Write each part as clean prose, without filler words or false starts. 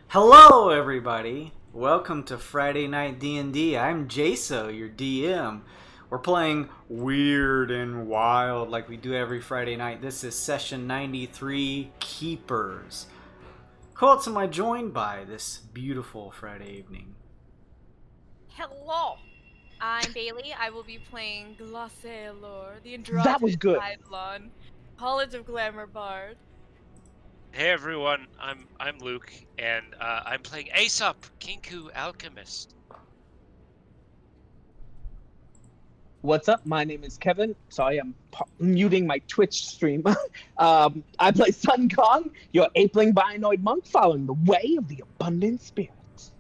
Hello, everybody. Welcome to Friday Night D&D. I'm Jaso, your DM. We're playing Wyrd and Wyld like we do every Friday night. This is session 93, Keepers. Who else am I joined by this beautiful Friday evening? Hello, I'm Bailey. I will be playing Glacelor, the That was androgynous good. Eidolon, College of Glamour Bard. Hey everyone, I'm Luke, and I'm playing Aesop, Kinku Alchemist. What's up? My name is Kevin. Sorry, I'm muting my Twitch stream. I play Sun Kong, your apeling bionoid monk following the way of the abundant spirits.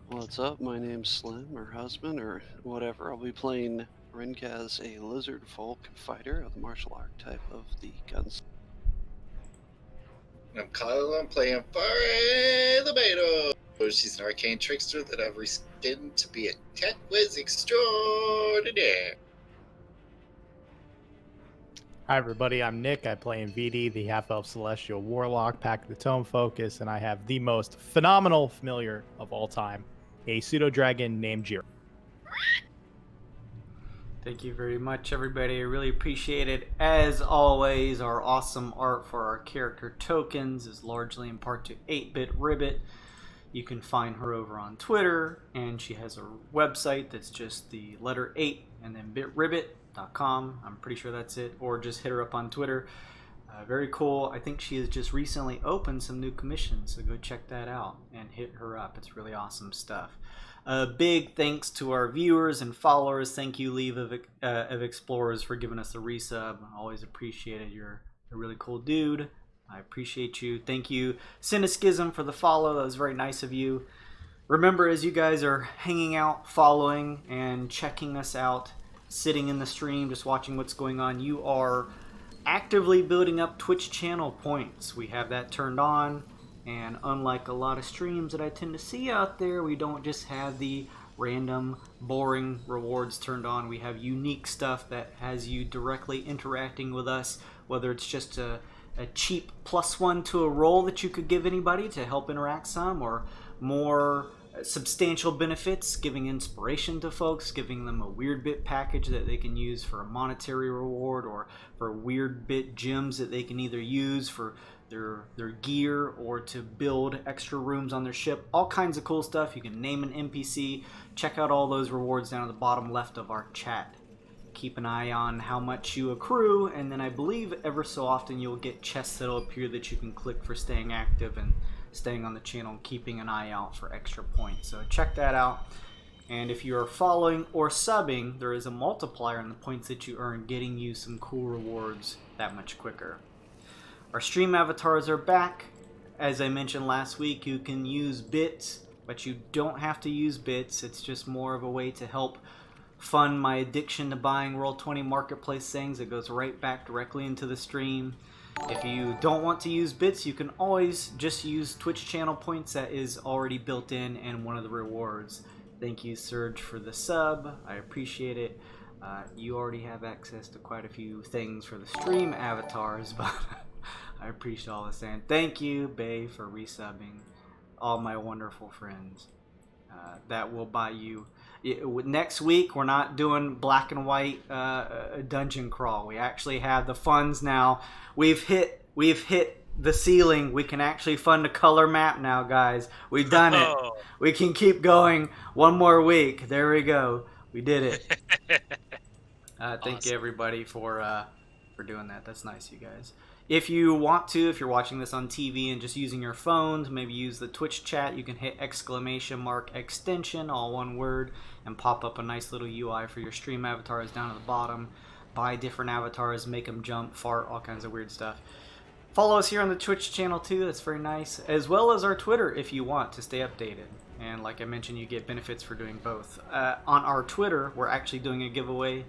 What's up? My name's Slim, or husband, or whatever. I'll be playing Rinkaz, a lizard folk fighter of the martial art type of the guns. I'm Kyle, I'm playing Fare the Beto. She's an arcane trickster that I've reskinned to be a tech whiz extraordinaire. Hi everybody, I'm Nick. I play in VD, the half-elf celestial warlock, Pack of the Tome focus, and I have the most phenomenal familiar of all time, a pseudo-dragon named Jira. Thank you very much, everybody. I really appreciate it. As always, our awesome art for our character tokens is largely in part to 8-Bit Ribbit. You can find her over on Twitter, and she has a website that's just the letter 8 and then bitribbit.com. I'm pretty sure that's it. Or just hit her up on Twitter. Very cool. I think she has just recently opened some new commissions, so go check that out and hit her up. It's really awesome stuff. Big thanks to our viewers and followers. Thank you, Leave of Explorers, for giving us a resub. I always appreciate it. You're a really cool dude. I appreciate you. Thank you, Cynicism, for the follow. That was very nice of you. Remember, as you guys are hanging out, following, and checking us out, sitting in the stream, just watching what's going on, you are actively building up Twitch channel points. We have that turned on. And unlike a lot of streams that I tend to see out there, we don't just have the random, boring rewards turned on. We have unique stuff that has you directly interacting with us, whether it's just a cheap +1 to a roll that you could give anybody to help interact some, or more substantial benefits, giving inspiration to folks, giving them a Wyrd bit package that they can use for a monetary reward, or for Wyrd bit gems that they can either use for their gear or to build extra rooms on their ship. All kinds of cool stuff. You can name an NPC. Check out all those rewards down at the bottom left of our chat. Keep an eye on how much you accrue, and then I believe ever so often you'll get chests that'll appear that you can click for staying active and staying on the channel and keeping an eye out for extra points. So check that out. And if you are following or subbing, there is a multiplier in the points that you earn, getting you some cool rewards that much quicker. Our stream avatars are back. As I mentioned last week, you can use bits, but you don't have to use bits. It's just more of a way to help fund my addiction to buying Roll20 Marketplace things. It goes right back directly into the stream. If you don't want to use bits, you can always just use Twitch channel points. That is already built in and one of the rewards. Thank you, Serge, for the sub. I appreciate it. You already have access to quite a few things for the stream avatars, but I appreciate all the saying. Thank you, Bay, for resubbing. All my wonderful friends. That will buy you. Next week, we're not doing black and white dungeon crawl. We actually have the funds now. We've hit the ceiling. We can actually fund a color map now, guys. We've done it. We can keep going one more week. There we go. We did it. Thank you, everybody, for doing that. That's nice, you guys. If you want to, if you're watching this on TV and just using your phone to maybe use the Twitch chat, you can hit !extension, all one word, and pop up a nice little UI for your stream avatars down at the bottom. Buy different avatars, make them jump, fart, all kinds of weird stuff. Follow us here on the Twitch channel too, that's very nice, as well as our Twitter if you want to stay updated. And like I mentioned, you get benefits for doing both. On our Twitter, we're actually doing a giveaway.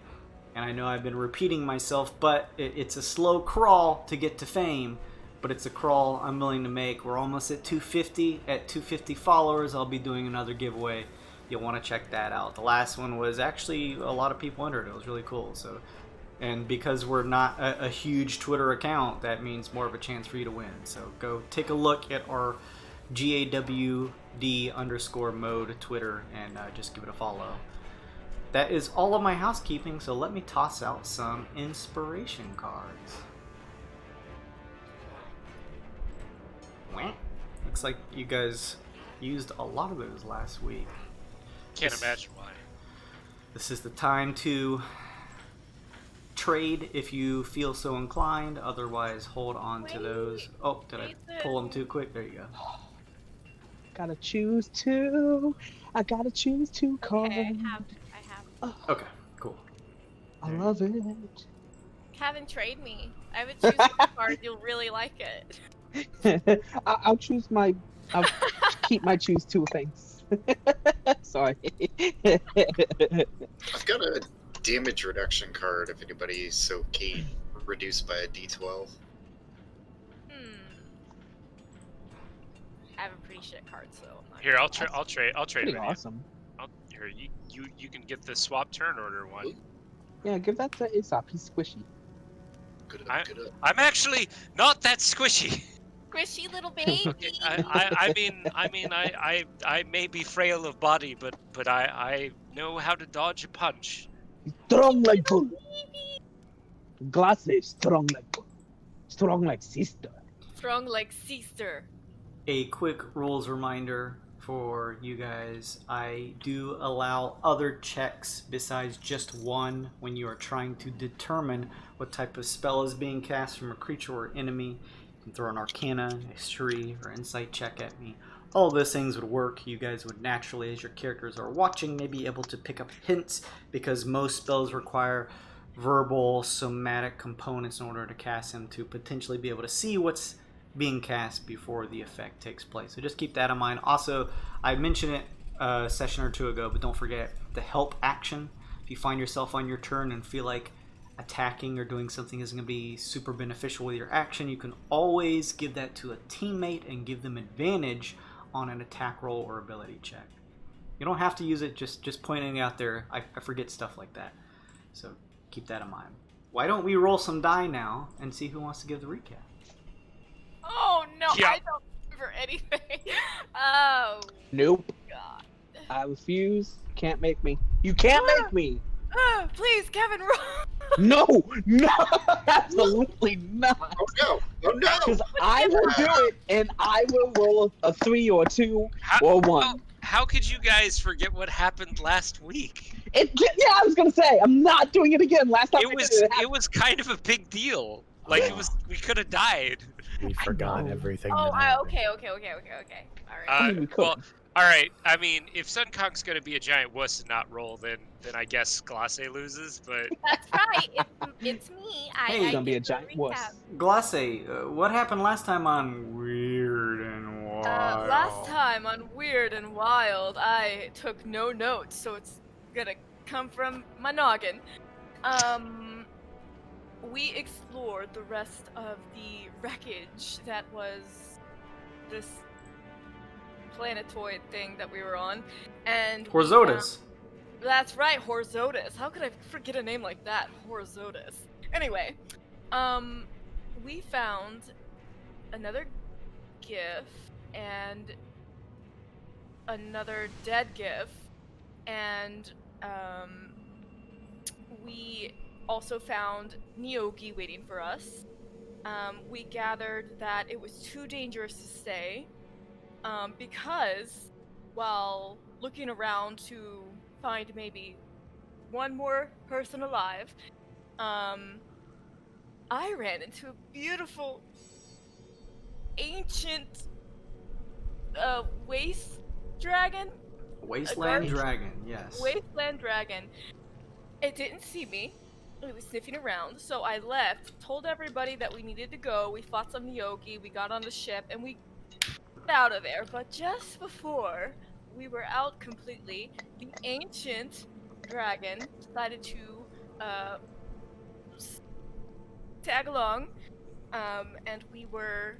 And I know I've been repeating myself, but it's a slow crawl to get to fame, but it's a crawl I'm willing to make. We're almost at 250. At 250 followers, I'll be doing another giveaway. You'll want to check that out. The last one was actually, a lot of people entered. It was really cool. So, and because we're not a huge Twitter account, that means more of a chance for you to win. So go take a look at our GAWD_mode Twitter, and just give it a follow. That is all of my housekeeping, so let me toss out some inspiration cards. Wah. Looks like you guys used a lot of those last week. Can't imagine why. This is the time to trade if you feel so inclined. Otherwise, hold on to those. Oh, did I pull them too quick? There you go. Gotta choose two. I gotta choose two cards. Okay, I have. Okay, cool. I love it. Kevin, trade me. I would choose a card. You'll really like it. I'll choose my. I'll keep my choose two things. Sorry. I've got a damage reduction card if anybody's so keen. Reduced by a D12. I have a pretty shit card, so I'm not Here, gonna I'll trade Pretty it with awesome. you. Here, you can get the swap turn order one. Yeah, give that to Aesop. He's squishy. Good up, good up. I'm actually not that squishy. Squishy little baby. I may be frail of body, but I know how to dodge a punch. Strong like bull. Glasses, strong like bull. Strong like sister. Strong like sister. A quick rules reminder for you guys. I do allow other checks besides just one when you are trying to determine what type of spell is being cast from a creature or enemy. You can throw an arcana, history, or insight check at me. All those things would work. You guys would naturally, as your characters are watching, may be able to pick up hints because most spells require verbal, somatic components in order to cast them to potentially be able to see what's being cast before the effect takes place. So just keep that in mind. Also, I mentioned it a session or two ago, but don't forget the help action. If you find yourself on your turn and feel like attacking or doing something isn't going to be super beneficial with your action, you can always give that to a teammate and give them advantage on an attack roll or ability check. You don't have to use it, just pointing it out there. I forget stuff like that. So keep that in mind. Why don't we roll some die now and see who wants to give the recap? Oh no, Yeah. I don't remember anything. Oh Nope. god. I refuse. Can't make me. You can't make me. Oh, please, Kevin, roll. No, no, absolutely not. Oh no! Oh no! Because I will do it, and I will roll a 3 or 2 or 1. How could you guys forget what happened last week? Yeah, I was gonna say I'm not doing it again. Last time It was kind of a big deal. Like we could have died. We forgot know. everything. Oh, that happened. okay. All right. We could. Well, all right. I mean, if Sun Kong's gonna be a giant wuss and not roll, then I guess Glace loses. But That's right. It's me. Hey, I gonna be a give the giant wuss. recap. Glace, what happened last time on Weird and Wild? Last time on Weird and Wild, I took no notes, so it's gonna come from my noggin. We explored the rest of the wreckage that was this planetoid thing that we were on, and we Horzotus. That's right, Horzotus. How could I forget a name like that? Horzotus. Anyway, we found another giff and another dead giff, and we also found Nyogi waiting for us. We gathered that it was too dangerous to stay, because while looking around to find maybe one more person alive, I ran into a beautiful, ancient, waste dragon? Wasteland garbage- Dragon, yes. Wasteland dragon. It didn't see me. It was sniffing around, so I left, told everybody that we needed to go. We fought some Nyogi, we got on the ship, and we got out of there. But just before we were out completely, the ancient dragon decided to tag along, and we were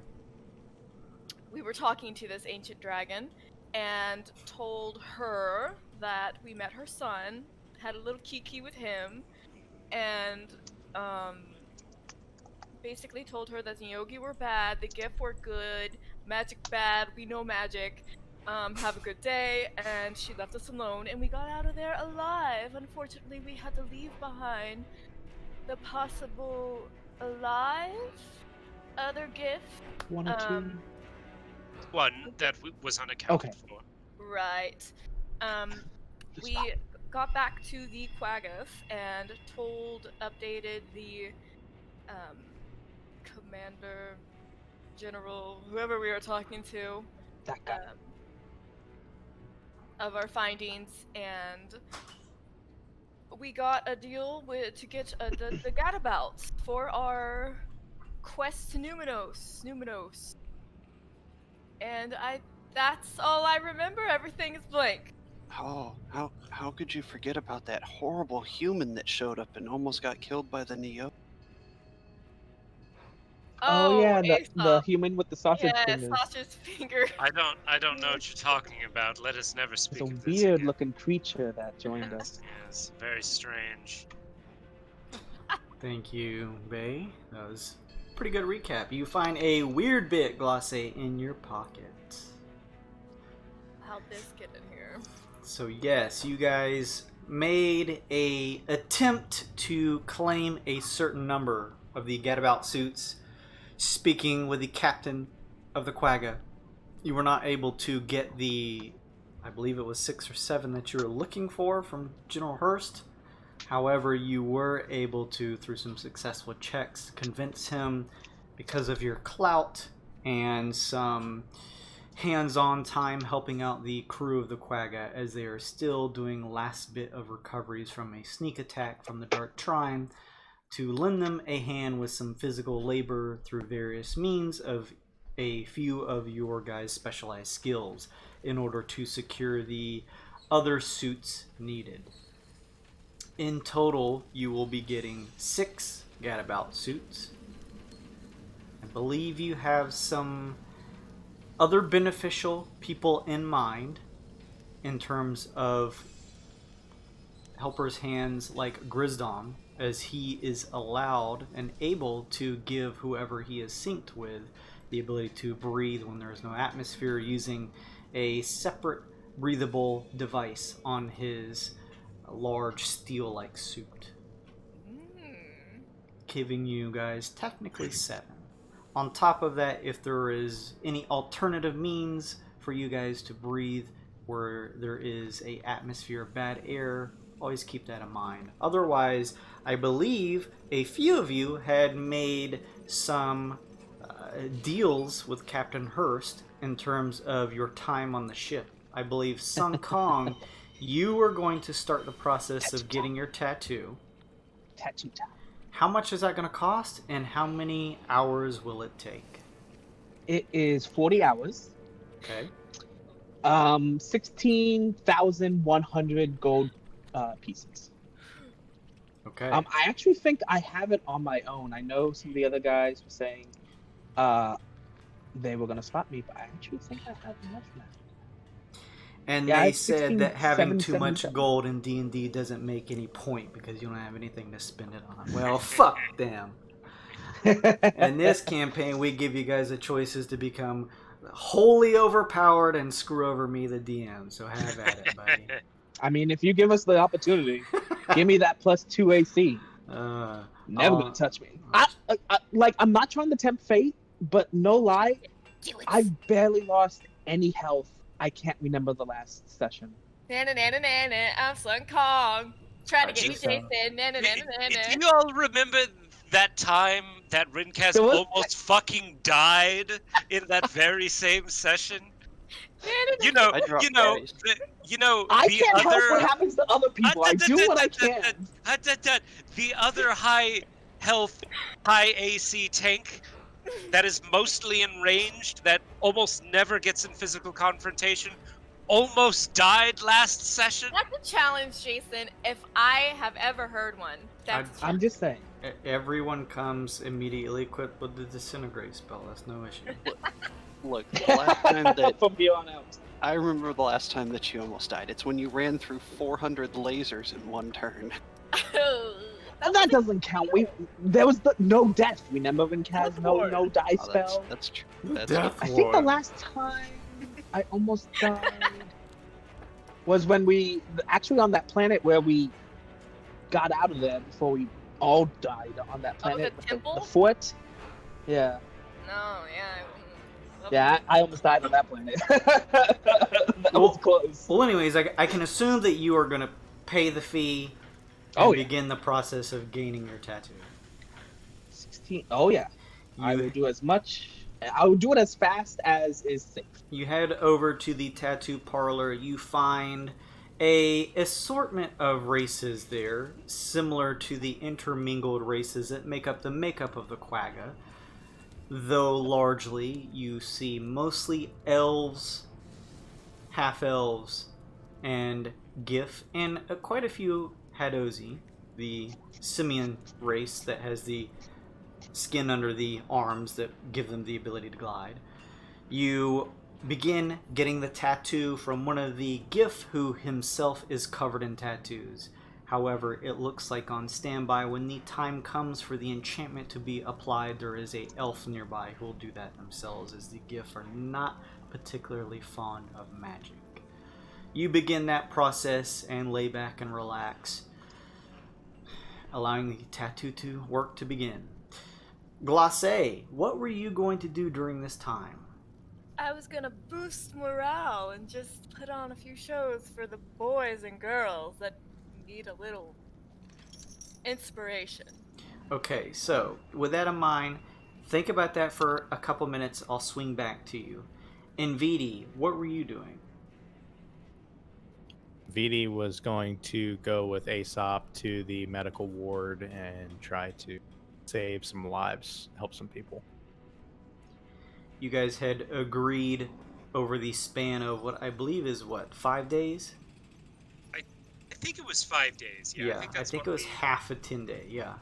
talking to this ancient dragon and told her that we met her son, had a little kiki with him, and basically told her that the Yogi were bad, the giff were good, magic bad, we know magic. Have a good day, and she left us alone, and we got out of there alive. Unfortunately, we had to leave behind the possible alive other gift. One or two. One that was unaccounted Okay. for. Right. We got back to the quagga and updated the commander, general, whoever we were talking to, That guy. of our findings, and we got a deal to get the gadabouts for our quest to Mneuminos. And that's all I remember. Everything is blank. Oh, how could you forget about that horrible human that showed up and almost got killed by the Neo? Oh yeah, the Aesop. human with the sausage Yeah, fingers. sausage finger. I don't know what you're talking about. Let us never It's speak a of this weird again. looking creature that joined us. Yes, very strange. Thank you, Bay. That was a pretty good recap. You find a weird bit glosse in your pocket. How'd this get in here? So yes, you guys made a attempt to claim a certain number of the gadabout suits. Speaking with the captain of the quagga, you were not able to get the, I believe it was 6 or 7 that you were looking for from General Hurst. However, you were able to, through some successful checks, convince him, because of your clout and some hands-on time helping out the crew of the quagga as they are still doing last bit of recoveries from a sneak attack from the Dark Trine, to lend them a hand with some physical labor through various means of a few of your guys' specialized skills in order to secure the other suits needed. In total, you will be getting 6 gadabout suits. I believe you have some other beneficial people in mind in terms of helpers' hands like Grizdom, as he is allowed and able to give whoever he is synced with the ability to breathe when there is no atmosphere, using a separate breathable device on his large steel-like suit, giving you guys technically 7. On top of that, if there is any alternative means for you guys to breathe where there is a atmosphere of bad air, always keep that in mind. Otherwise, I believe a few of you had made some deals with Captain Hurst in terms of your time on the ship. I believe Sun Kong, you were going to start the process of getting your tattoo. Tattoo time. How much is that going to cost, and how many hours will it take? It is 40 hours. Okay. 16,100 gold pieces. Okay. I actually think I have it on my own. I know some of the other guys were saying they were going to spot me, but I actually think I have enough now. And Yeah, they it's said that having too much 16,777. gold in D&D doesn't make any point because you don't have anything to spend it on. Well, fuck them. In this campaign, we give you guys the choices to become wholly overpowered and screw over me, the DM. So have at it, buddy. I mean, if you give us the opportunity, give me that +2 AC. Never gonna touch me. I'm not trying to tempt fate, but no lie, I barely lost any health. I can't remember the last session. I'm Sun Kong. Trying to get you, So- Jason. Do you all remember that time that Rincast There was- almost fucking died in that very same session? You know, I dropped you know, berries. I the can't help other what happens to other people. I do what I can. the other high health, high AC tank that is mostly enraged, that almost never gets in physical confrontation, almost died last session. That's a challenge, Jason. If I have ever heard one, that's I'm just saying. Everyone comes immediately equipped with the disintegrate spell. That's no issue. Look, the last time that From here on out. I remember the last time that you almost died. It's when you ran through 400 lasers in one turn. That doesn't count. There was no death. Remember, when Kaz, no die Oh, spell. that's true. The That's death I think the ward. last time I almost died was when we actually on that planet where we got out of there before we all died on that planet with the temple? fort. Yeah. No, yeah. Yeah, I almost died on that planet. That was close. Well, anyways, I can assume that you are going to pay the fee and Oh, yeah. begin the process of gaining your tattoo. 16. Oh, yeah. I You- will do as much. I will do it as fast as is safe. You head over to the tattoo parlor. You find a assortment of races there, similar to the intermingled races that make up the makeup of the quagga. Though largely, you see mostly elves, half-elves, and giff, and quite a few hadozi, the simian race that has the skin under the arms that give them the ability to glide. You begin getting the tattoo from one of the giff who himself is covered in tattoos. However, it looks like on standby when the time comes for the enchantment to be applied, there is a elf nearby who will do that themselves, as the giff are not particularly fond of magic. You begin that process and lay back and relax, allowing the tattoo to work to begin. Glacé, what were you going to do during this time? I was gonna boost morale and just put on a few shows for the boys and girls that need a little inspiration. Okay, so with that in mind, think about that for a couple minutes. I'll swing back to you. Nvd, what were you doing? VD was going to go with Aesop to the medical ward and try to save some lives, help some people. You guys had agreed over the span of what I believe is 5 days? I think it was 5 days. Yeah, I think it was half a 10-day. Yeah,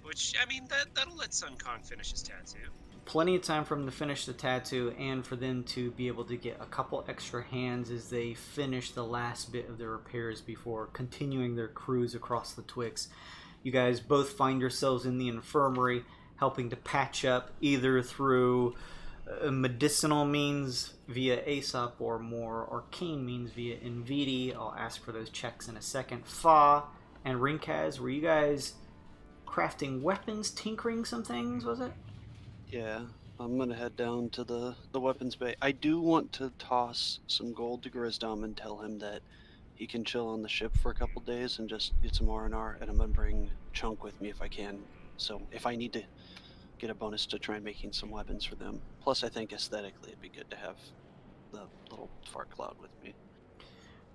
Which, I mean, that'll let Sun Kong finish his tattoo. plenty of time for them to finish the tattoo and for them to be able to get a couple extra hands as they finish the last bit of their repairs before continuing their cruise across the Twixt. You guys both find yourselves in the infirmary, helping to patch up either through medicinal means via Aesop or more arcane means via Nvd. I'll ask for those checks in a second. Fa and Rinkaz, were you guys crafting weapons, tinkering some things, was it? Yeah, I'm gonna head down to the weapons bay. I do want to toss some gold to Grizdom and tell him that he can chill on the ship for a couple days and just get some R&R, and I'm gonna bring Chunk with me if I can. So if I need to get a bonus to try making some weapons for them. Plus, I think aesthetically it'd be good to have the little fart cloud with me.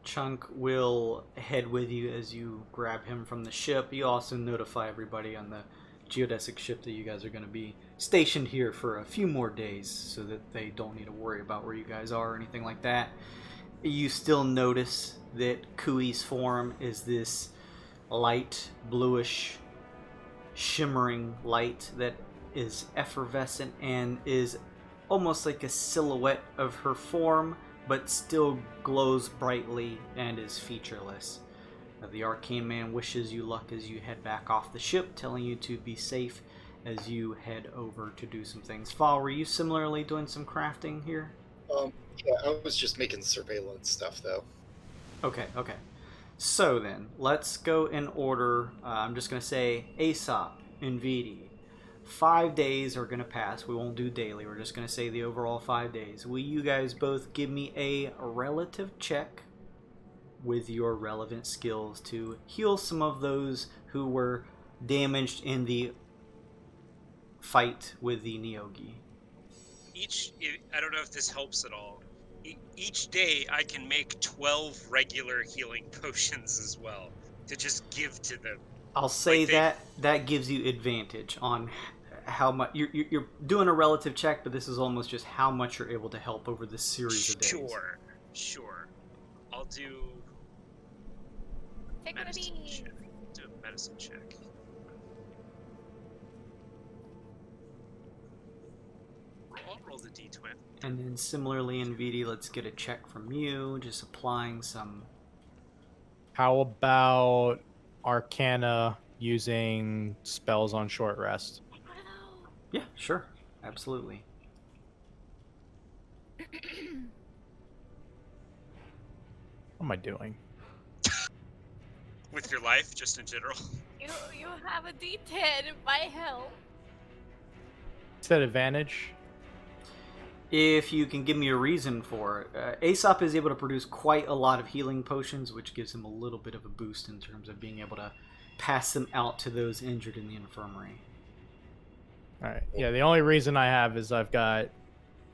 Chunk will head with you as you grab him from the ship. You also notify everybody on the geodesic ship that you guys are going to be stationed here for a few more days so that they don't need to worry about where you guys are or anything like that. You still notice that Kui's form is this light, bluish, shimmering light that is effervescent and is almost like a silhouette of her form, but still glows brightly and is featureless. The arcane man wishes you luck as you head back off the ship, telling you to be safe as you head over to do some things. Fall, were you similarly doing some crafting here? Yeah, I was just making surveillance stuff though. Okay. So then, let's go in order. I'm just going to say Aesop, Nvd. 5 days are going to pass. We won't do daily. We're just going to say the overall 5 days. Will you guys both give me a relative check with your relevant skills to heal some of those who were damaged in the fight with the Neogi? I don't know if this helps at all. Each day I can make 12 regular healing potions as well to just give to them. I'll say Like that gives you advantage on how much you're doing a relative check, but this is almost just how much you're able to help over this series of days. Sure. I'll do Take one of medicine these. check. Do a medicine check. I'll roll the d20. And then similarly in VD, let's get a check from you, just applying some. How about Arcana using spells on short rest. Yeah, sure. Absolutely. What am I doing? With your life, just in general. You have a D10 by help. Is that advantage? If you can give me a reason for it. Aesop is able to produce quite a lot of healing potions, which gives him a little bit of a boost in terms of being able to pass them out to those injured in the infirmary. All right. Yeah, the only reason I have is I've got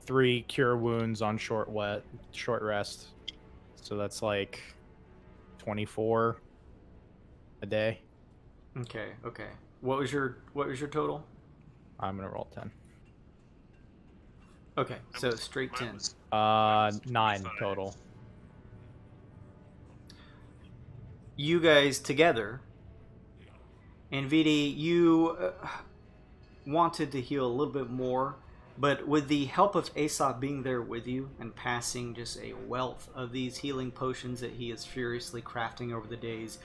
3 cure wounds on short rest. So that's like 24 a day. Okay. What was your total? I'm gonna roll 10. Okay, so straight 10. 9 25. total. You guys together, and VD, you wanted to heal a little bit more, but with the help of Aesop being there with you and passing just a wealth of these healing potions that he is furiously crafting over the days,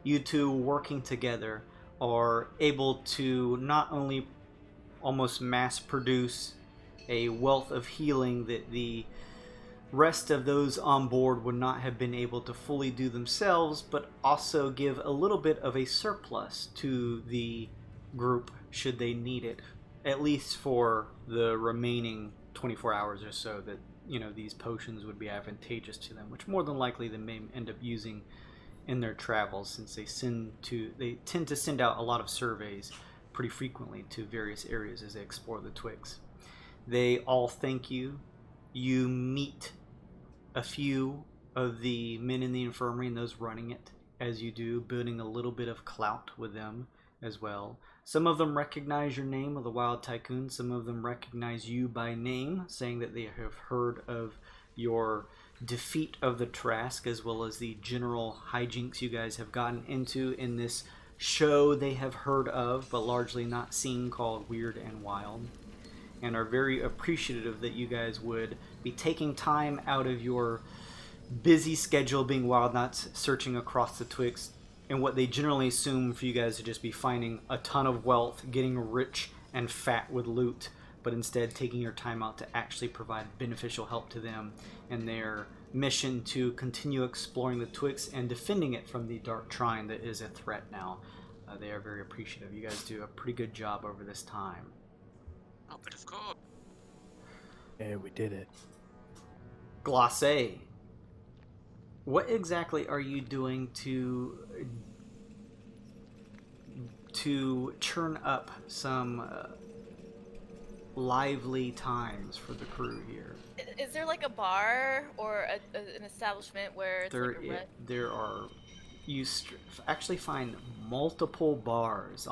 you two working together are able to not only almost mass produce a wealth of healing that the rest of those on board would not have been able to fully do themselves, but also give a little bit of a surplus to the group should they need it, at least for the remaining 24 hours or so that, you know, these potions would be advantageous to them, which more than likely they may end up using in their travels, since they tend to send out a lot of surveys pretty frequently to various areas as they explore the Twixt. They all thank you. You meet a few of the men in the infirmary and those running it as you do, building a little bit of clout with them as well. Some of them recognize your name of the Wyld Tycoons. Some of them recognize you by name, saying that they have heard of your defeat of the Trask, as well as the general hijinks you guys have gotten into in this show they have heard of, but largely not seen, called Wyrd and Wyld, and are very appreciative that you guys would be taking time out of your busy schedule being wild nuts, searching across the Twixt, and what they generally assume for you guys to just be finding a ton of wealth, getting rich and fat with loot, but instead taking your time out to actually provide beneficial help to them in their mission to continue exploring the Twixt and defending it from the Dark Trine that is a threat now. They are very appreciative. You guys do a pretty good job over this time. Oh, but of course. Yeah, we did it. Glacé, what exactly are you doing to churn up some lively times for the crew here? Is there like a bar or an establishment where it's like a There are. You actually find multiple bars.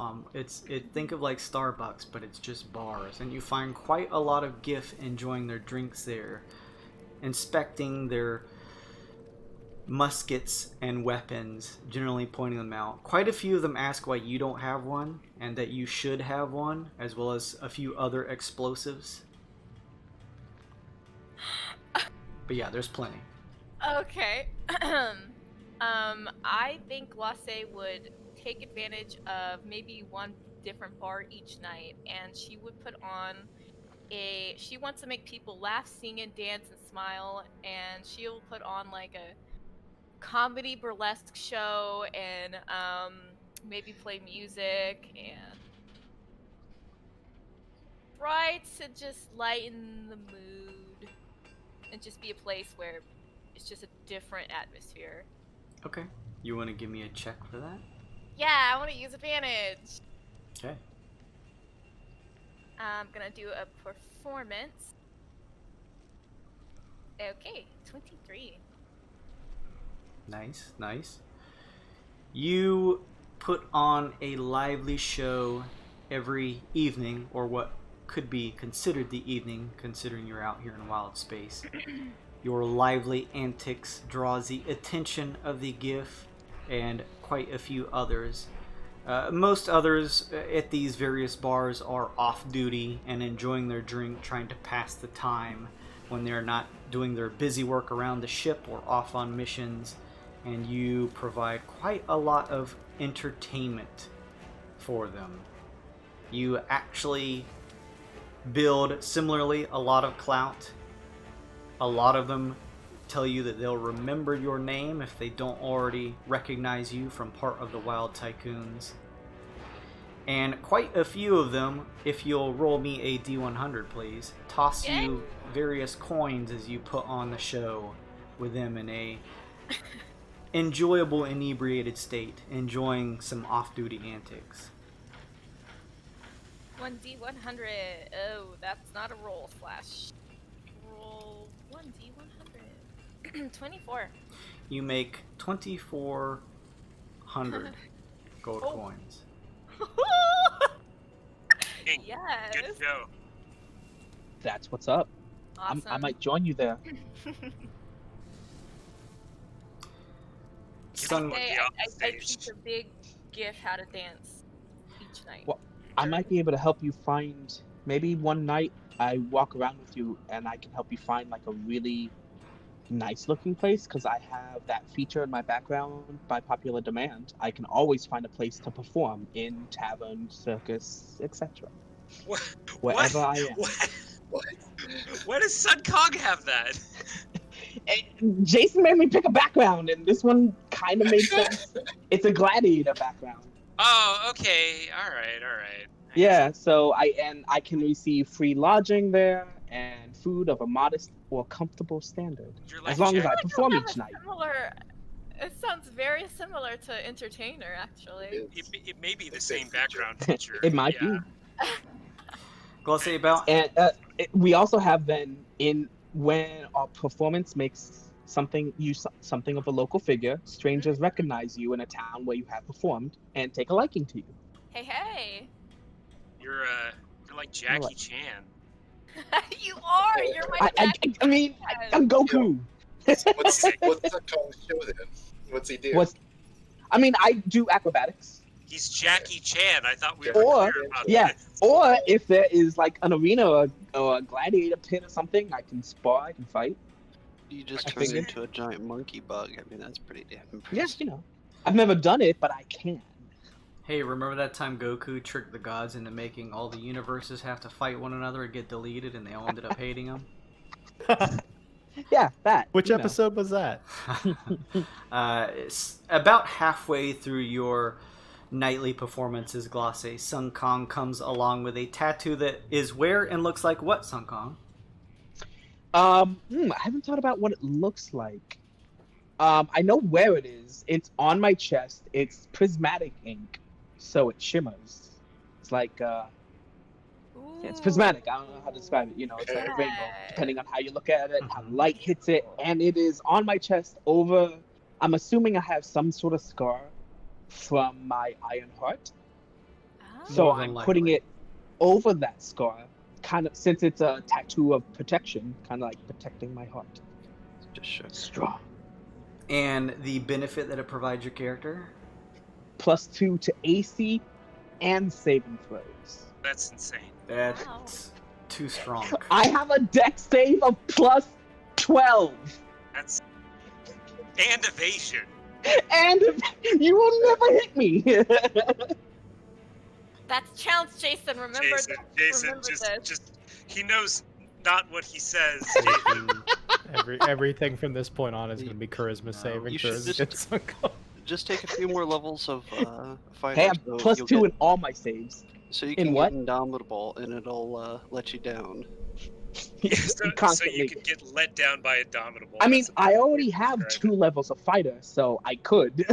Think of like Starbucks, but it's just bars, and you find quite a lot of giff enjoying their drinks there, inspecting their muskets and weapons, generally pointing them out. Quite a few of them ask why you don't have one, and that you should have one, as well as a few other explosives. But yeah, there's plenty. Okay. I think Glacé would take advantage of maybe one different bar each night, and she would put on she wants to make people laugh, sing, and dance and smile, and she'll put on like a comedy burlesque show and maybe play music and try to just lighten the mood and just be a place where it's just a different atmosphere. Okay. You want to give me a check for that? Yeah, I want to use advantage. Okay. I'm gonna do a performance. Okay, 23. Nice, nice. You put on a lively show every evening, or what could be considered the evening, considering you're out here in wild space. Your lively antics draws the attention of the giff and quite a few others. Most others at these various bars are off-duty and enjoying their drink, trying to pass the time when they're not doing their busy work around the ship or off on missions. And you provide quite a lot of entertainment for them. You actually build similarly a lot of clout. A lot of them tell you that they'll remember your name if they don't already recognize you from part of the Wyld Tycoons. And quite a few of them, if you'll roll me a D100 please, toss you various coins as you put on the show with them in a enjoyable inebriated state, enjoying some off-duty antics. 1D100. Oh, that's not a roll slash. Roll 1D100. 24. You make 2,400 gold coins. Yes. Good show. That's what's up. Awesome. I might join you there. Sun, I teach a big giff how to dance each night. Well, I might be able to help you find, maybe one night I walk around with you and I can help you find like a really nice looking place, because I have that feature in my background by popular demand. I can always find a place to perform in tavern, circus, etc. Wherever I am. Why does Sun Kong have that? And Jason made me pick a background, and this one kind of made sense. It's a gladiator background. Oh, okay. All right. Yeah, so I can receive free lodging there and food of a modest or comfortable standard, Like as long as I Jack. perform each night. It sounds very similar to Entertainer, actually. It may be the same background feature. It might be. Glossy about. And we also have then, when our performance makes something of a local figure, strangers recognize you in a town where you have performed and take a liking to you. Hey. You're like Jackie Chan. You are. You're my. I mean, I'm Goku. What's Sun Kong's show then? What's he do? I do acrobatics. He's Jackie Chan. I thought we were Or clear about yeah, that. or if there is like an arena or a gladiator pit or something, I can spar, I can fight. You just I turned figured. into a giant monkey bug. I mean, that's pretty damn Yeah, impressive. I've never done it, but I can. Hey, remember that time Goku tricked the gods into making all the universes have to fight one another and get deleted, and they all ended up hating him? Yeah, that. Which you know. episode was that? It's about halfway through your nightly performances, Glossy, Sun Kong comes along with a tattoo that is where and looks like what, Sun Kong? I haven't thought about what it looks like. I know where it is. It's on my chest. It's prismatic ink, so it shimmers. It's like it's prismatic. I don't know how to describe it. It's like a rainbow, depending on how you look at it, how light hits it, and it is on my chest over. I'm assuming I have some sort of scar from my Iron Heart, so More than I'm likely. putting it over that scar, kind of, since it's a tattoo of protection, kind of like protecting my heart. Just show. Strong. And the benefit that it provides your character? +2 to AC and saving throws. That's insane. That's too strong. I have a dex save of +12. That's and evasion. And you will never hit me. That's challenge, Jason. Remember Jason, this. just he knows not what he says. Everything from this point on is going to be charisma saving You should throws just- against Sun Kong. Just take a few more levels of fighters. Hey, I'm so you'll +2 get- in all my saves. So you in can what? get Indomitable, and it'll let you down. Yeah, so Constantly. you could get let down by Indomitable. I mean, That's a I already have describe 2 levels of fighter, so I could.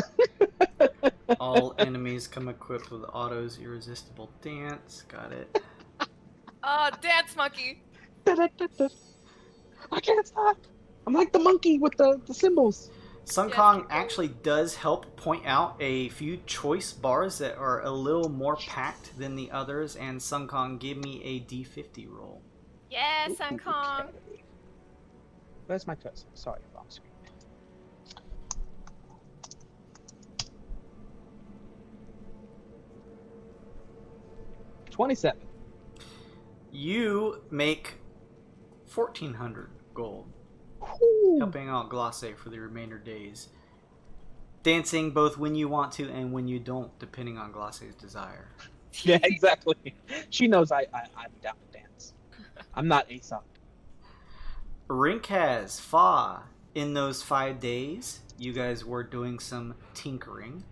All enemies come equipped with Otto's irresistible dance. Got it. Dance monkey. I can't stop. I'm like the monkey with the symbols. Sun Yes, Kong you can. actually does help point out a few choice bars that are a little more packed than the others, and Sun Kong, give me a D50 roll. Yeah, Sun Kong. Okay. Where's my cursor? Sorry, wrong screen. $27. You make 1,400 gold, Ooh. helping out Glosse for the remainder days. dancing both when you want to and when you don't, depending on Glacé's desire. Yeah, exactly. She knows I'm down to dance. I'm not Aesop. Rink has Fa. In those 5 days, you guys were doing some tinkering.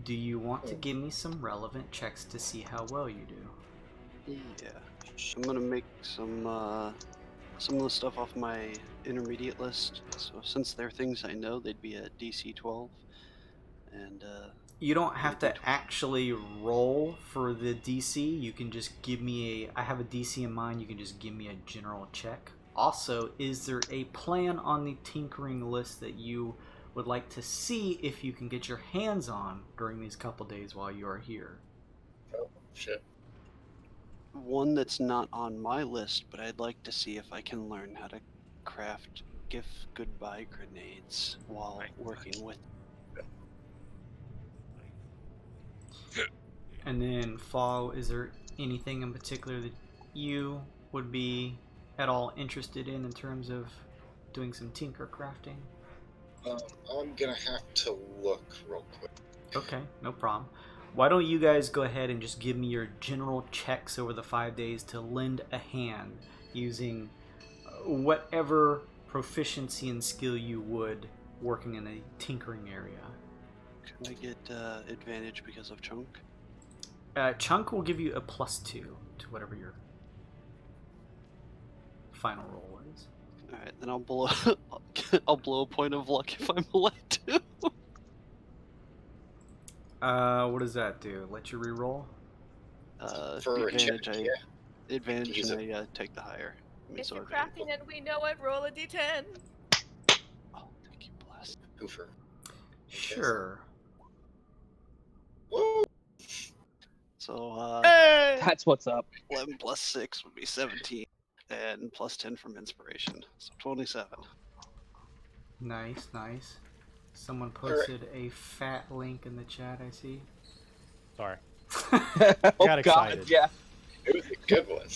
Do you want to give me some relevant checks to see how well you do? Yeah. I'm gonna make some of the stuff off my intermediate list. So since they're things I know, they'd be at DC 12. And You don't have to actually roll for the DC. You can just give me I have a DC in mind. You can just give me a general check. Also, is there a plan on the tinkering list that you would like to see if you can get your hands on during these couple days while you are here? Oh, shit. one that's not on my list, but I'd like to see if I can learn how to craft giff goodbye grenades while working with. And then, Fall, is there anything in particular that you would be at all interested in terms of doing some tinker crafting? I'm gonna have to look real quick. Okay, no problem. Why don't you guys go ahead and just give me your general checks over the 5 days to lend a hand using whatever proficiency and skill you would working in a tinkering area. Can I get advantage because of chunk? Chunk will give you a +2 to whatever your final roll is. All right, then I'll blow. I'll blow a point of luck if I'm allowed to. What does that do? Let you reroll? For a check, advantage, advantage, Use and I take the higher. If so you're advantage. crafting and we know it, roll a d10. Oh, thank you, bless. Hoofer. Sure. Woo! So That's what's up. 11 plus 6 would be 17, and plus 10 from inspiration, so 27. Nice, nice. Someone posted a fat link in the chat, I see. Sorry. Oh Got God, excited. yeah. It was a good one.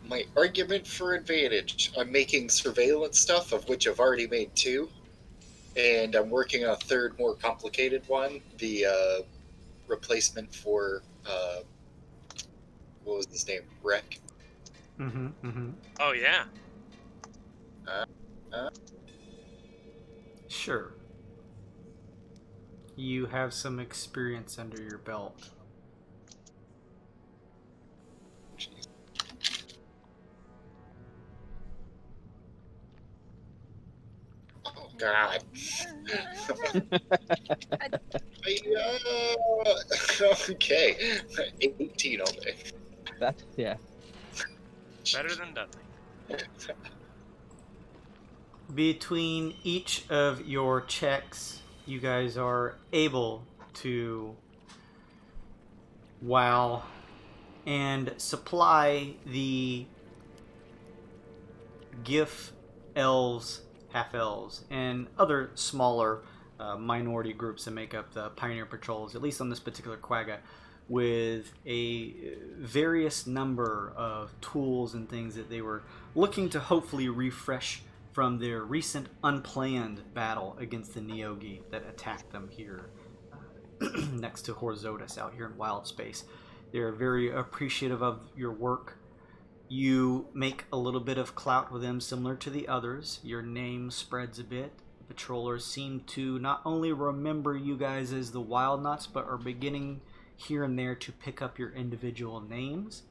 My argument for advantage, I'm making surveillance stuff, of which I've already made 2. And I'm working on a third, more complicated one. The replacement for, what was his name? Wreck. Oh yeah. Sure. You have some experience under your belt. Jeez. Oh, God. Okay. 18 all day. That, yeah. Better than nothing. Between each of your checks, you guys are able to wow and supply the giff elves, half-elves, and other smaller minority groups that make up the Pioneer Patrols, at least on this particular quagga, with a various number of tools and things that they were looking to hopefully refresh from their recent unplanned battle against the Neogi that attacked them here next to Horzotus out here in Wyld space. They're very appreciative of your work. You make a little bit of clout with them similar to the others. Your name spreads a bit. The patrollers seem to not only remember you guys as the Wyld Nuts, but are beginning here and there to pick up your individual names.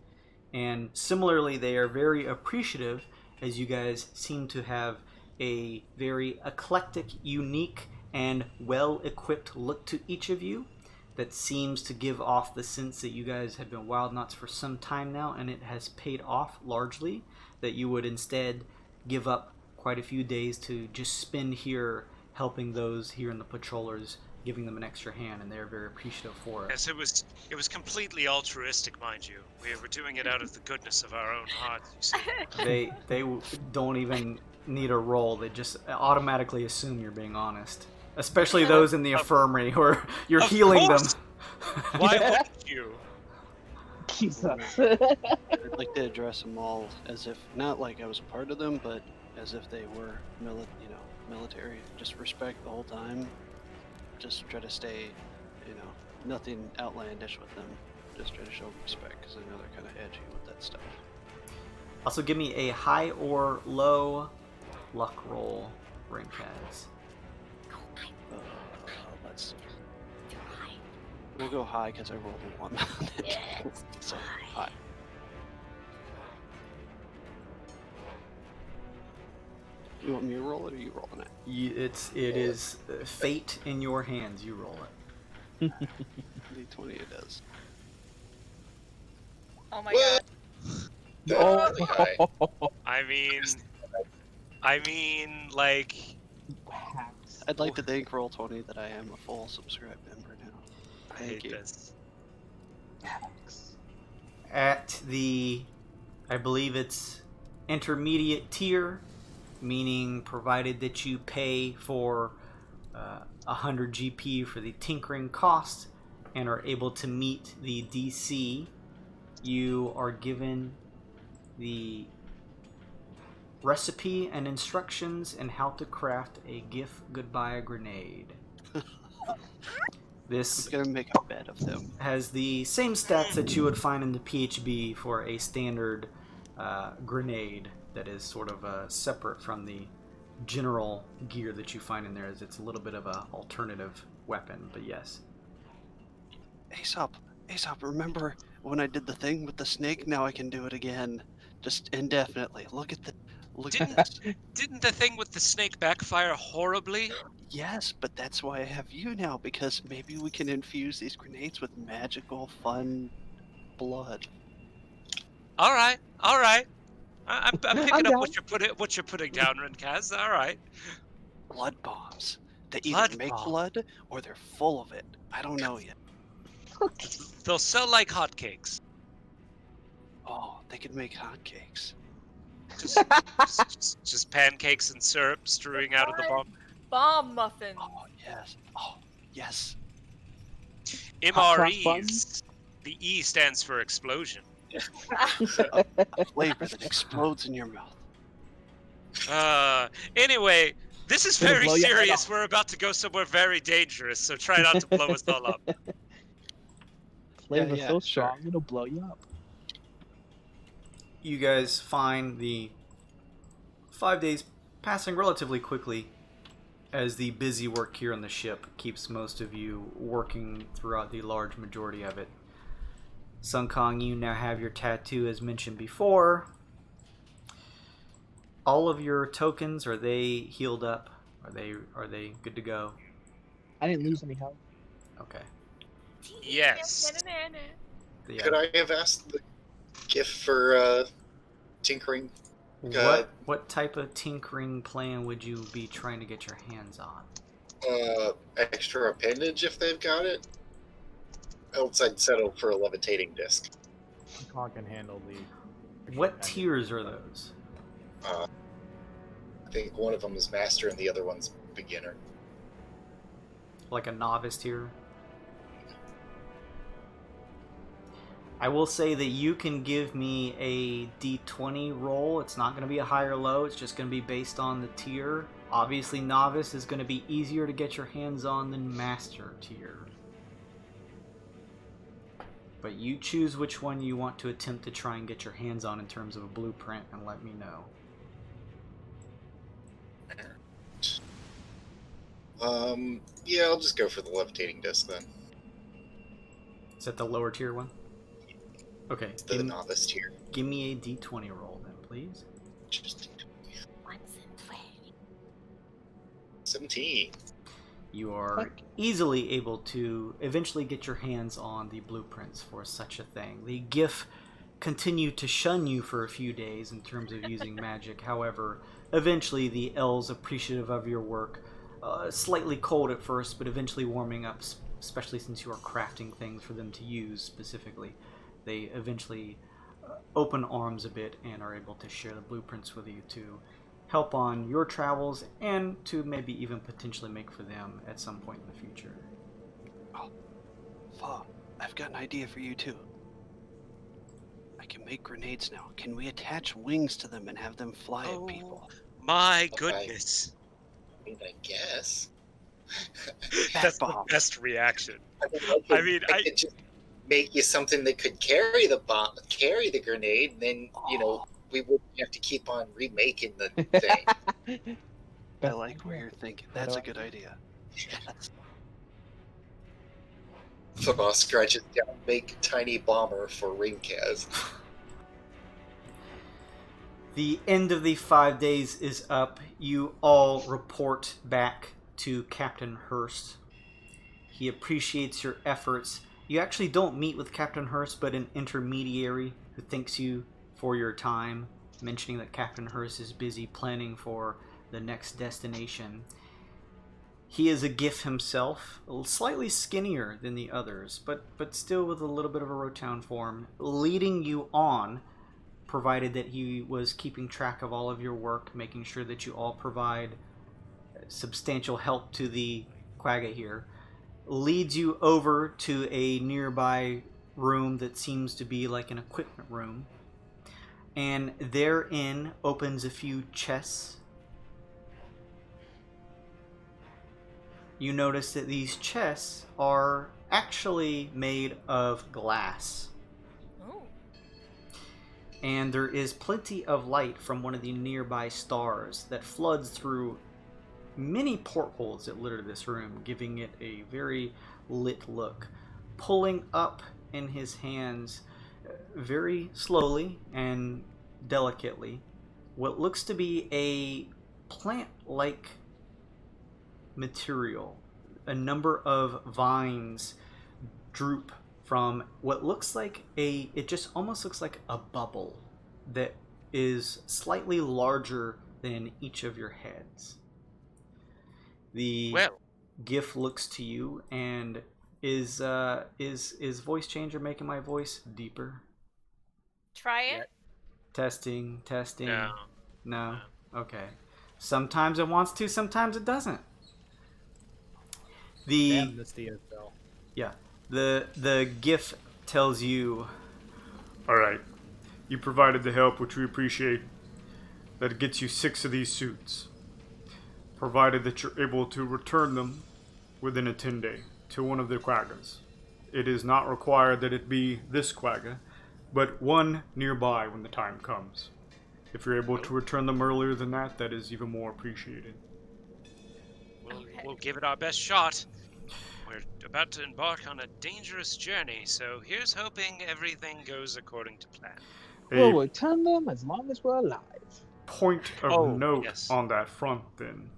And similarly, they are very appreciative as you guys seem to have a very eclectic, unique, and well-equipped look to each of you that seems to give off the sense that you guys have been Wyld Nuts for some time now, and it has paid off largely, that you would instead give up quite a few days to just spend here helping those here in the patrollers, giving them an extra hand, and they're very appreciative for it. Yes, it was completely altruistic, mind you. We were doing it out of the goodness of our own hearts, you see. They don't even need a roll. They just automatically assume you're being honest. Especially those in the infirmary where you're healing them. Why wouldn't you? Jesus. I'd like to address them all as if, not like I was a part of them, but as if they were, military. Just respect the whole time. Just try to stay, nothing outlandish with them. Just try to show respect because I know they're kind of edgy with that stuff. Also, give me a high or low luck roll, Ringcats. Let's see. We'll go high because I rolled a 1. So, high. You want me to roll it or you rolling it? It is fate in your hands. You roll it. D20 it does. Oh my god. That's really high. I mean, like, I'd like to thank Roll20 that I am a full subscribed member now. I Thank hate you. this. At the, I believe it's intermediate tier, meaning provided that you pay for 100 GP for the tinkering cost and are able to meet the DC, you are given the recipe and instructions in how to craft a giff goodbye grenade. This I'm gonna make a bed of them. has the same stats that you would find in the PHB for a standard grenade that is sort of separate from the general gear that you find in there, as it's a little bit of a alternative weapon, but yes. Aesop, remember when I did the thing with the snake? Now I can do it again. Just indefinitely. Look at this. Didn't the thing with the snake backfire horribly? Yes, but that's why I have you now, because maybe we can infuse these grenades with magical, fun blood. All right. I'm picking down. up what you're putting down, Renkaz. All right. Blood bombs. They Blood either make bomb. blood or they're full of it. I don't know yet. They'll sell like hotcakes. Oh, they could make hotcakes. Just pancakes and syrup strewing out of the bomb. Bomb muffins. Oh, yes. Oh, yes. Hot cross MREs. The E stands for explosion. A flavor that explodes in your mouth. Anyway, this is It'll very blow your head serious. off. We're about to go somewhere very dangerous, so try not to blow us all up. Flavor's yeah, so sure. strong, it'll blow you up. You guys find the 5 days passing relatively quickly as the busy work here on the ship keeps most of you working throughout the large majority of it. Sun Kong, you now have your tattoo as mentioned before. All of your tokens, are they healed up? Are they good to go? I didn't lose any health. Okay. Yes. Yeah. Could I have asked the gift for tinkering? What type of tinkering plan would you be trying to get your hands on? Extra appendage if they've got it. Else I'd settle for a levitating disc. Kong can handle the. What tiers are those? I think one of them is master and the other one's beginner. Like a novice tier? I will say that you can give me a D20 roll. It's not going to be a high or low. It's just going to be based on the tier. Obviously, novice is going to be easier to get your hands on than master tier. But you choose which one you want to attempt to try and get your hands on in terms of a blueprint and let me know. Yeah, I'll just go for the levitating disc then. Is that the lower tier one? Okay. The novice tier. Give me a D20 roll then, please. Just 17. You are easily able to eventually get your hands on the blueprints for such a thing. The giff continued to shun you for a few days in terms of using magic. However, eventually the elves, appreciative of your work, slightly cold at first, but eventually warming up, especially since you are crafting things for them to use specifically. They eventually open arms a bit and are able to share the blueprints with you to help on your travels and to maybe even potentially make for them at some point in the future. Oh, Fa, I've got an idea for you too. I can make grenades now. Can we attach wings to them and have them fly at people? My goodness. I mean, I guess. That's the bomb. best reaction. I mean, I could just make you something that could carry the bomb, carry the grenade, and then we wouldn't have to keep on remaking the thing. I like where you're thinking. That's a good idea. The boss scratches down, make tiny bomber for Ringcast. The end of the 5 days is up. You all report back to Captain Hurst. He appreciates your efforts. You actually don't meet with Captain Hurst, but an intermediary who thanks you for your time, mentioning that Captain Hurst is busy planning for the next destination. He is a giff himself, slightly skinnier than the others, but still with a little bit of a rotund form, leading you on, provided that he was keeping track of all of your work, making sure that you all provide substantial help to the quagga here, leads you over to a nearby room that seems to be like an equipment room, and therein opens a few chests. You notice that these chests are actually made of glass. Oh. And there is plenty of light from one of the nearby stars that floods through many portholes that litter this room, giving it a very lit look. Pulling up in his hands very slowly and delicately what looks to be a plant-like material. A number of vines droop from what looks like it just almost looks like a bubble that is slightly larger than each of your heads. The giff looks to you and is voice changer making my voice deeper? Try it. Testing. No. Okay. Sometimes it wants to, sometimes it doesn't. Damn this DSL. Yeah. The giff tells you, alright, you provided the help, which we appreciate. That gets you 6 of these suits. Provided that you're able to return them within a 10-day to one of the quaggas. It is not required that it be this quagga, but one nearby when the time comes. If you're able to return them earlier than that, that is even more appreciated. We'll give it our best shot. We're about to embark on a dangerous journey, so here's hoping everything goes according to plan. We'll return them as long as we're alive. Point of note on that front, then.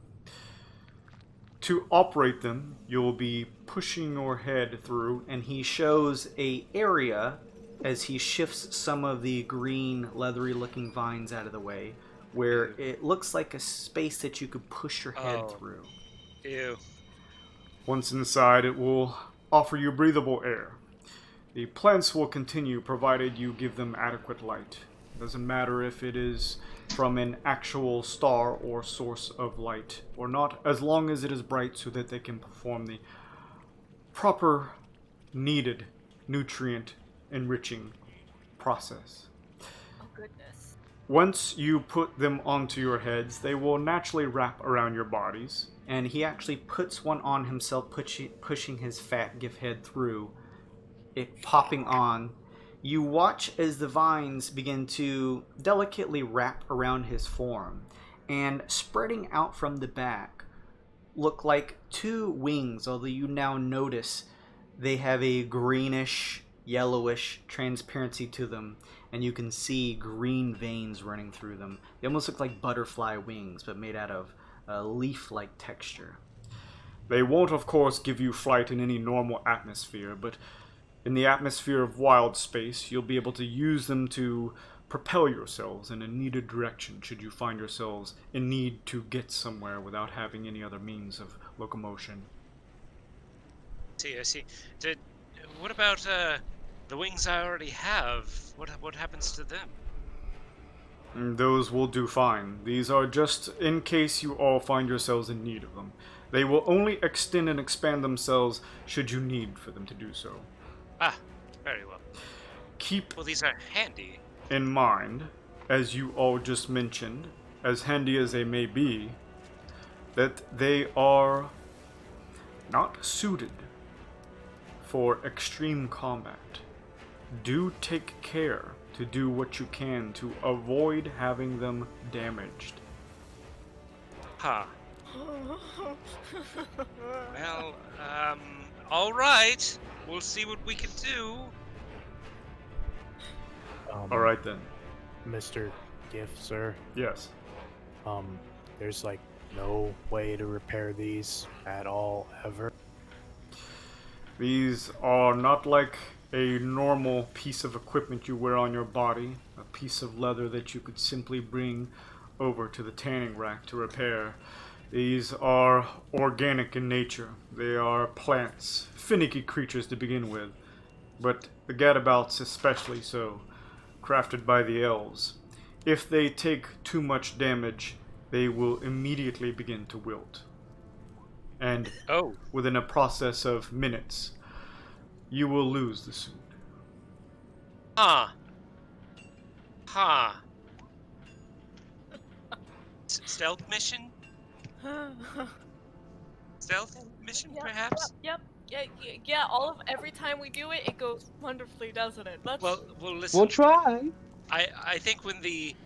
To operate them, you'll be pushing your head through, and he shows a area as he shifts some of the green, leathery-looking vines out of the way, where it looks like a space that you could push your head through. Ew. Once inside, it will offer you breathable air. The plants will continue provided you give them adequate light. It doesn't matter if it is from an actual star or source of light or not, as long as it is bright so that they can perform the proper needed nutrient enriching process. Oh, goodness. Once you put them onto your heads, they will naturally wrap around your bodies, and he actually puts one on himself, pushing his fat giff head through, it popping on. You watch as the vines begin to delicately wrap around his form, and spreading out from the back look like 2 wings, although you now notice they have a greenish, yellowish transparency to them, and you can see green veins running through them. They almost look like butterfly wings, but made out of a leaf-like texture. They won't, of course, give you flight in any normal atmosphere, but in the atmosphere of wild space, you'll be able to use them to propel yourselves in a needed direction should you find yourselves in need to get somewhere without having any other means of locomotion. I see. What about the wings I already have? What happens to them? Those will do fine. These are just in case you all find yourselves in need of them. They will only extend and expand themselves should you need for them to do so. Ah, very well. Keep These are handy. in mind, as you all just mentioned, as handy as they may be, that they are not suited for extreme combat. Do take care to do what you can to avoid having them damaged. Huh. Well, all right. We'll see what we can do. All right then. Mr. Giff, sir. Yes. There's like no way to repair these at all, ever. These are not like a normal piece of equipment you wear on your body, a piece of leather that you could simply bring over to the tanning rack to repair. These are organic in nature. They are plants, finicky creatures to begin with, but the gadabouts especially so, crafted by the elves. If they take too much damage, they will immediately begin to wilt. And within a process of minutes, you will lose the suit. Huh. Stealth mission? Stealth mission, Yep, perhaps? Yep. Yeah. Every time we do it, it goes wonderfully, doesn't it? Well, listen. We'll try. I think when the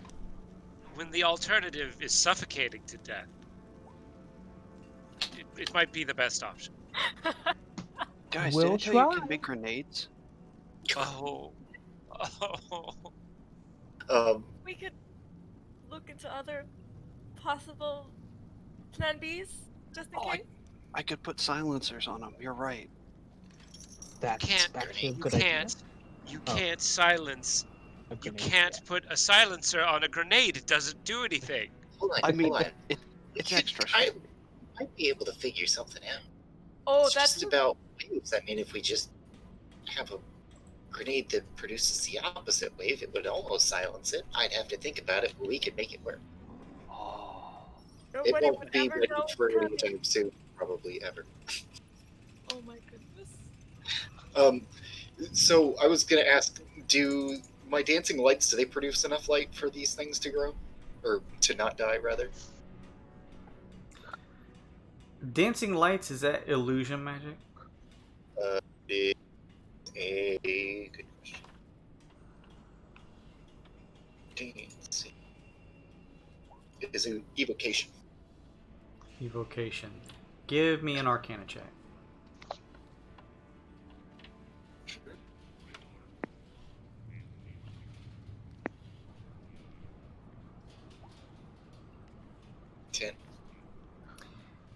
alternative is suffocating to death, it might be the best option. Guys, We'll did I tell you you try. can make grenades? Oh. We could look into other possible plan Bs, just in case. I could put silencers on them. You're right. That's Can't- actually a You good idea. can't. You Oh. can't silence. A You grenade. can't put a silencer on a grenade. It doesn't do anything. Hold on, I mean, hold on. it's You- extra. I might be able to figure something out. Oh, It's that's just about waves. I mean, if we just have a grenade that produces the opposite wave, it would almost silence it. I'd have to think about it, but we could make it work. It nobody won't would be ever ready know. for plan any B. time soon, probably ever. Oh my goodness. So I was gonna ask, do my dancing lights, do they produce enough light for these things to grow? Or to not die, rather? Dancing lights, is that illusion magic? It's a good question. Dancing. It is an evocation. Evocation. Give me an arcana check.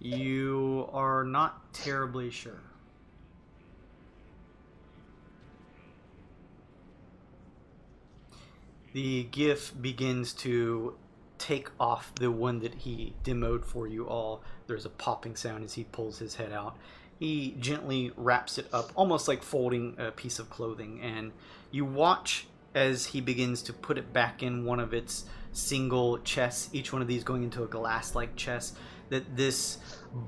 You are not terribly sure. The giff begins to take off the one that he demoed for you all. There's a popping sound as he pulls his head out. He gently wraps it up, almost like folding a piece of clothing, and you watch as he begins to put it back in one of its single chests, each one of these going into a glass-like chest, that this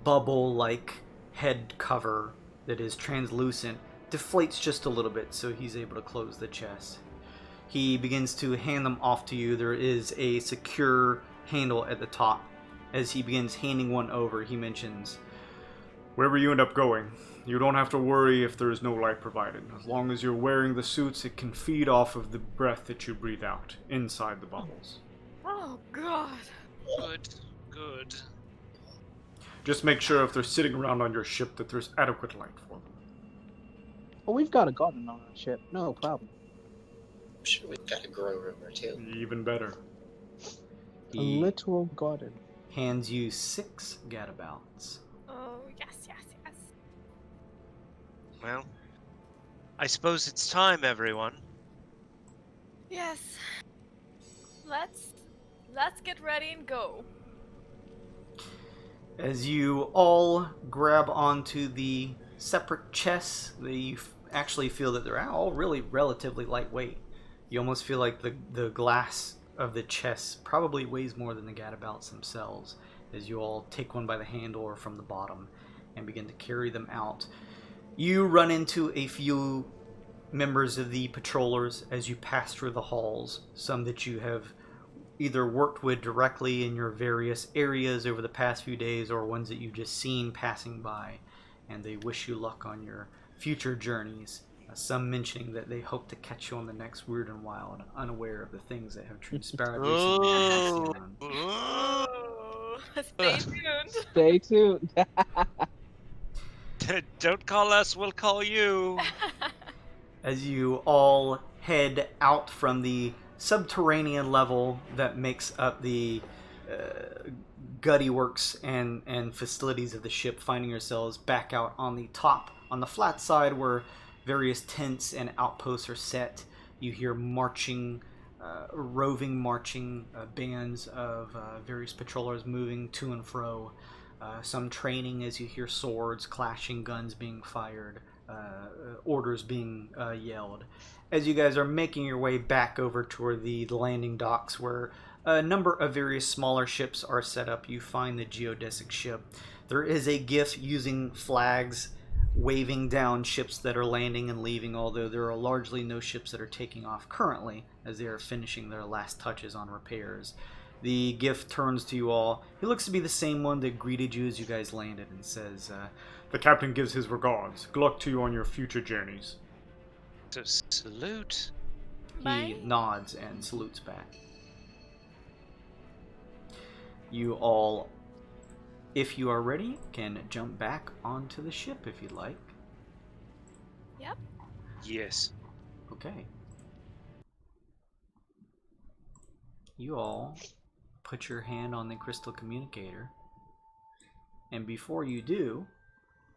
bubble-like head cover that is translucent deflates just a little bit, so he's able to close the chest. He begins to hand them off to you. There is a secure handle at the top. As he begins handing one over, he mentions, "Wherever you end up going, you don't have to worry if there is no light provided. As long as you're wearing the suits, it can feed off of the breath that you breathe out inside the bubbles. Oh God. Good. Just make sure if they're sitting around on your ship that there's adequate light for them." Well, we've got a garden on our ship. No problem. I'm sure we've got a grow room or two. Even better. A He literal garden. hands you 6 gadabouts. Oh yes. Well, I suppose it's time, everyone. Yes. Let's get ready and go. As you all grab onto the separate chests, you actually feel that they're all really relatively lightweight. You almost feel like the glass of the chests probably weighs more than the gadabouts themselves, as you all take one by the handle or from the bottom and begin to carry them out. You run into a few members of the patrollers as you pass through the halls, some that you have either worked with directly in your various areas over the past few days or ones that you've just seen passing by, and they wish you luck on your future journeys. Some mentioning that they hope to catch you on the next Wyrd and Wyld, unaware of the things that have transpired recently. Oh. Oh, stay tuned. Stay tuned. Don't call us, we'll call you. As you all head out from the subterranean level that makes up the gutty works and facilities of the ship, finding yourselves back out on the top, on the flat side where various tents and outposts are set. You hear marching, roving marching bands of various patrollers moving to and fro. Some training as you hear swords clashing, guns being fired, orders being yelled. As you guys are making your way back over toward the landing docks where a number of various smaller ships are set up, you find the geodesic ship. There is a giff using flags waving down ships that are landing and leaving, although there are largely no ships that are taking off currently as they are finishing their last touches on repairs. The giff turns to you all. He looks to be the same one that greeted you as you guys landed and says, The captain gives his regards. Good luck to you on your future journeys. So salute. he Bye. nods and salutes back. You all, if you are ready, can jump back onto the ship if you'd like. Yep. Yes. Okay. You all put your hand on the crystal communicator, and before you do,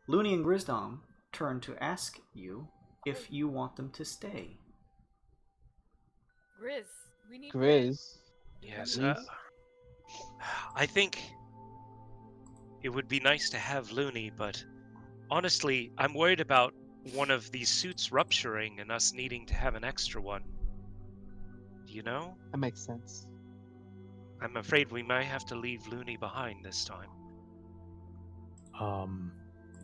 Looney and Grisdom turn to ask you if you want them to stay. Grizz, we need Grizz. Yes. Please? I think it would be nice to have Looney, but honestly, I'm worried about one of these suits rupturing and us needing to have an extra one. Do you know? That makes sense. I'm afraid we might have to leave Looney behind this time.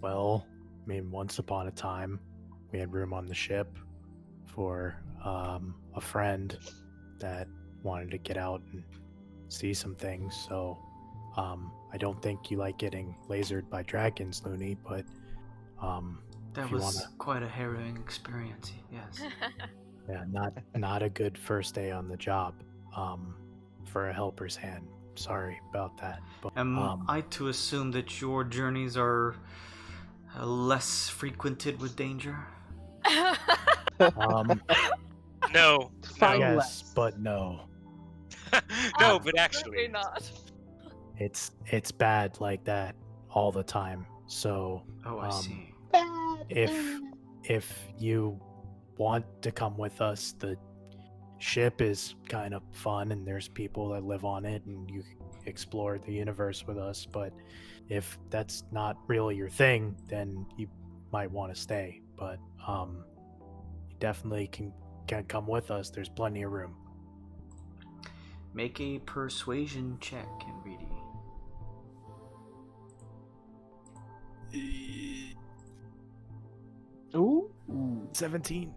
Well, I mean, once upon a time, we had room on the ship for a friend that wanted to get out and see some things. So, I don't think you like getting lasered by dragons, Looney, but That if you was wanna, quite a harrowing experience, yes. yeah, not a good first day on the job. For a helper's hand. Sorry about that. But, Am I to assume that your journeys are less frequented with danger? No. Fine. No. yes, less. but no. No, but Absolutely actually. not. It's bad like that all the time. So Oh, I see. Bad. if you want to come with us, the ship is kind of fun and there's people that live on it and you explore the universe with us, but if that's not really your thing, then you might want to stay. But you definitely can come with us. There's plenty of room. Make a persuasion check, Enridi. Ooh. 17.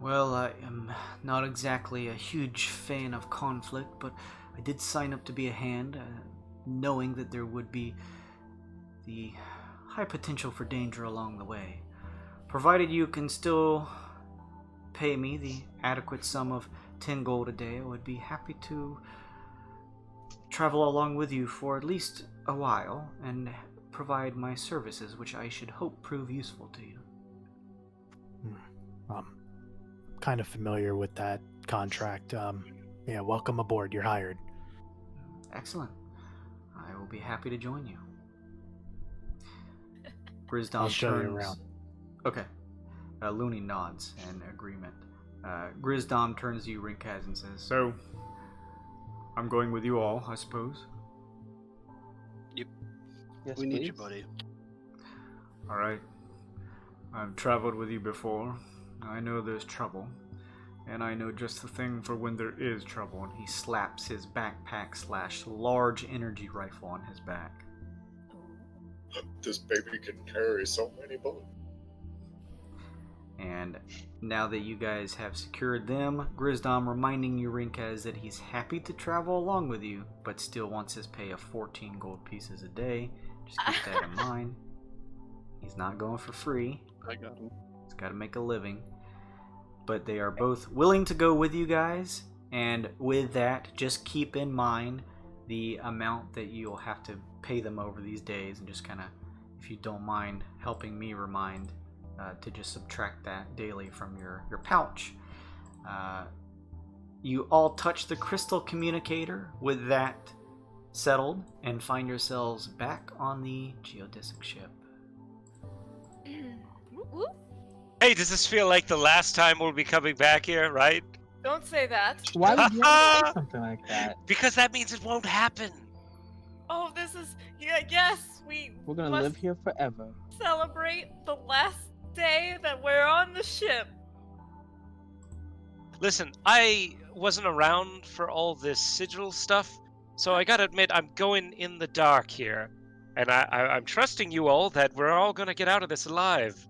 Well, I am not exactly a huge fan of conflict, but I did sign up to be a hand, knowing that there would be the high potential for danger along the way. Provided you can still pay me the adequate sum of 10 gold a day, I would be happy to travel along with you for at least a while and provide my services, which I should hope prove useful to you. Kind of familiar with that contract. Yeah, welcome aboard. You're hired. Excellent. I will be happy to join you. I'll Grisdom show turns. you around. Okay. Looney nods in agreement. Grisdom turns to you, Rinkaz, and says, So, I'm going with you all, I suppose. Yes, We need please. you, buddy. Alright. I've traveled with you before. I know there's trouble. And I know just the thing for when there is trouble. and he slaps his backpack / large energy rifle on his back. This baby can carry so many bullets. And now that you guys have secured them, Grizdom reminding Eurinkas that he's happy to travel along with you, but still wants his pay of 14 gold pieces a day. Just keep that in mind. He's not going for free. I got him. He's got to make a living. But they are both willing to go with you guys, and with that, just keep in mind the amount that you'll have to pay them over these days, and just kind of, if you don't mind helping me remind, to just subtract that daily from your pouch. You all touch the crystal communicator with that settled, and find yourselves back on the geodesic ship. Whoop, whoop. Hey, does this feel like the last time we'll be coming back here, right? Don't say that. Why would you ever say something like that? Because that means it won't happen. Oh, this is yes. We're gonna must live here forever. celebrate the last day that we're on the ship. Listen, I wasn't around for all this sigil stuff, so I gotta admit I'm going in the dark here. And I'm trusting you all that we're all gonna get out of this alive.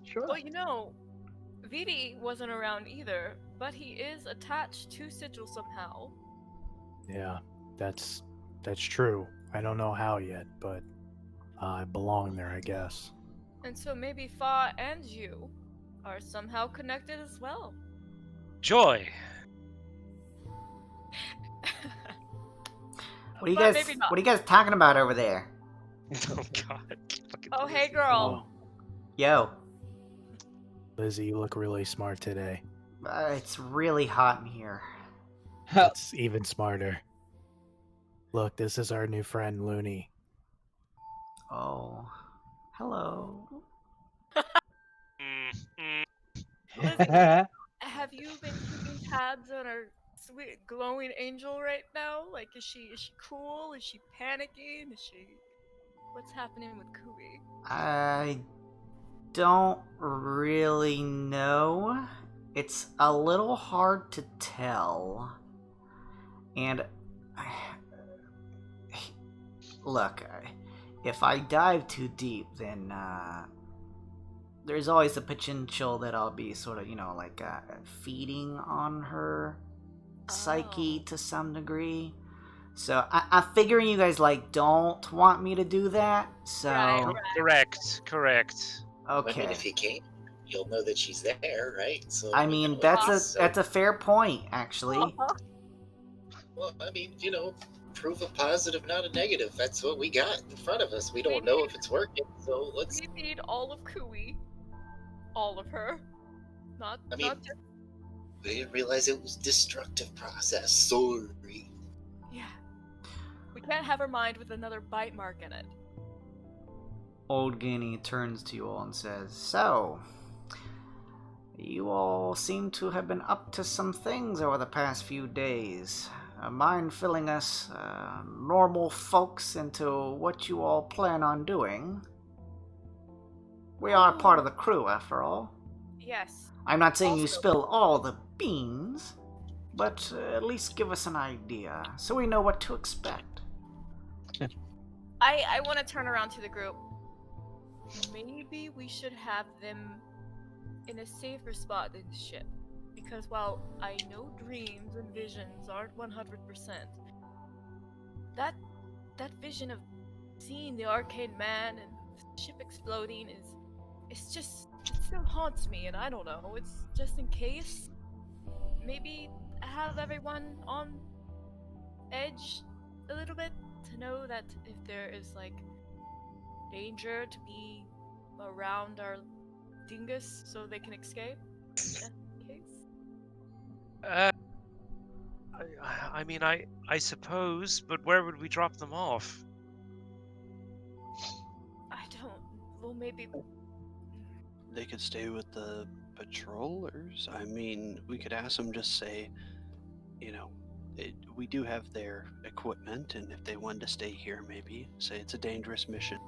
Sure. Well, Vidi wasn't around either, but he is attached to Sigil somehow. Yeah, that's true. I don't know how yet, but I belong there, I guess. And so maybe Fa and you are somehow connected as well. Joy. What are you But guys? maybe not. What are you guys talking about over there? Oh God. Fucking Oh, hey Lizzie. girl. Yo, Lizzie, you look really smart today. it's really hot in here. That's even smarter. Look, this is our new friend, Looney. Oh, hello. Have you been keeping tabs on our sweet glowing angel right now? Like, is she cool? Is she panicking? What's happening with Kui? I don't really know. It's a little hard to tell. And look, if I dive too deep, then there's always the potential that I'll be sort of, like feeding on her psyche to some degree. So I'm figuring you guys don't want me to do that. So Right. Correct. okay. I mean, if you can't, you'll know that she's there, right? So I mean, that's so- a fair point, actually. Well, I mean, prove a positive, not a negative. That's what we got in front of us. We don't know if it's working, so let's. We need all of Kui. All of her. Not just... We didn't realize it was destructive process. Sorry. Yeah. We can't have her mind with another bite mark in it. Old Guinea turns to you all and says, "So, you all seem to have been up to some things over the past few days. Mind filling us normal folks into what you all plan on doing? We are part of the crew, after all. Yes. I'm not saying you Also- spill all the beans, but at least give us an idea so we know what to expect." I want to turn around to the group. Maybe we should have them in a safer spot than the ship. Because while I know dreams and visions aren't 100%, that vision of seeing the arcane man and the ship exploding it still haunts me, and I don't know. It's just in case. Maybe have everyone on edge a little bit to know that if there is danger to be around our dingus so they can escape. Just in case. I mean, I suppose, but where would we drop them off? I don't. Well, maybe. They could stay with the patrollers. I mean, we could ask them, just say, we do have their equipment, and if they wanted to stay here, maybe say it's a dangerous mission.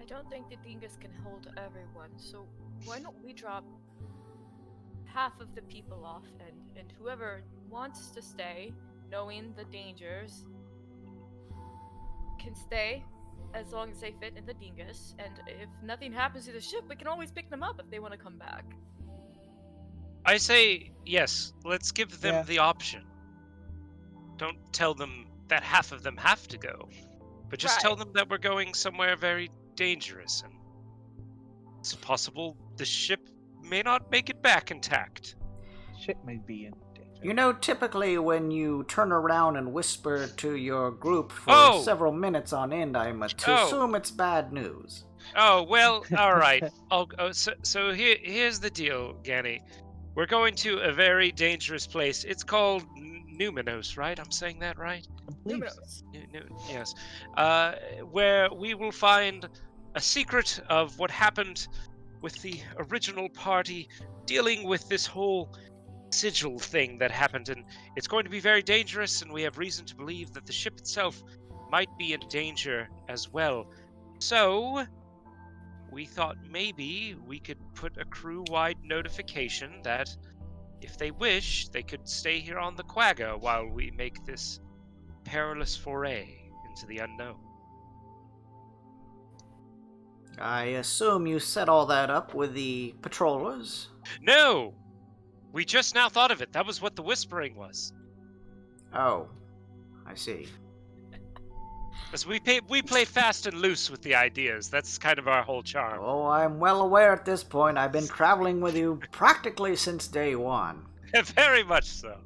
I don't think the dingus can hold everyone, so why don't we drop half of the people off, and whoever wants to stay, knowing the dangers, can stay, as long as they fit in the dingus. And if nothing happens to the ship, we can always pick them up if they want to come back. I say yes. Let's give them Yeah. the option. Don't tell them that half of them have to go, but just tell Right. them that we're going somewhere very dangerous, and it's possible the ship may not make it back intact. Ship may be in danger. You know, typically when you turn around and whisper to your group for Oh! several minutes on end, I'm to Oh. assume it's bad news. Oh, well, all right. So here's the deal, Ganny. We're going to a very dangerous place. It's called Mneuminos, right? I'm saying that right? I believe so. Mneuminos. Yes. Where we will find a secret of what happened with the original party dealing with this whole sigil thing that happened, and it's going to be very dangerous, and we have reason to believe that the ship itself might be in danger as well. So we thought maybe we could put a crew-wide notification that if they wish, they could stay here on the quagga while we make this perilous foray into the unknown. I assume you set all that up with the patrollers? No! We just now thought of it. That was what the whispering was. Oh, I see. As we play fast and loose with the ideas. That's kind of our whole charm. Oh, I'm well aware at this point. I've been traveling with you practically since day one. Very much so.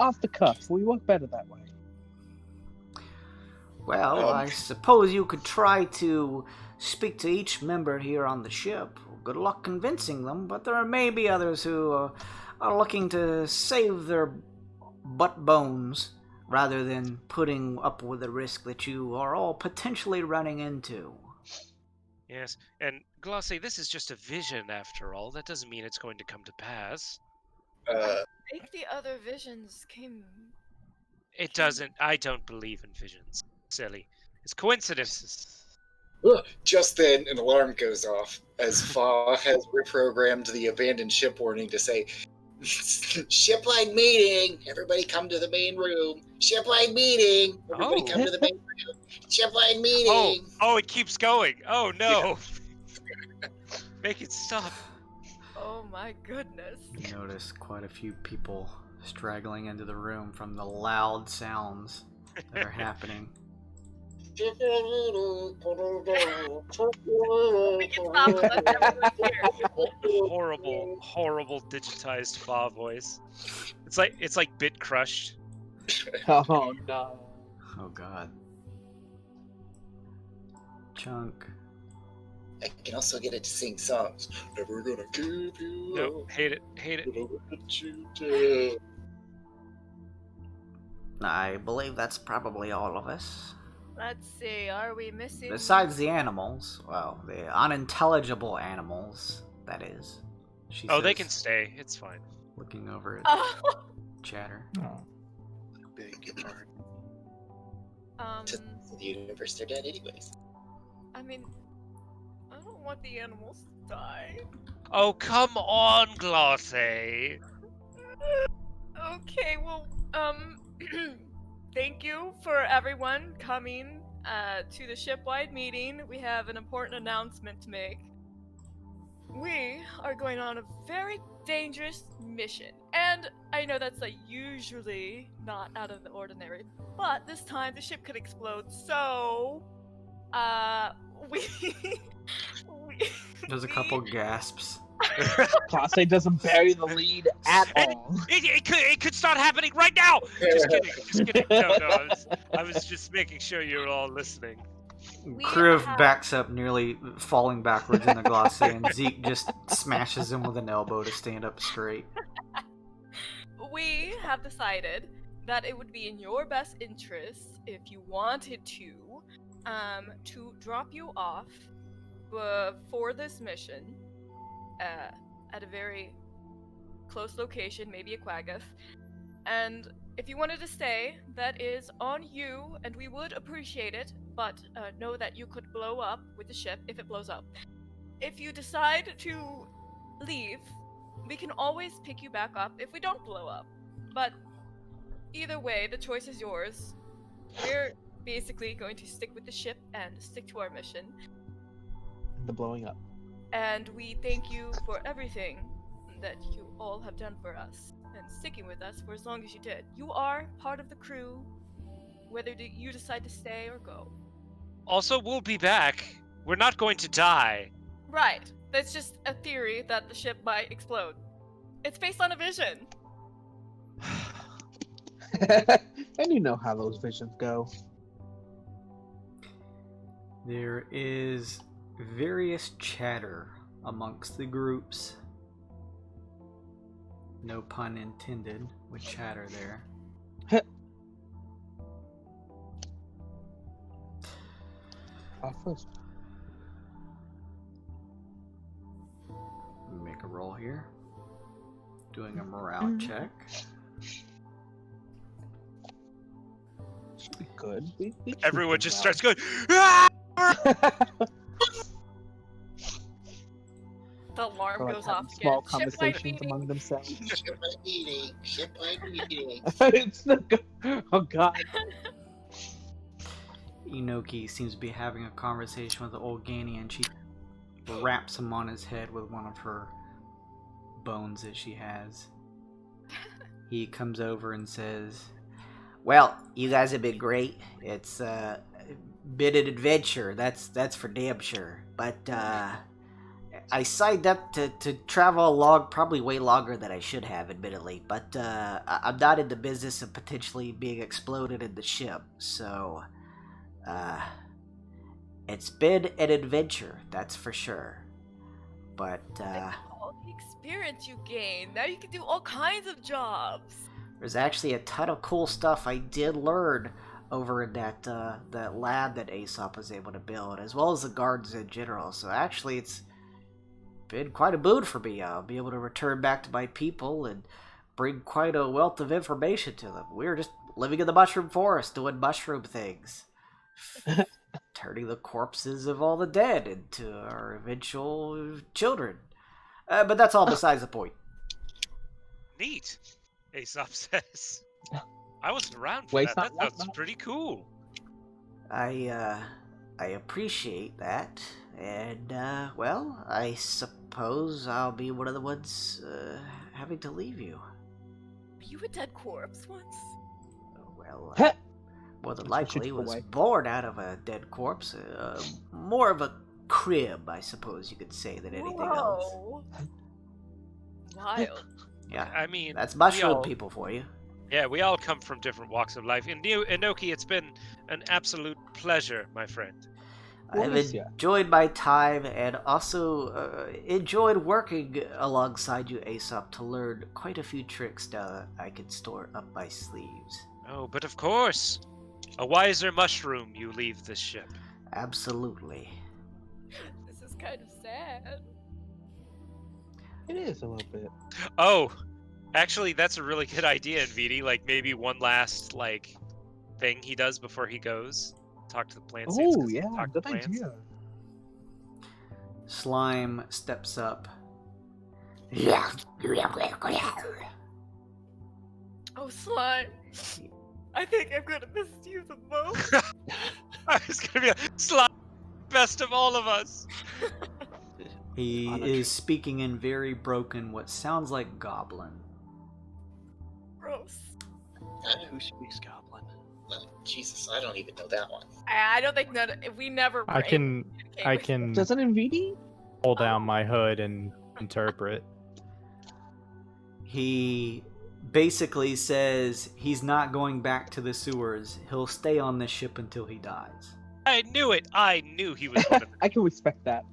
Off the cuff, we work better that way. Well, I suppose you could try to speak to each member here on the ship. Good luck convincing them, but there may be others who are looking to save their butt bones rather than putting up with the risk that you are all potentially running into. Yes, and Glossy, this is just a vision after all. That doesn't mean it's going to come to pass. I think the other visions came. It doesn't. I don't believe in visions. Silly. It's coincidences. Just then, an alarm goes off as Fa has reprogrammed the abandoned ship warning to say, "Shipline meeting! Everybody come to the main room! Shipline meeting! Everybody come to the main room! Shipline meeting!" Oh, it keeps going. Oh no. Make it stop. Oh my goodness. You notice quite a few people straggling into the room from the loud sounds that are happening. We can stop and let everyone hear. Horrible digitized Fa voice. It's like bit crushed. Oh no. Oh god. Chunk. I can also get it to sing songs. Never gonna give you No, up, hate it. gonna let you down. I believe that's probably all of us. Let's see, are we missing? Besides the animals, well, the unintelligible animals, that is. She Oh, they says, can stay. It's fine. looking over at Oh, Chatter. Beg your pardon. to To the universe, they're dead anyways. I mean, I don't want the animals to die. Oh, come on, Glossy. Okay, well, thank you for everyone coming to the ship-wide meeting. We have an important announcement to make. We are going on a very dangerous mission. And I know that's usually not out of the ordinary, but this time the ship could explode, so we There's a couple gasps. Classe doesn't bury the lead at all. It could start happening right now. Just kidding. No, I was just making sure you were all listening. Kriv backs up, nearly falling backwards in the glacé, and Zeke just smashes him with an elbow to stand up straight. We have decided that it would be in your best interest, if you wanted to drop you off for this mission at a very close location, maybe a quagga. And if you wanted to stay, that is on you, and we would appreciate it, but know that you could blow up with the ship if it blows up. If you decide to leave, we can always pick you back up if we don't blow up. But either way, the choice is yours. We're basically going to stick with the ship and stick to our mission. The blowing up. And we thank you for everything that you all have done for us and sticking with us for as long as you did. You are part of the crew, whether you decide to stay or go. Also, we'll be back. We're not going to die. Right. That's just a theory that the ship might explode. It's based on a vision. And you know how those visions go. There is various chatter amongst the groups. No pun intended with chatter there. First. Make a roll here. Doing a morale check. Should be good. We Everyone just starts going, The alarm Or goes having off small again. Ship light conversations meeting. among themselves. Ship light meeting. Ship light meeting. It's not good. Oh god. Inoki seems to be having a conversation with the old Gani, and she raps him on his head with one of her bones that she has. He comes over and says, "Well, you guys have been great. It's been an adventure, that's for damn sure. But I signed up to travel a log, probably way longer than I should have, admittedly. But I'm not in the business of potentially being exploded in the ship, so it's been an adventure, that's for sure. But All the experience you gain. Now you can do all kinds of jobs. there's actually a ton of cool stuff I did learn over in that lab that Aesop was able to build, as well as the gardens in general. So actually, it's been quite a boon for me. I'll be able to return back to my people and bring quite a wealth of information to them. We're just living in the mushroom forest, doing mushroom things, turning the corpses of all the dead into our eventual children. But that's all besides the point. neat, Aesop says. I wasn't around for Waste that. not, That waste sounds not. pretty cool. I appreciate that, and, well, I suppose I'll be one of the ones, having to leave you. Were you a dead corpse once? Well, Heh. more than That's what you likely took was away. born out of a dead corpse, more of a crib, I suppose you could say, than anything else. Whoa. Wild. Yeah, I mean, that's mushroom all- people for you. yeah, we all come from different walks of life. And Inoki, it's been an absolute pleasure, my friend. I've Yes, yeah. enjoyed my time, and also enjoyed working alongside you, Aesop, to learn quite a few tricks that I could store up my sleeves. Oh, but of course, a wiser mushroom you leave this ship. Absolutely. This is kind of sad. It is a little bit. Oh, actually, that's a really good idea, NVD. Like, maybe one last, like, thing he does before he goes. Talk to the plant seeds, Oh 'cause he yeah, can talk to good plants. idea. Slime steps up. Oh, slime. I think I'm gonna miss you the most. I was gonna be a slime best of all of us. He On a is speaking in very broken, what sounds like goblin. Gross. Who speaks goblin? Jesus, I don't even know that one. I don't think we never. were I able can to communicate I with- can Doesn't NVD? pull down my hood and interpret. He basically says he's not going back to the sewers. He'll stay on this ship until he dies. I knew it. I knew he was gonna. I can respect that.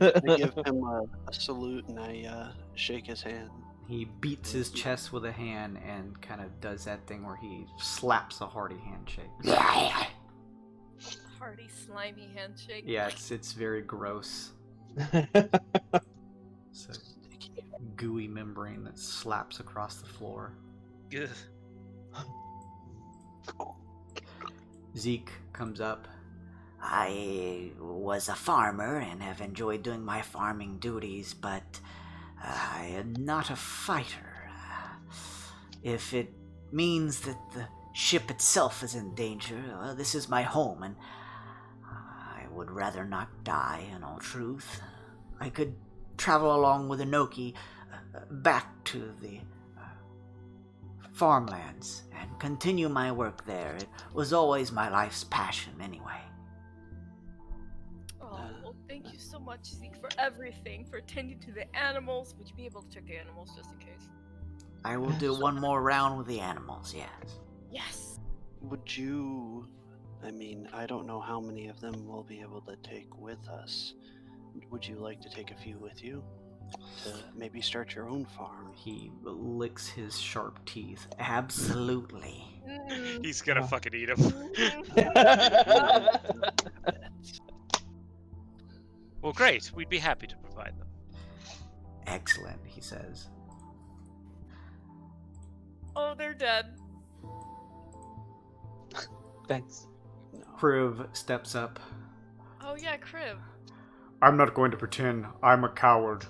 I give him a salute and I shake his hand. He beats his chest with a hand and kind of does that thing where he slaps a hearty handshake. Hearty, slimy handshake. Yeah, it's very gross. It's a gooey membrane that slaps across the floor. Ugh. Zeke comes up. I was a farmer and have enjoyed doing my farming duties, but I am not a fighter. If it means that the ship itself is in danger. This is my home, and I would rather not die, in all truth. I could travel along with Inoki back to the farmlands and continue my work there. It was always my life's passion, anyway. Oh, well, thank you so much, Zeke, for everything, for attending to the animals. Would you be able to check the animals just in case? I will do one more round with the animals, yes. Yes. Would you? I mean, I don't know how many of them we'll be able to take with us. Would you like to take a few with you? To maybe start your own farm? He licks his sharp teeth. Absolutely. He's gonna fucking eat him. Well, great. We'd be happy to provide them. Excellent, he says. Oh, they're dead. Thanks. No. Kriv steps up. Oh yeah, Crib. I'm not going to pretend I'm a coward.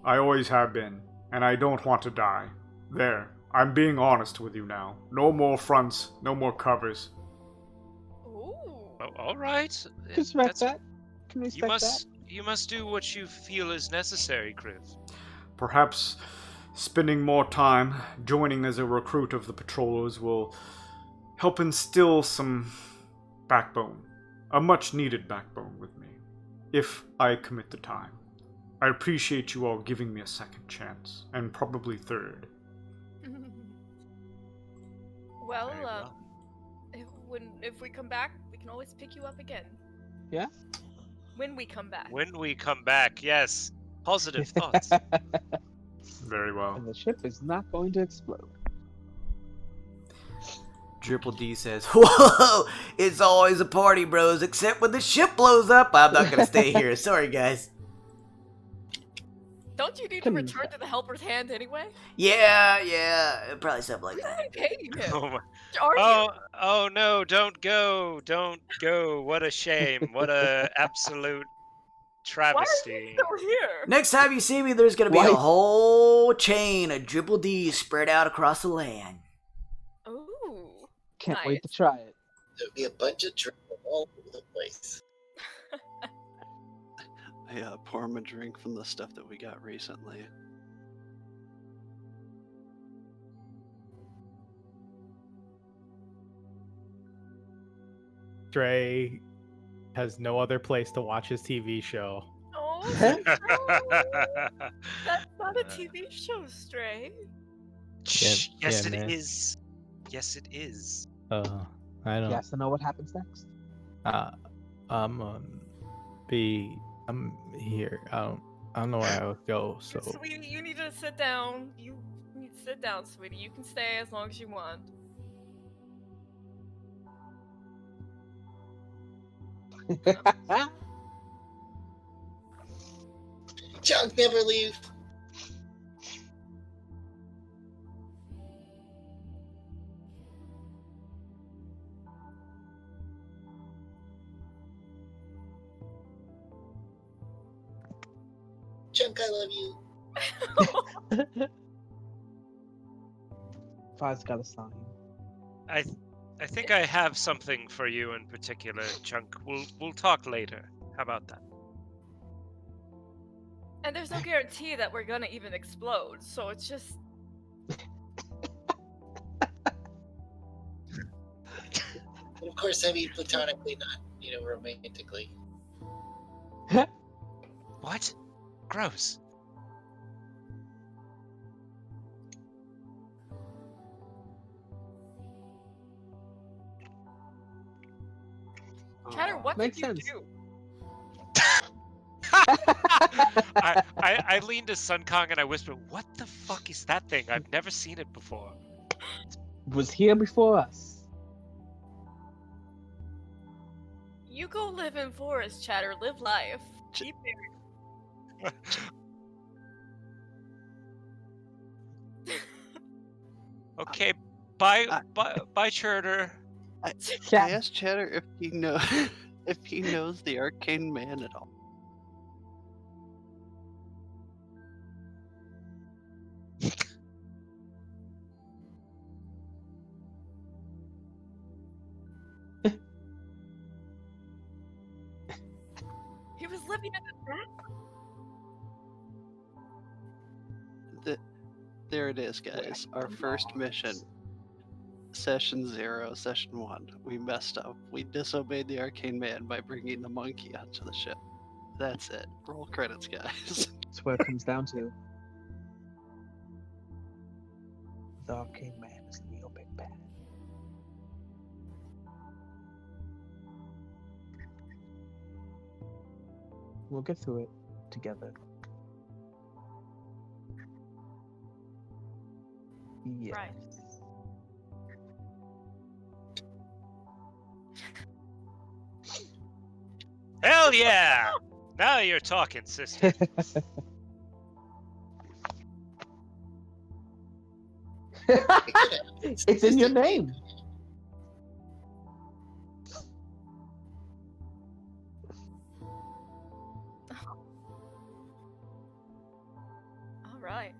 I always have been, and I don't want to die. There, I'm being honest with you now. No more fronts, no more covers. Ooh. Oh, all right. Can respect that. Can You respect must. You must do what you feel is necessary, Kriv. Perhaps spending more time joining as a recruit of the patrollers will help instill some backbone. A much needed backbone with me, if I commit the time. I appreciate you all giving me a second chance, and probably third. Well, Very well. if we come back, we can always pick you up again. Yeah? When we come back. When we come back, yes. Positive thoughts. that. Very well. And the ship is not going to explode. Triple D says, "Whoa! It's always a party, bros, except when the ship blows up. I'm not gonna stay here. Sorry, guys." Don't you need to Come- return to the helper's hand anyway? Yeah, probably something like Who's that. paying him? Oh, my. Are Oh no, don't go. Don't go. What a shame. What a absolute you? Why are travesty. you still here? Next time you see me, there's gonna be Why- a whole chain of Triple D's spread out across the land. Ooh. Can't Nice. wait to try it. There'll be a bunch of drink all over the place. I pour him a drink from the stuff that we got recently. Dre has no other place to watch his TV show. Oh, that's not a TV show, Stray. Shh, yes, yeah, it man. is. Yes, it is. I don't. Yes, to know what happens next. I'm here. I don't know where I would go. So Sweetie, you need to sit down. You need to sit down, sweetie. You can stay as long as you want. Chunk, never leave. Chunk, I love you. Five's got a sign. I think I have something for you in particular, Chunk. We'll talk later. How about that? And there's no guarantee that we're gonna even explode, so it's just. And of course, I mean platonically, not, romantically. What? Gross. Chatter, what Makes did you sense. do? I leaned to Sun Kong and I whispered, "What the fuck is that thing? I've never seen it before." Was here before us. You go live in forest, Chatter. Live life. Keep Okay, bye, Churter. I Chat- asked Chatter if he if he knows the arcane man at all. living in the back. There it is, guys. Our first mission. Session 0, Session 1. We messed up. We disobeyed the arcane man by bringing the monkey onto the ship. That's it. Roll credits, guys. That's what it comes down to. The arcane man is the real big bad. We'll get through it together. Yes. Right. Hell yeah! Now you're talking, sister. It's in your name. All right.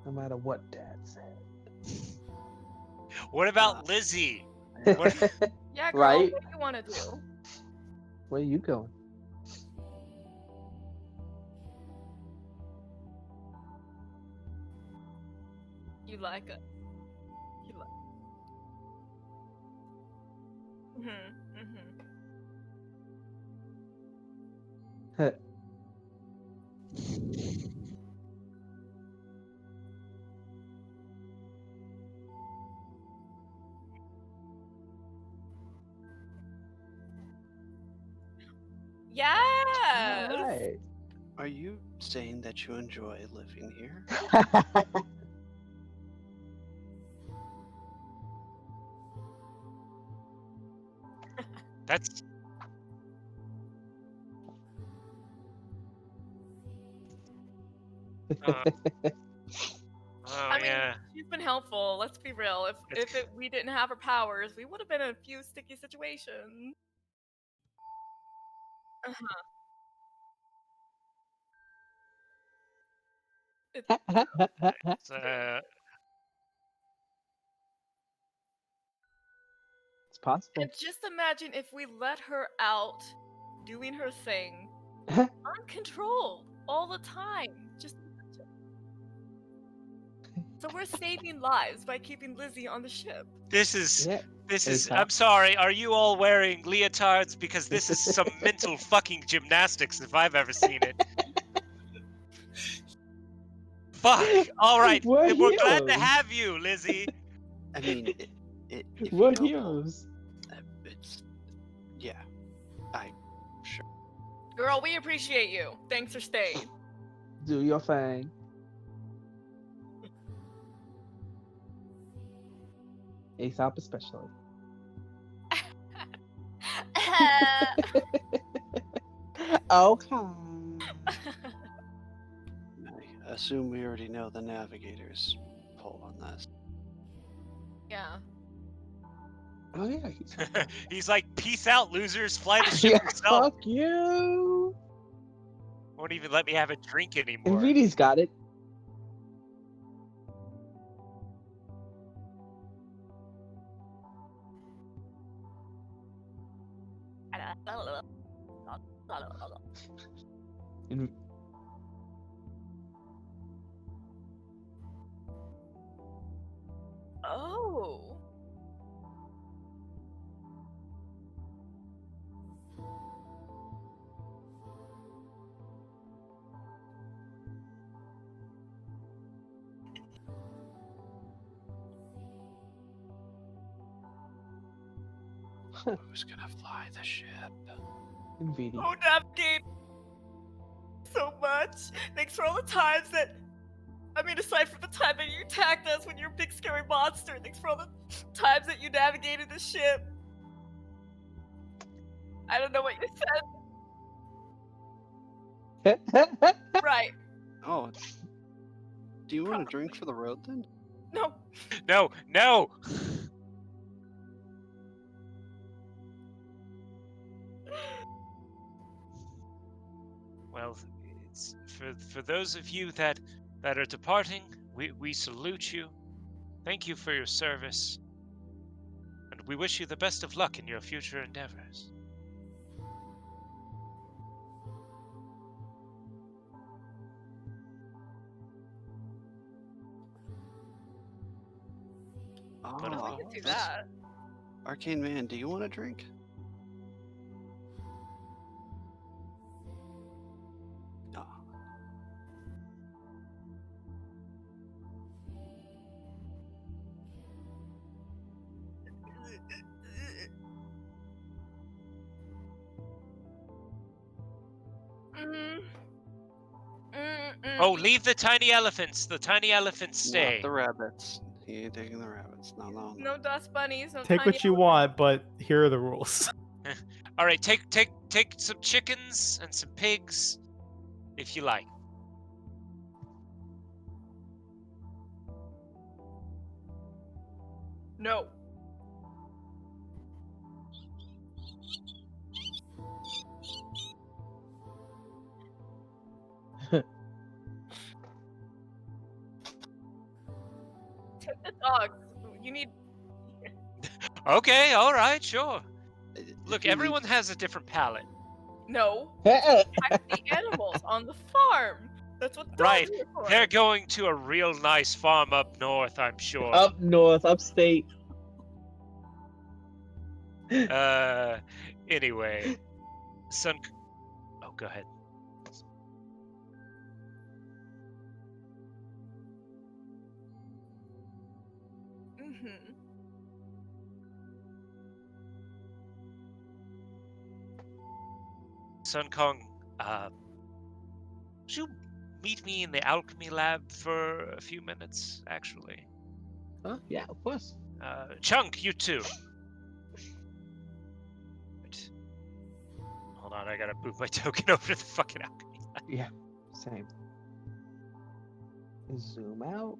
No matter what Dad said. What about Lizzie? What, Yeah, girl, Right? what do you want to do? Where are you going? You like it. You like. Yes. Alright. Are you saying that you enjoy living here? that's oh I mean, yeah. she's been helpful. Let's be real. If we didn't have her powers, we would have been in a few sticky situations. Uh-huh. It's, It's possible. And just imagine if we let her out doing her thing uncontrolled all the time. Just imagine. So we're saving lives by keeping Lizzie on the ship. this is Yeah. this is. Anytime. I'm sorry. Are you all wearing leotards? Because this is some mental fucking gymnastics if I've ever seen it. Fuck. All right. We're We're glad to heroes. have you, Lizzie. I mean, if you We're don't know, heroes. it's yeah. Sure. Girl, we appreciate you. Thanks for staying. Do your thing. Aesop especially. Okay. I assume we already know the navigator's pull on this. Yeah. Oh yeah. He's He's like, peace out, losers. Fly the ship yeah, yourself. fuck you. Won't even let me have a drink anymore. Nvidi's got it. In- Oh. Who's gonna fly the ship? Nvidia. Oh, navigate so much. Thanks for all the times that. I mean, aside from the time that you attacked us when you're a big scary monster, thanks for all the times that you navigated the ship. I don't know what you said. Right. Oh. Do you want a drink for the road then? No. No, no. Well, it's for those of you that are departing, we salute you. Thank you for your service. we wish you the best of luck in your future endeavors. But Oh, We could do let's- that. Arcane Man, do you want a drink? No. Oh, leave the tiny elephants. The tiny elephants stay. Not the rabbits. He ain't taking the rabbits. No, no, no. No dust bunnies. No Take tiny what you want, but here are the rules. All right, take some chickens and some pigs, if you like. No. Take the dogs. You need. Okay, all right, sure. If Look, you everyone has a different palate. No. Protect the animals on the farm. That's what dogs Right, are for. they're going to a real nice farm up north, I'm sure. Up north, upstate. Anyway, oh, go ahead. Mhm. Sun Kong, would you meet me in the alchemy lab for a few minutes, actually? Huh? Yeah, of course. Chunk, you too. Right. Hold on, I gotta move my token over to the fucking alchemy lab. Yeah, same. Zoom out.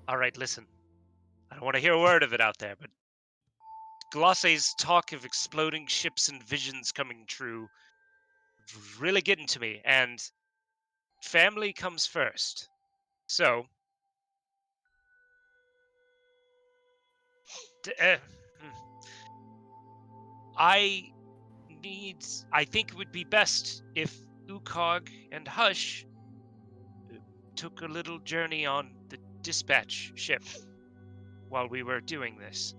All right, listen. I don't want to hear a word of it out there, but Glosse's talk of exploding ships and visions coming true really getting to me, and family comes first. So, I think it would be best if Ukog and Hush took a little journey on the dispatch ship while we were doing this.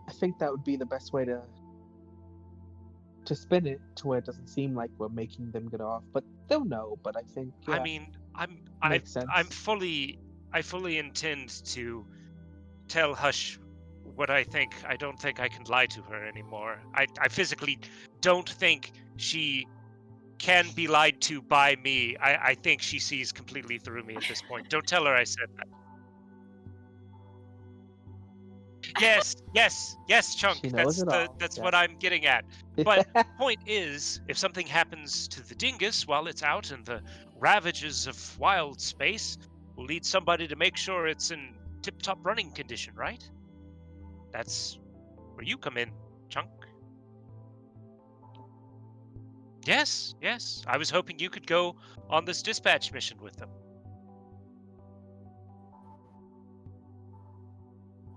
I think that would be the best way to spin it to where it doesn't seem like we're making them get off, but they'll know. But I think I mean, makes sense. I fully intend to tell Hush what I think. I don't think I can lie to her anymore. I physically don't think she can be lied to by me. I think she sees completely through me at this point. Don't tell her I said that. Yes, Chunk. She knows That's it all. what Yeah. I'm getting at. But point is, if something happens to the dingus while it's out in the ravages of wild space, we'll need somebody to make sure it's in tip-top running condition, right? That's where you come in, Chunk. Yes. I was hoping you could go on this dispatch mission with them.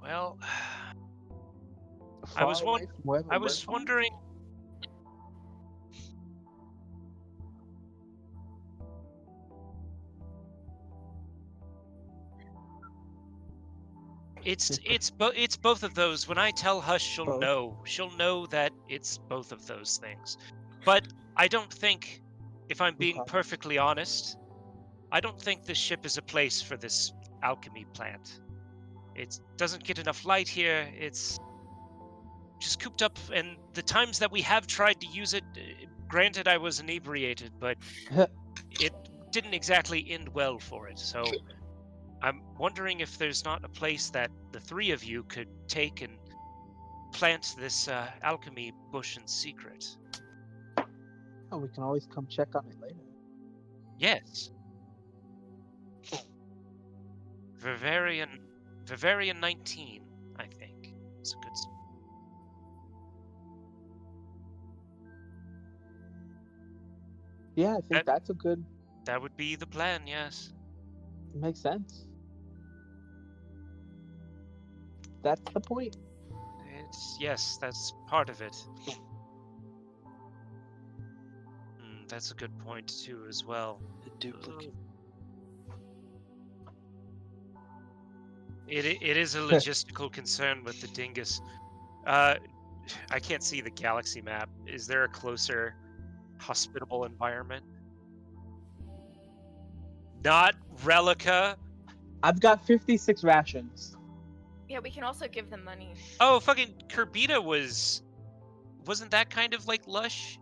Well, I was Far away from wherever I we're was from? wondering. It's both of those. When I tell Hush, she'll Both. know. She'll know that it's both of those things. But I don't think, if I'm being Okay. perfectly honest, I don't think this ship is a place for this alchemy plant. It doesn't get enough light here. It's just cooped up, and the times that we have tried to use it, granted I was inebriated, but it didn't exactly end well for it. So I'm wondering if there's not a place that the three of you could take and plant this alchemy bush in secret. Oh, we can always come check on it later. Yes. Vivarian 19, I think. It's a good. Yeah, I think that's a good. That would be the plan, yes. Makes sense. That's the point. Yes, that's part of it. That's a good point too, as well. A duplicate. It is a logistical concern with the dingus. I can't see the galaxy map. Is there a closer, hospitable environment? Not Relica. I've got 56 rations. Yeah, we can also give them money. Oh, fucking Kerbita wasn't that kind of like lush?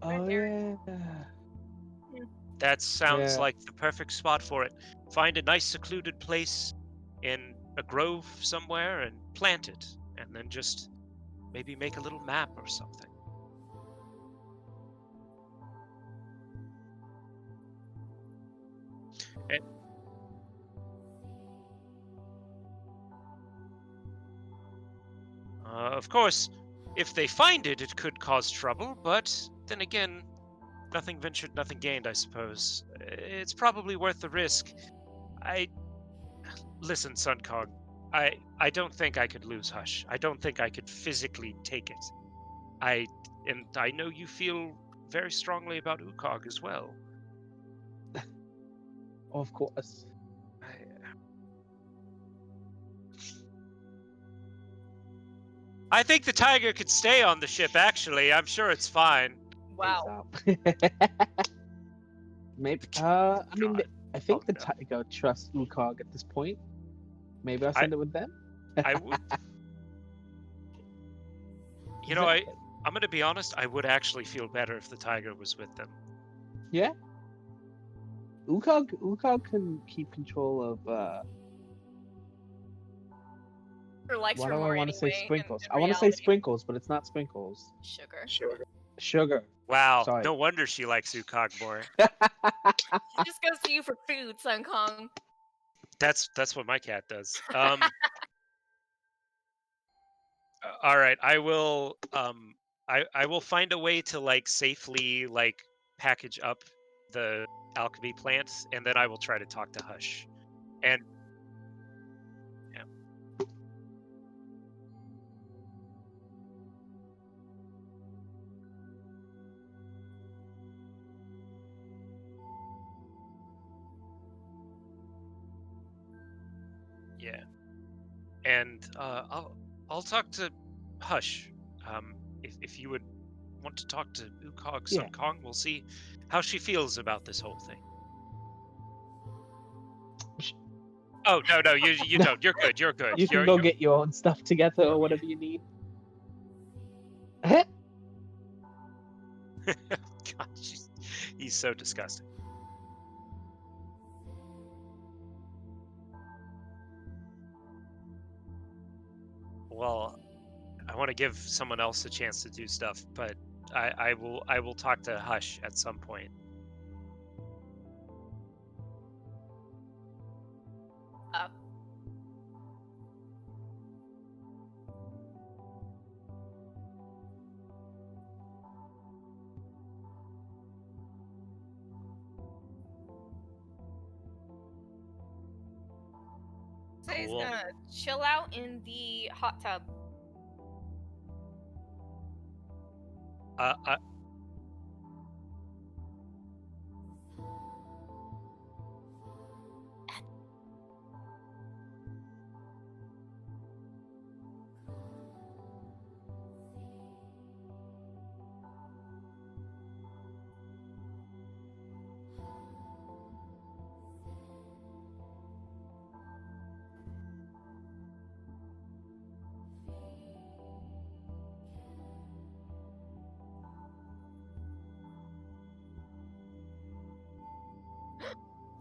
Oh there. yeah. That sounds Yeah. like the perfect spot for it. Find a nice secluded place in a grove somewhere and plant it, and then just maybe make a little map or something. Of course, if they find it, it could cause trouble, but then again, nothing ventured, nothing gained, I suppose. It's probably worth the risk. Listen, Sun Kong, I don't think I could lose Hush. I don't think I could physically take it. I know you feel very strongly about Ukog as well. Of course. I think the tiger could stay on the ship, actually. I'm sure it's fine. Wow. Maybe. I mean, God. I think the no. tiger trusts Ukog at this point. Maybe I'll send it with them. I would. You know, I'm going to be honest. I would actually feel better if the tiger was with them. Yeah. Ukog can keep control of. Or likes Why her do more I want to say anyway, sprinkles? in I want to say reality. sprinkles, but it's not sprinkles. Sugar. Sugar. Wow, Sorry. no wonder she likes Ukog more. She just goes to you for food, Sun Kong. That's what my cat does. All right, I will. I will find a way to like safely like package up the alchemy plants, and then I will try to talk to Hush. And yeah. Yeah. And I'll talk to Hush. If you would want to talk to Ukog Sun Yeah. Kong, we'll see how she feels about this whole thing. Oh no, you No. don't. You're good. You're good. You can go get your own stuff together or whatever you need. God, he's so disgusting. Well, I want to give someone else a chance to do stuff, but I will talk to Hush at some point. So he's Cool. gonna chill out in the hot tub.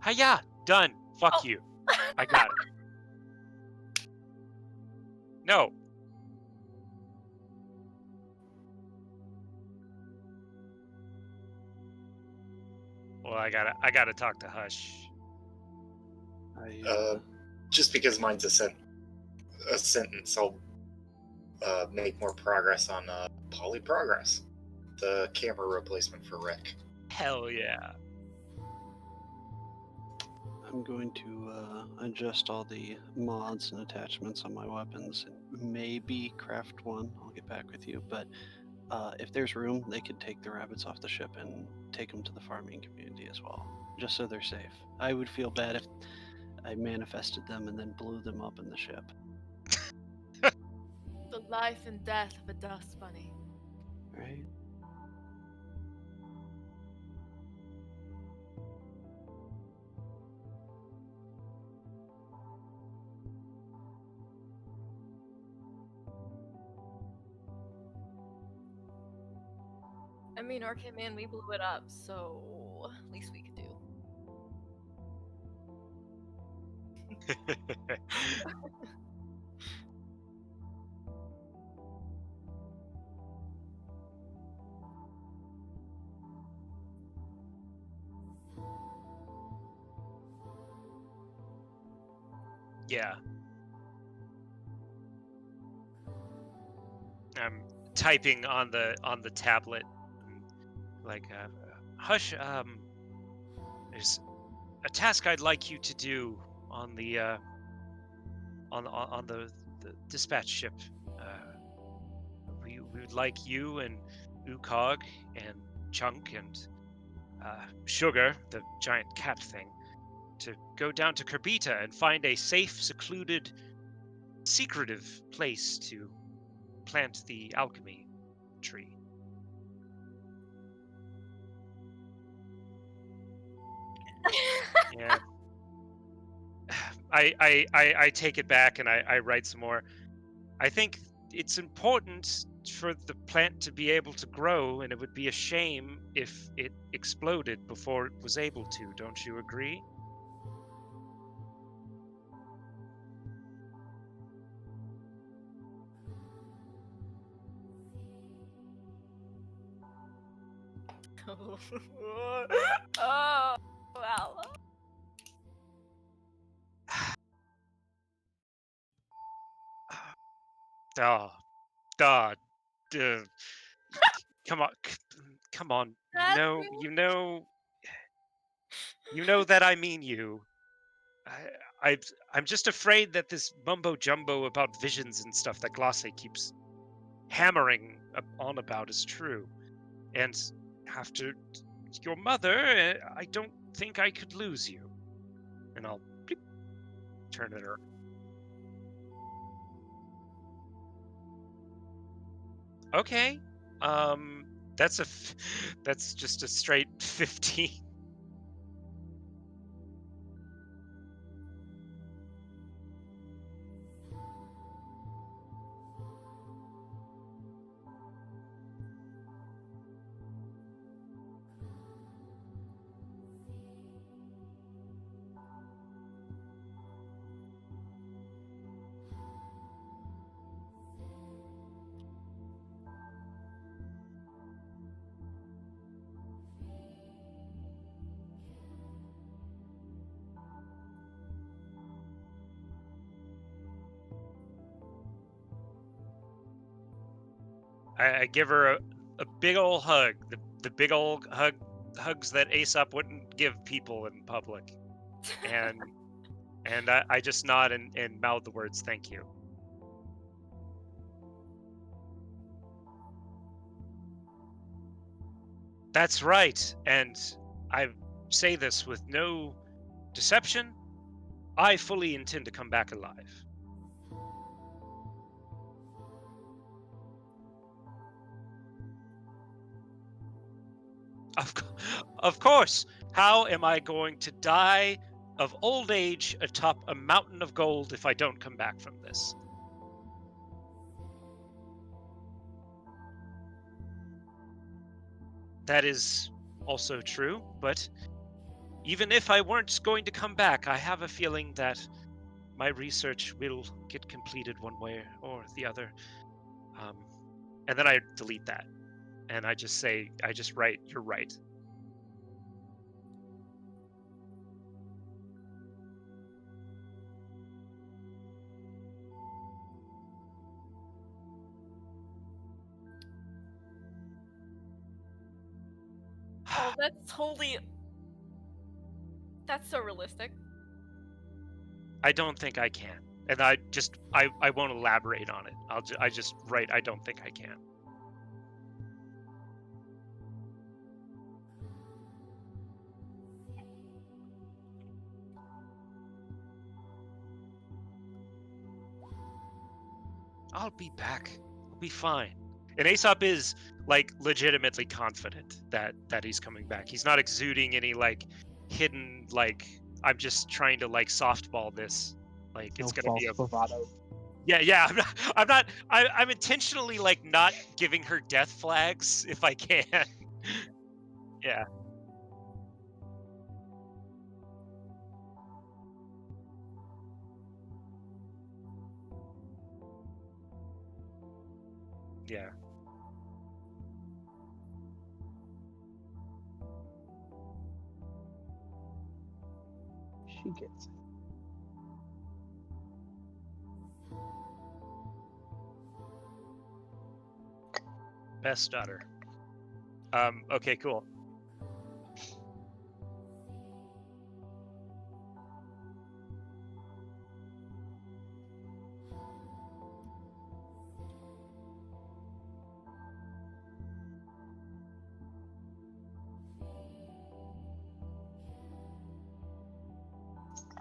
Hiya! Done. Fuck Oh. you. I got it. No. I gotta talk to Hush. Just because mine's a sentence, I'll make more progress on Polyprogress, the camera replacement for Rick. Hell yeah. I'm going to adjust all the mods and attachments on my weapons and maybe craft one. I'll get back with you. But if there's room, they could take the rabbits off the ship and take them to the farming community as well, just so they're safe. I would feel bad if I manifested them and then blew them up in the ship. The life and death of a dust bunny. Right? I mean, Arcane Man, we blew it up, so least we could do. Yeah. I'm typing on the tablet, like, Hush. There's a task I'd like you to do on the dispatch ship. We would like you and Ukog and Chunk and Sugar, the giant cat thing, to go down to Kerbita and find a safe, secluded, secretive place to plant the alchemy tree. Yeah. I take it back and I write some more. I think it's important for the plant to be able to grow, and it would be a shame if it exploded before it was able to. Don't you agree? Oh, well. Duh. Come on, come on. You know that I mean you. I'm just afraid that this mumbo jumbo about visions and stuff that Glace keeps hammering on about is true. And after your mother, I don't think I could lose you. And I'll turn it around. Okay. That's just a straight 15. I give her a big old hug, the big old hugs that Aesop wouldn't give people in public, and I just nod and mouth the words "thank you." That's right, and I say this with no deception. I fully intend to come back alive. Of course. How am I going to die of old age atop a mountain of gold if I don't come back from this? That is also true, but even if I weren't going to come back, I have a feeling that my research will get completed one way or the other. And then I delete that. And I just write, "You're right." Oh, that's totally. That's so realistic. I don't think I can. And I won't elaborate on it. I just write, I don't think I can. I'll be back. I'll be fine. And Aesop is like legitimately confident that he's coming back. He's not exuding any like hidden like I'm just trying to like softball this. Like it's No gonna false be a bravado. yeah. I'm intentionally like not giving her death flags if I can. Yeah. Yeah. She gets it. Best daughter. Okay, cool.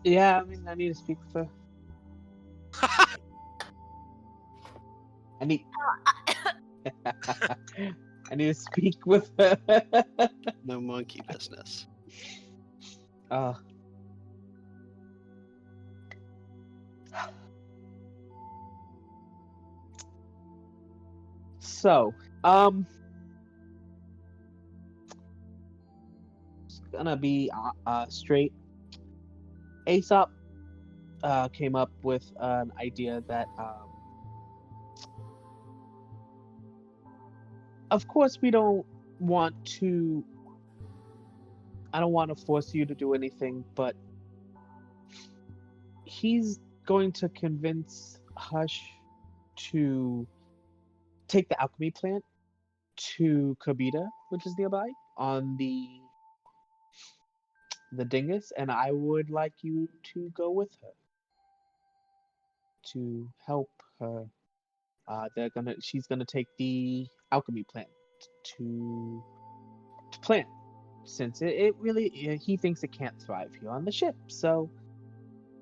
Yeah, I mean, I need to speak with her. I need. I need to speak with her. No monkey business. So, it's gonna be straight. Aesop came up with an idea that, of course, we don't want to. I don't want to force you to do anything, but he's going to convince Hush to take the alchemy plant to Kabita, which is nearby, on the dingus, and I would like you to go with her to help her. She's gonna take the alchemy plant to plant, since it really he thinks it can't thrive here on the ship. So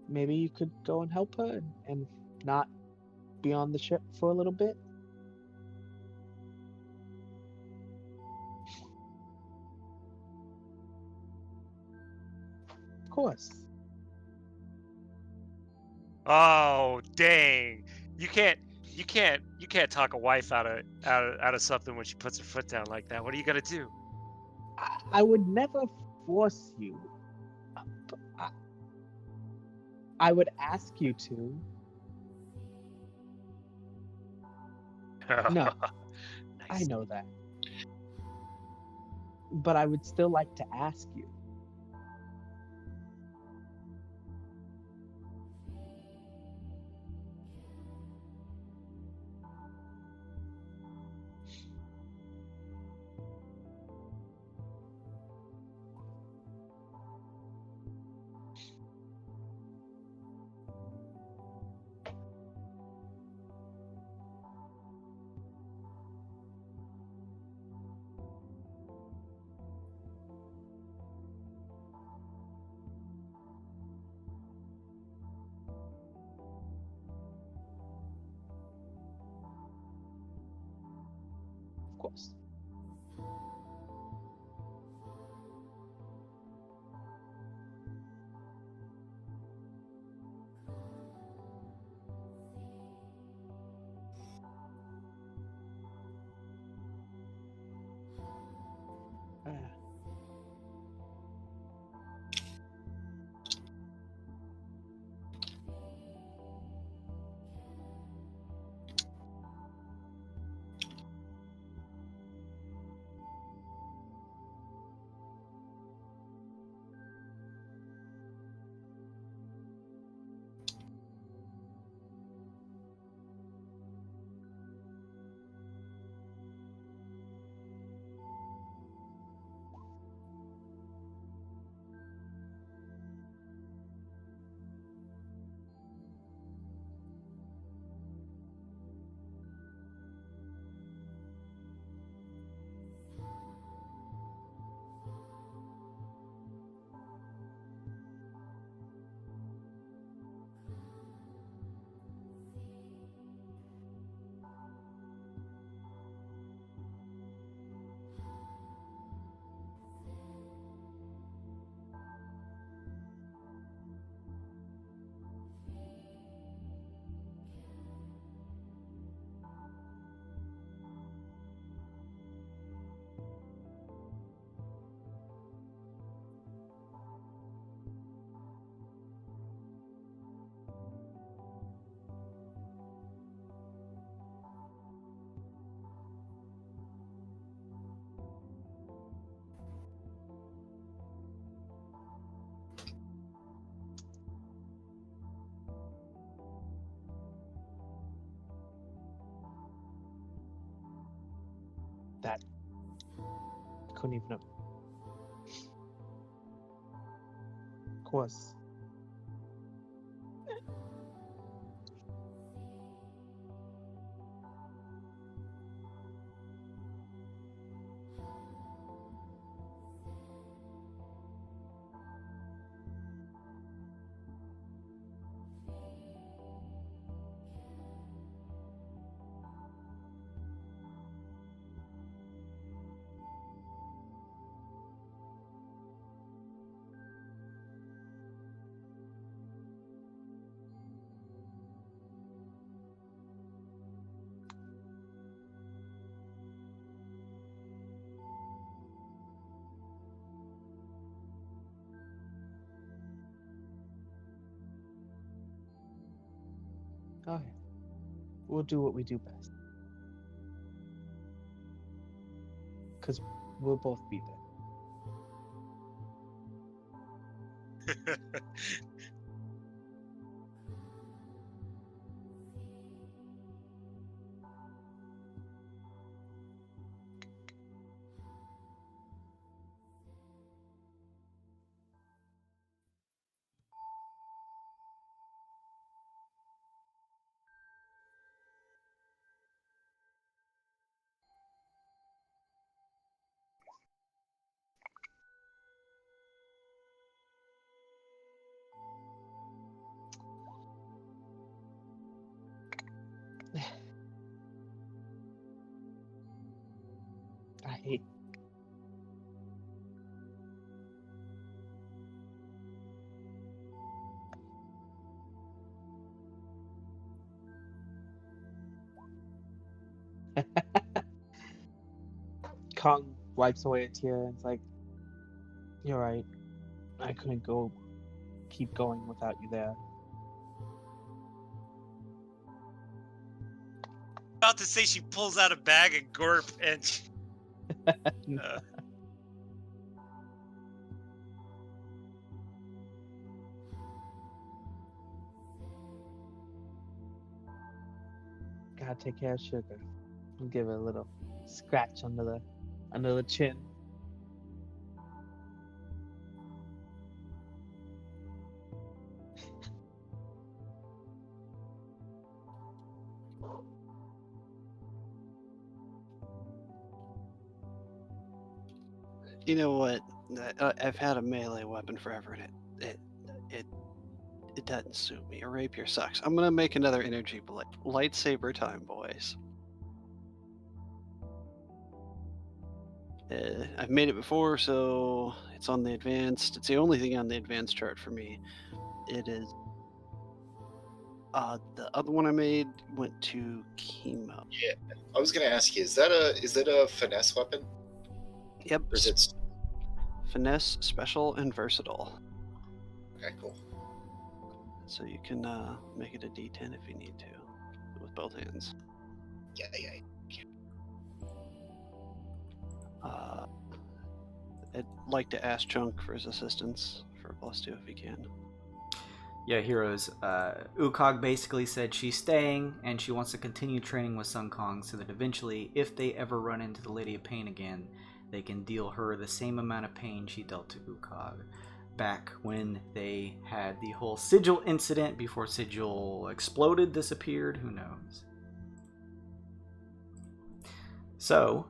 maybe you could go and help her and not be on the ship for a little bit. Of course. Oh dang! You can't talk a wife out of something when she puts her foot down like that. What are you gonna do? I would never force you. I would ask you to. No, I Nice. know that. But I would still like to ask you. Of course. that. Couldn't even have. Of course. Okay. We'll do what we do best. Because we'll both be there. I hate. Kong wipes away a tear and it's like, you're right. I couldn't keep going without you there. About to say she pulls out a bag of gorp and. Gotta take care of Sugar. And give her a little scratch under the chin. You know what? I've had a melee weapon forever, and it doesn't suit me. A rapier sucks. I'm gonna make another energy blade. Lightsaber time, boys. I've made it before, so it's on the advanced. It's the only thing on the advanced chart for me. It is. The other one I made went to chemo. Yeah, I was gonna ask you, is that a finesse weapon? Yep. Or is it? Finesse, special, and versatile. Okay, cool. So you can make it a D10 if you need to, with both hands. Yeah. I'd like to ask Chunk for his assistance for a +2 if he can. Yeah, heroes. Ukog basically said she's staying and she wants to continue training with Sun Kong so that eventually, if they ever run into the Lady of Pain again, they can deal her the same amount of pain she dealt to Ukog back when they had the whole Sigil incident before Sigil exploded, disappeared, who knows. So,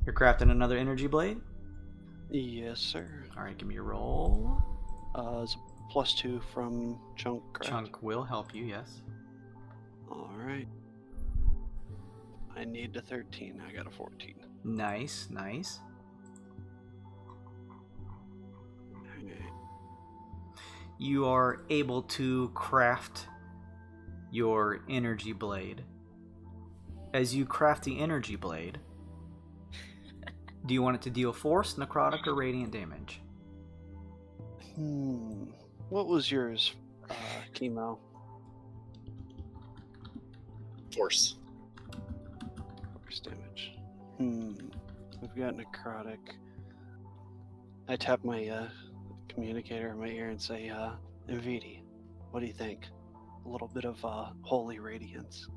you're crafting another energy blade? Yes, sir. Alright, give me a roll. It's a +2 from Chunk, correct? Chunk will help you, yes. Alright. I need a 13. I got a 14. Nice. Okay. You are able to craft your energy blade. As you craft the energy blade, do you want it to deal force, necrotic, or radiant damage? What was yours, chemo? Force. Force damage. I've got necrotic. I tap my communicator in my ear and say, Nvidi, what do you think? A little bit of holy radiance.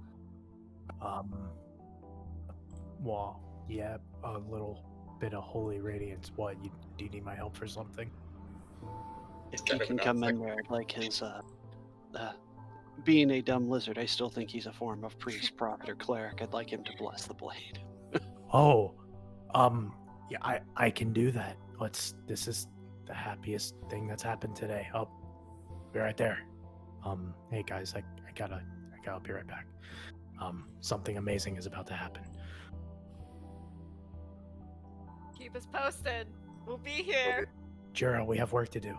Well, yeah, a little bit of holy radiance. What? Do you need my help for something? If Kind you of can an come in unfriendly- there, like his, being a dumb lizard, I still think he's a form of priest, prophet, or cleric. I'd like him to bless the blade. Oh, yeah, I can do that. This is the happiest thing that's happened today. I'll be right there. Hey guys, I gotta be right back. Something amazing is about to happen. Keep us posted. We'll be here. Jura, we have work to do.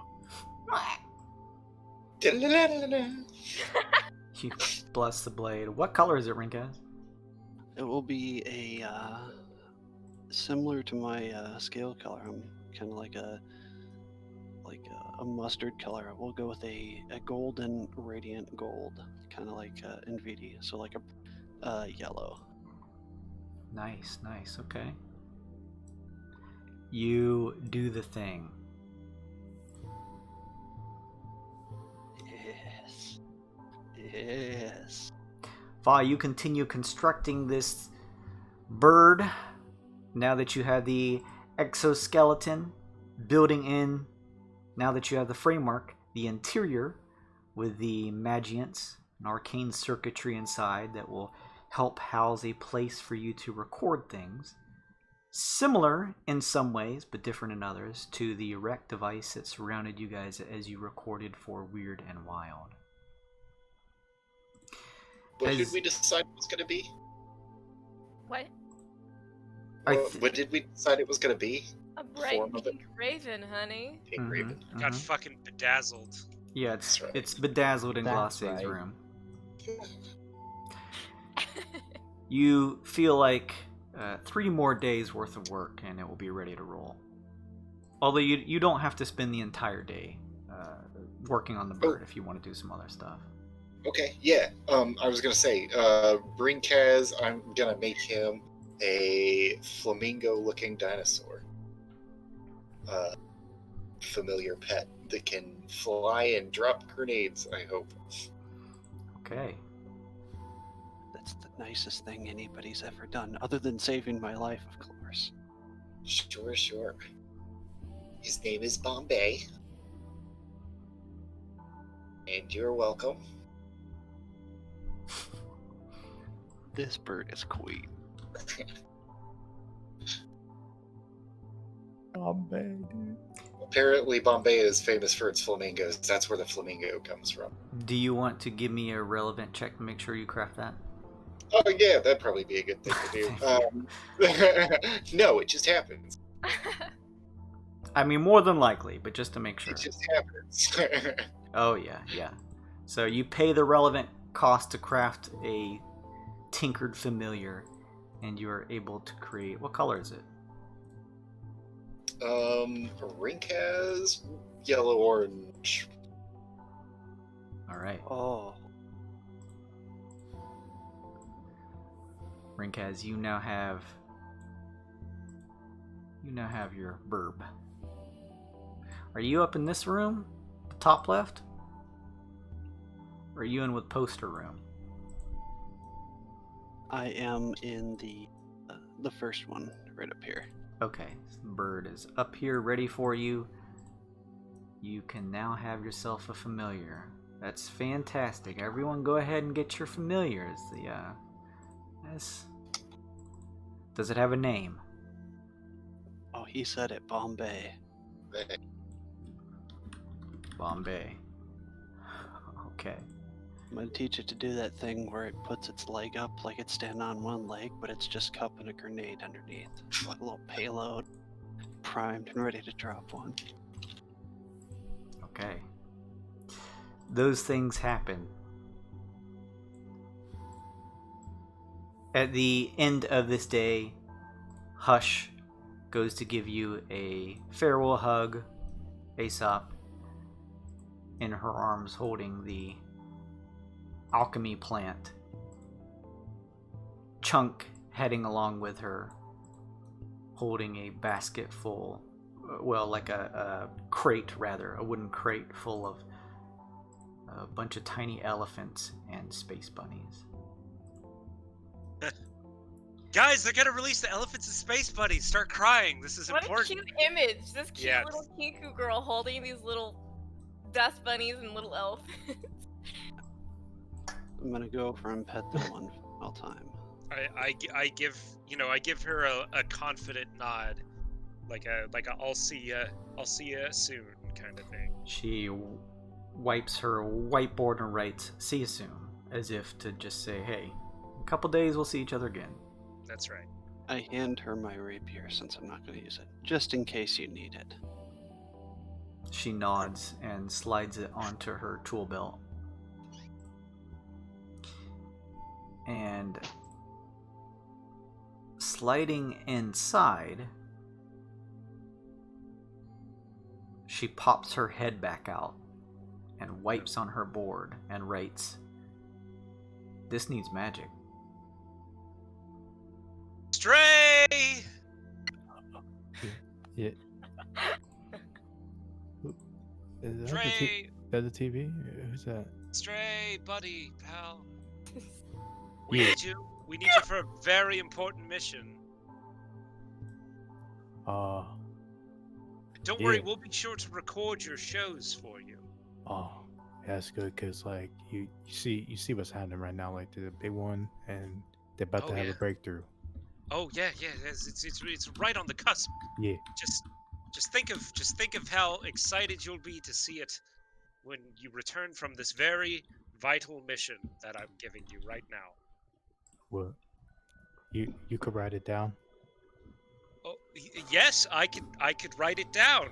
You bless the blade. What color is it, Rinkaz? It will be a similar to my scale color. I'm kind of like a mustard color. We'll go with a golden radiant gold, kind of like NVIDIA. So like a yellow. Nice, okay. You do the thing. Yes. Va, you continue constructing this bird now that you have the exoskeleton, building in, now that you have the framework, the interior with the magiants and arcane circuitry inside that will help house a place for you to record things. Similar in some ways, but different in others, to the erect device that surrounded you guys as you recorded for Wyrd and Wyld. What As- did we decide it was going to be? What? What did we decide it was going to be? A bright Form of it. pink raven, honey. Pink Mhm, Raven. Got mhm. fucking bedazzled. Yeah, it's That's right. it's bedazzled in That's Glacé's right. room. You feel like 3 more days worth of work and it will be ready to roll. Although you don't have to spend the entire day working on the bird if you want to do some other stuff. Okay, yeah. I was gonna say, bring Kaz. I'm gonna make him a flamingo-looking dinosaur. Familiar pet that can fly and drop grenades. I hope. Okay. That's the nicest thing anybody's ever done, other than saving my life, of course. Sure. His name is Bombay, and you're welcome. This bird is queen. Bombay, dude. Apparently, Bombay is famous for its flamingos. That's where the flamingo comes from. Do you want to give me a relevant check to make sure you craft that? Oh yeah, that'd probably be a good thing to do. No, it just happens. I mean, more than likely, but just to make sure. It just happens. Oh, yeah. So you pay the relevant cost to craft a tinkered familiar, and you are able to create... What color is it? Rink has yellow-orange. All right. Oh, Rinkaz, you now have your burb. Are you up in this room, the top left? Or are you in with poster room? I am in the first one, right up here. Okay, so the bird is up here ready for you. You can now have yourself a familiar. That's fantastic. Everyone go ahead and get your familiars. Does it have a name? Oh, he said it, Bombay. Bombay. Okay. I'm gonna teach it to do that thing where it puts its leg up like it's standing on one leg, but it's just cupping a grenade underneath. Like a little payload, primed and ready to drop one. Okay. Those things happen. At the end of this day, Hush goes to give you a farewell hug, Aesop, in her arms holding the alchemy plant. Chunk heading along with her, holding a basket full, well, like a crate rather, a wooden crate full of a bunch of tiny elephants and space bunnies. Guys, they're gonna release the Elephants and Space Buddies. Start crying. This is What important. a cute image. This cute Yeah. little Kiku girl holding these little dust bunnies and little elephants. I'm gonna go over and pet them one final time. I give her a confident nod, like a I'll see ya soon kind of thing. She wipes her whiteboard and writes, "See you soon," as if to just say, "Hey, in a couple days we'll see each other again." That's right. I hand her my rapier since I'm not going to use it, just in case you need it. She nods and slides it onto her tool belt. And sliding inside, she pops her head back out and wipes on her board and writes, "This needs magic." Stray! Yeah. Is Stray! that the TV? Who's that? Stray, buddy, pal. Yeah. We need you for a very important mission. Don't worry, Yeah. we'll be sure to record your shows for you. Oh, that's good, cause like you see what's happening right now, like the big one, and they're about Oh, to have yeah. a breakthrough. Oh yeah, it's right on the cusp. Yeah. Just think of how excited you'll be to see it when you return from this very vital mission that I'm giving you right now. Well, you could write it down. Oh, yes, I could write it down.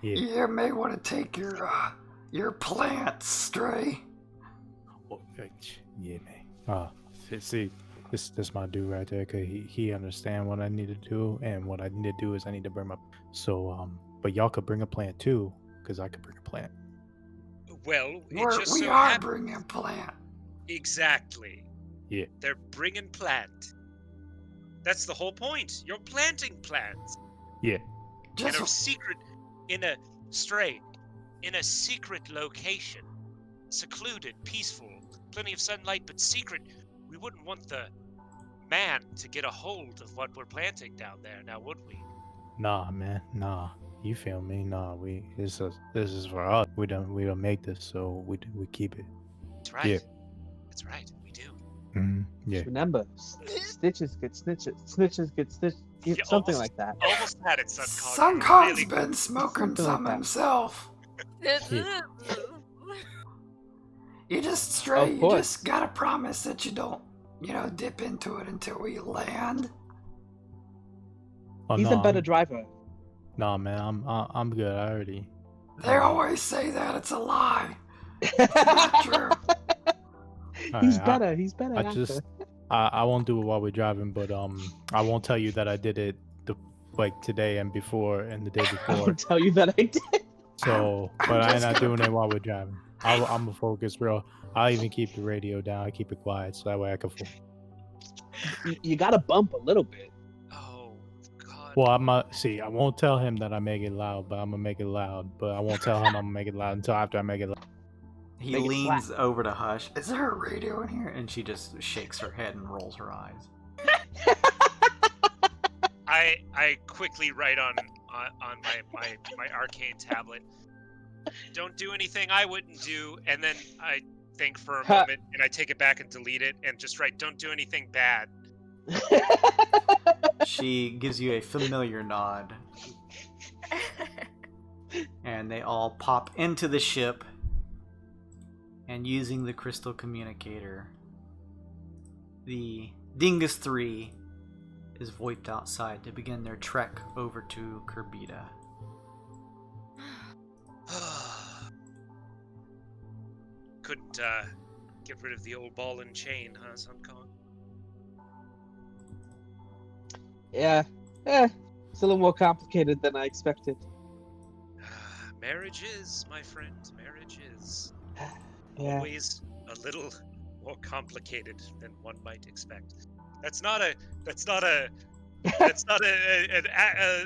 Yeah. You may want to take your plants, Stray. Oh, yeah, man. See, this my dude right there. Cause he understand what I need to do, and what I need to do is I need to bring up. So but y'all could bring a plant too, cause I could bring a plant. Well, We are bringing plant. Exactly. Yeah. They're bringing plant. That's the whole point. You're planting plants. Yeah. In a secret location. Secluded, peaceful, plenty of sunlight, but secret. We wouldn't want the man to get a hold of what we're planting down there, now would we? Nah, man. Nah. You feel me? Nah. This is for us. We don't make this, so we keep it. That's right. Yeah. That's right. We do. Yeah. Remember, stitches get stitches, snitches get stitches, Yeah, something almost- like that. Almost had it, Sun Kong. Sun You Kong's really- been smoking Something like some that. himself. You just, Stray, Of you course. just gotta promise that you don't, dip into it until we land. Oh, He's no, a better driver. Nah, man. I'm good. I already. They always say that it's a lie. Not true. He's Alright, better. He's better. I actor. just I won't do it while we're driving, but I won't tell you that I did it like today and before and the day I before. will tell you that I did. So, I'm but I'm just not gonna doing it while we're driving. I'm gonna focus real. I'll even keep the radio down. I keep it quiet so that way I can. You gotta bump a little bit. Oh, God. Well, I won't tell him that I make it loud, but I'm gonna make it loud. But I won't tell him I'm gonna make it loud until after I make it loud. He Make it leans over to Hush. Is there a radio in here? And she just shakes her head and rolls her eyes. I quickly write on my arcane tablet. Don't do anything I wouldn't do, and then I think for a moment and I take it back and delete it and just write, "Don't do anything bad." She gives you a familiar nod. And they all pop into the ship. And using the crystal communicator, the Dingus 3 is voiped outside to begin their trek over to Kerbita. Couldn't get rid of the old ball and chain, huh, Sun Kong? Yeah. It's a little more complicated than I expected. Marriage is, my friend. Marriage is Yeah. always a little more complicated than one might expect. That's not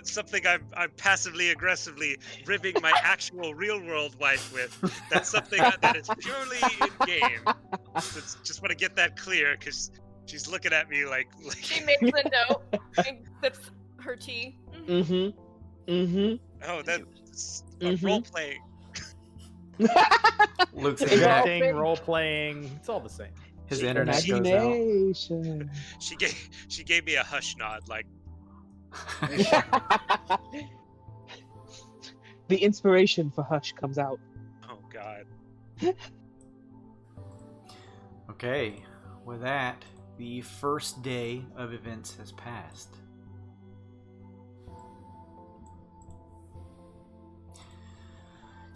something I'm passively aggressively ribbing my actual real world wife with. That's something that is purely in game. Just want to get that clear because She's looking at me like She makes a note and sips her tea. oh, that's Mhm. role playing. Luke's It's internet, all Acting, fake. role playing, it's all the same. his internet goes out. Imagination. She gave me a hush nod, like The inspiration for Hush comes out. oh god. Okay, with that, the first day of events has passed.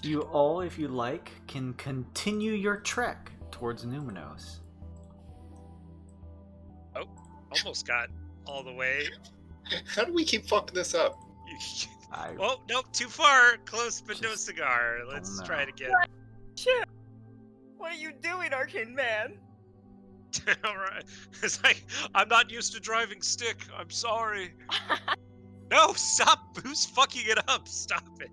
You all, if you like, can continue your trek towards Mneuminos. Almost got all the way. How do we keep fucking this up? Oh nope, too far. Close but no Just cigar. Let's don't try it know. again. Shit. What are you doing, Arcane Man? Alright. It's like I'm not used to driving stick. I'm sorry. No, stop! Who's fucking it up? Stop it.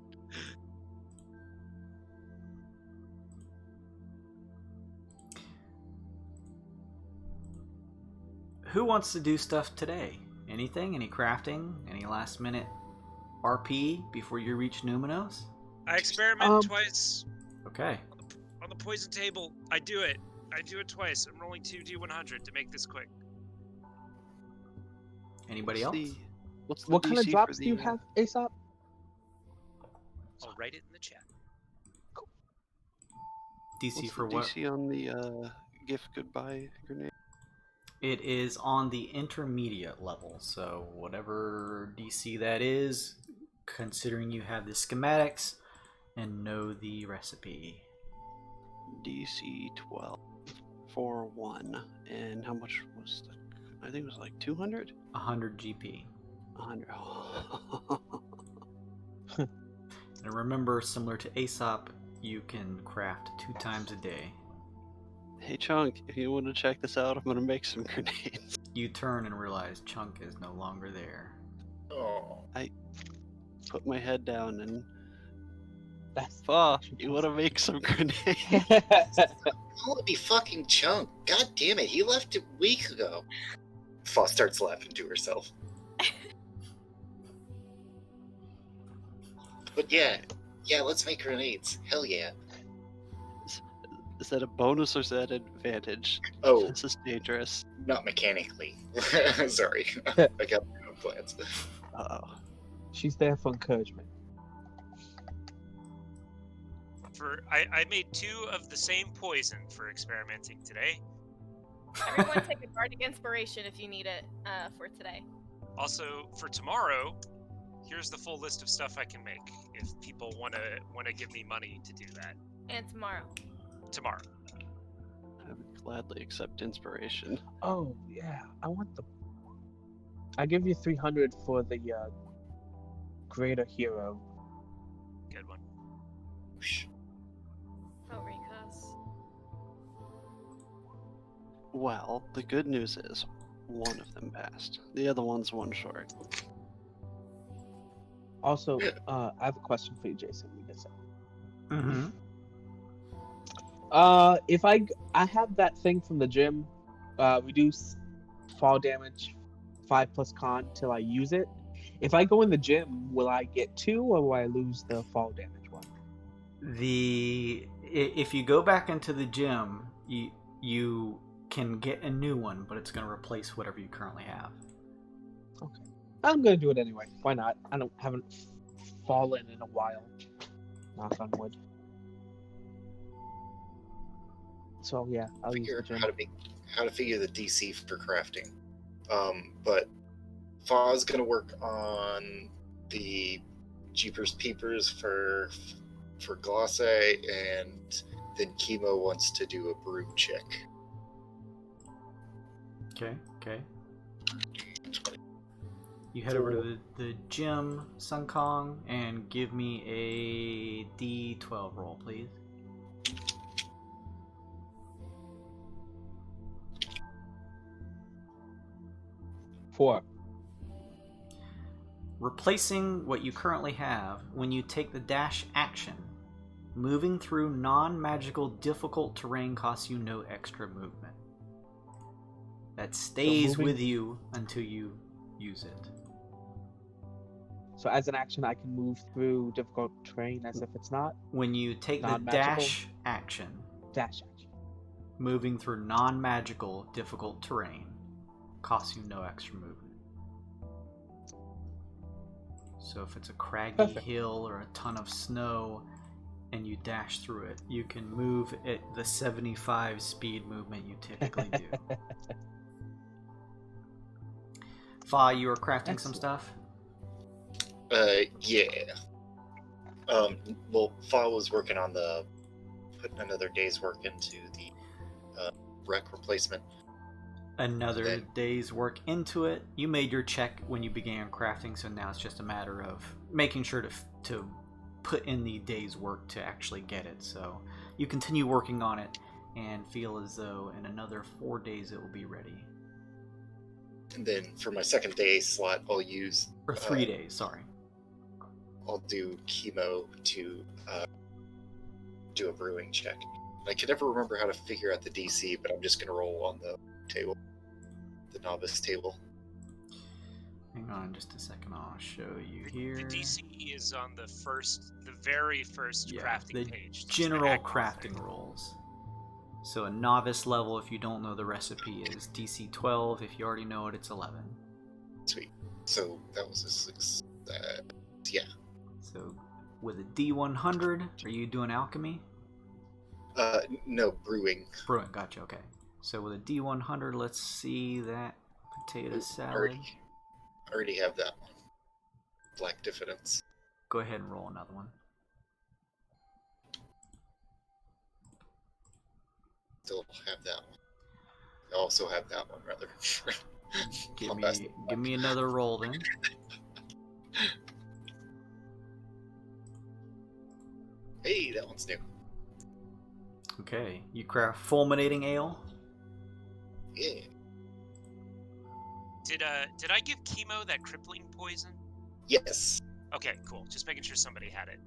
Who wants to do stuff today? Anything? Any crafting? Any last minute RP before you reach Mneuminos? I experiment twice Okay. on the poison table. I do it twice. I'm rolling 2d100 to make this quick. Anybody else? What's the What kind of DC for drops do the, you have, Aesop? I'll write it in the chat. DC What's for the what? DC on the gift goodbye grenade? It is on the intermediate level, so whatever DC that is, considering you have the schematics and know the recipe. DC 12 for 1. And how much was the? I think it was like 200? 100 GP. 100. And remember, similar to Aesop, you can craft 2 times a day. Hey Chunk, if you want to check this out, I'm gonna make some grenades. You turn and realize Chunk is no longer there. Oh. Put my head down and That's Fa, you want to make some grenades? Oh, it'd be fucking Chunk. God damn it, he left a week ago. Fa starts laughing to herself. But yeah, let's make grenades. Hell yeah. Is that a bonus or is that an advantage? Oh, This is dangerous. not mechanically. Sorry, I got my own plans. Uh-oh. She's there for encouragement. I made 2 of the same poison for experimenting today. Everyone take a bardic inspiration if you need it for today. Also, for tomorrow, here's the full list of stuff I can make if people want to give me money to do that And tomorrow. tomorrow. I would gladly accept inspiration. Oh yeah, I want the. I give you 300 for the greater hero. Good one. Oh, Rikas. Well, the good news is one of them passed. The other one's one short. Also, I have a question for you, Jason. We can say. Mm-hmm. If I have that thing from the gym, reduce fall damage 5+ con till I use it. If I go in the gym, will I get 2 or will I lose the fall damage one? If you go back into the gym, you can get a new one, but it's going to replace whatever you currently have. Okay, I'm gonna do it anyway. Why not? Haven't fallen in a while. Knock on wood. So yeah, I'll use the Figure gym. how to figure the DC for crafting. But Fa's gonna work on the Jeepers Peepers for Glosse, and then Chemo wants to do a broom check. Okay. You head over to the gym, Sun Kong, and give me a D12 roll, please. Four. Replacing what you currently have, when you take the dash action, moving through non-magical difficult terrain costs you no extra movement. that stays moving- with you until you use it. So as an action, I can move through difficult terrain as if it's not When you take the Non-magical? dash action, dash action. moving through non-magical difficult terrain costs you no extra movement. So if it's a craggy Perfect. hill or a ton of snow and you dash through it, you can move at the 75 speed movement you typically do. Fa, you were crafting some Excellent. stuff? Yeah. Well, Fa was working on putting another day's work into the wreck replacement. Another Okay. day's work into it. You made your check when you began crafting, so now it's just a matter of making sure to put in the day's work to actually get it. So you continue working on it and feel as though in another 4 days it will be ready. And then for my second day slot, I'll use Or 3 days, sorry. I'll do chemo to do a brewing check. I can never remember how to figure out the DC, but I'm just gonna roll on the table, the novice table. Hang on just a second, I'll show you here. The DC is on the very first Yeah, crafting the page. Just general active crafting thing. rules. So a novice level, if you don't know the recipe, is DC 12. If you already know it, it's 11. Sweet. So that was a 6. Yeah. So with a D100, are you doing alchemy? No, brewing. Brewing, gotcha, okay. So with a D100, let's see that potato salad. Already have that one. Black Diffidence. Go ahead and roll another one. Still have that one. I also have that one, rather. Give me another roll then. Hey, that one's new. Okay, you craft fulminating ale. Yeah. Did I give chemo that crippling poison? Yes. Okay, cool. Just making sure somebody had it.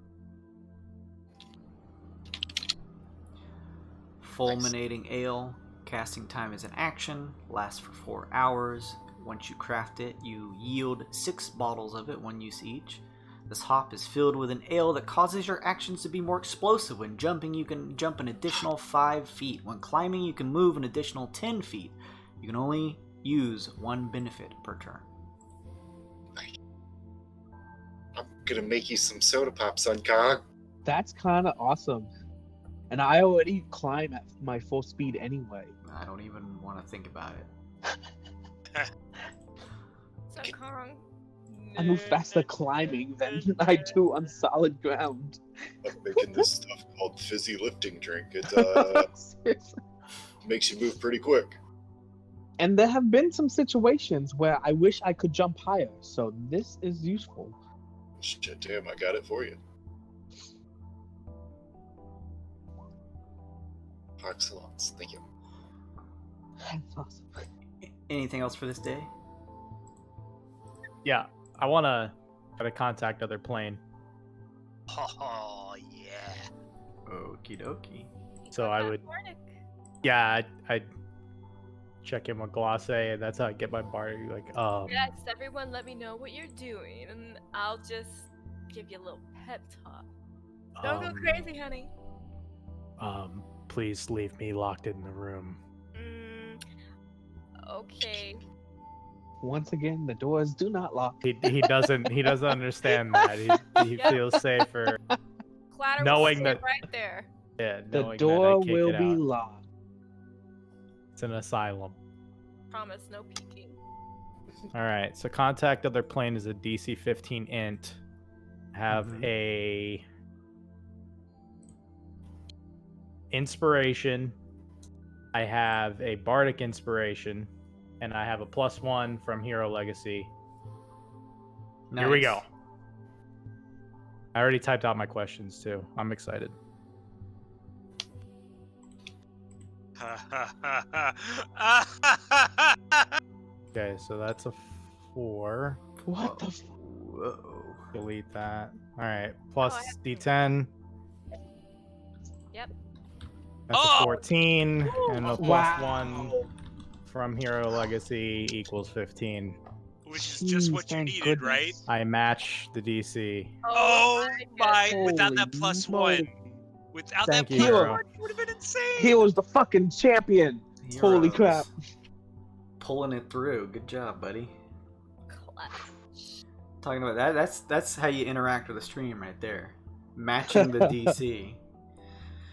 Fulminating ale. Casting time is an action. Lasts for 4 hours. Once you craft it, you yield 6 bottles of it, 1 use each. This hop is filled with an ale that causes your actions to be more explosive. When jumping, you can jump an additional 5 feet. When climbing, you can move an additional 10 feet. You can only use 1 benefit per turn. I'm gonna make you some soda pop, Sunkog. That's kind of awesome. And I already climb at my full speed anyway. I don't even want to think about it. So Kong. I move faster climbing than I do on solid ground. I'm making this stuff called fizzy lifting drink. It Seriously. makes you move pretty quick. And there have been some situations where I wish I could jump higher, so this is useful. Shit, damn, I got it for you. Excellent. Thank you. That's awesome. Anything else for this day? Yeah, I want to try to contact other plane. Oh yeah. Okie dokie. So I would, yeah, I'd check in with Glosse, and that's how I get my bar. Like, Yes, everyone let me know what you're doing, and I'll just give you a little pep talk. Don't go crazy, honey. Please leave me locked in the room. Okay. Once again, the doors do not lock. He doesn't understand that. He Yep. feels safer. Clatter Knowing will sit that- right there. Yeah, The knowing door that I kicked will it be out. locked. It's an asylum. Promise, no peeking. All right, so contact other plane is a DC 15 int. Have a inspiration. I have a bardic inspiration, and I have a +1 from Hero Legacy. Here we go. Nice. I already typed out my questions too. I'm excited. Okay, so that's a 4. What the? Whoa. Delete that. All right, I plus have to- D10. Yep. That's Oh! a 14, and a +1 Wow. from Hero Legacy equals 15. Which is just what you Thank needed, right? goodness. I match the DC. Oh my! goodness. Without that Holy plus moly. one, without Thank that you, plus Hero. one, it would have been insane. He was the fucking champion. Holy Heroes. crap. Pulling it through. Good job, buddy. Clutch. Talking about that. That's how you interact with the stream right there. Matching the DC.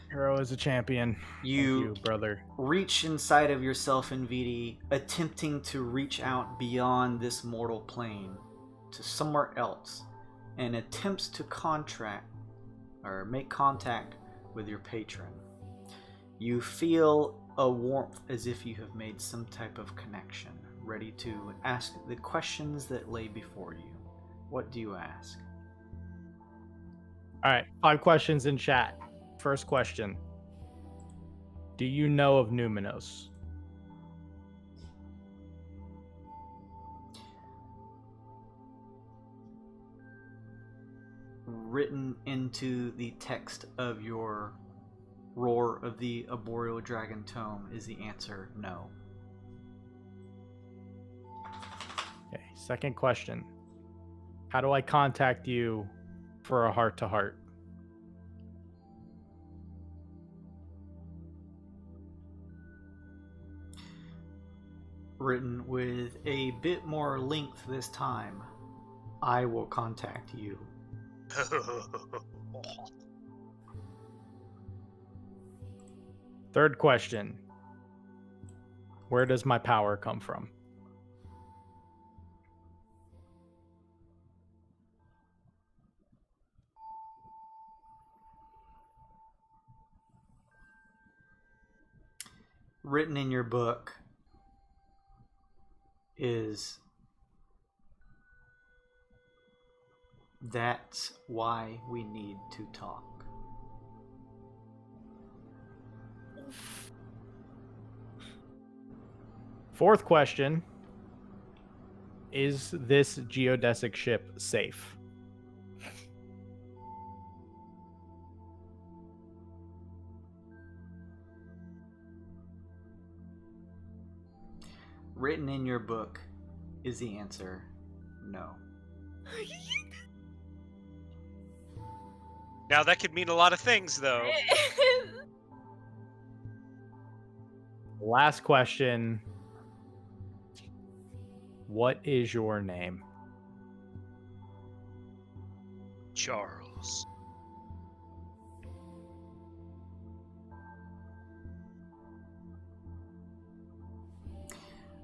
Hero is a champion. Thank you, brother. Reach inside of yourself, Nvidi, attempting to reach out beyond this mortal plane to somewhere else, and attempts to make contact with your patron. You feel a warmth as if you have made some type of connection, ready to ask the questions that lay before you. What do you ask? All right, 5 questions in chat. First question. Do you know of Mneuminos? Written into the text of your Roar of the Arboreal Dragon Tome is the answer, no. Okay, second question. How do I contact you for a heart-to-heart? Written with a bit more length this time. I will contact you. Third question. Where does my power come from? Written in your book is that's why we need to talk. Fourth question. Is this geodesic ship safe? Written in your book is the answer, no. Now that could mean a lot of things, though. Last question. What is your name? Charles.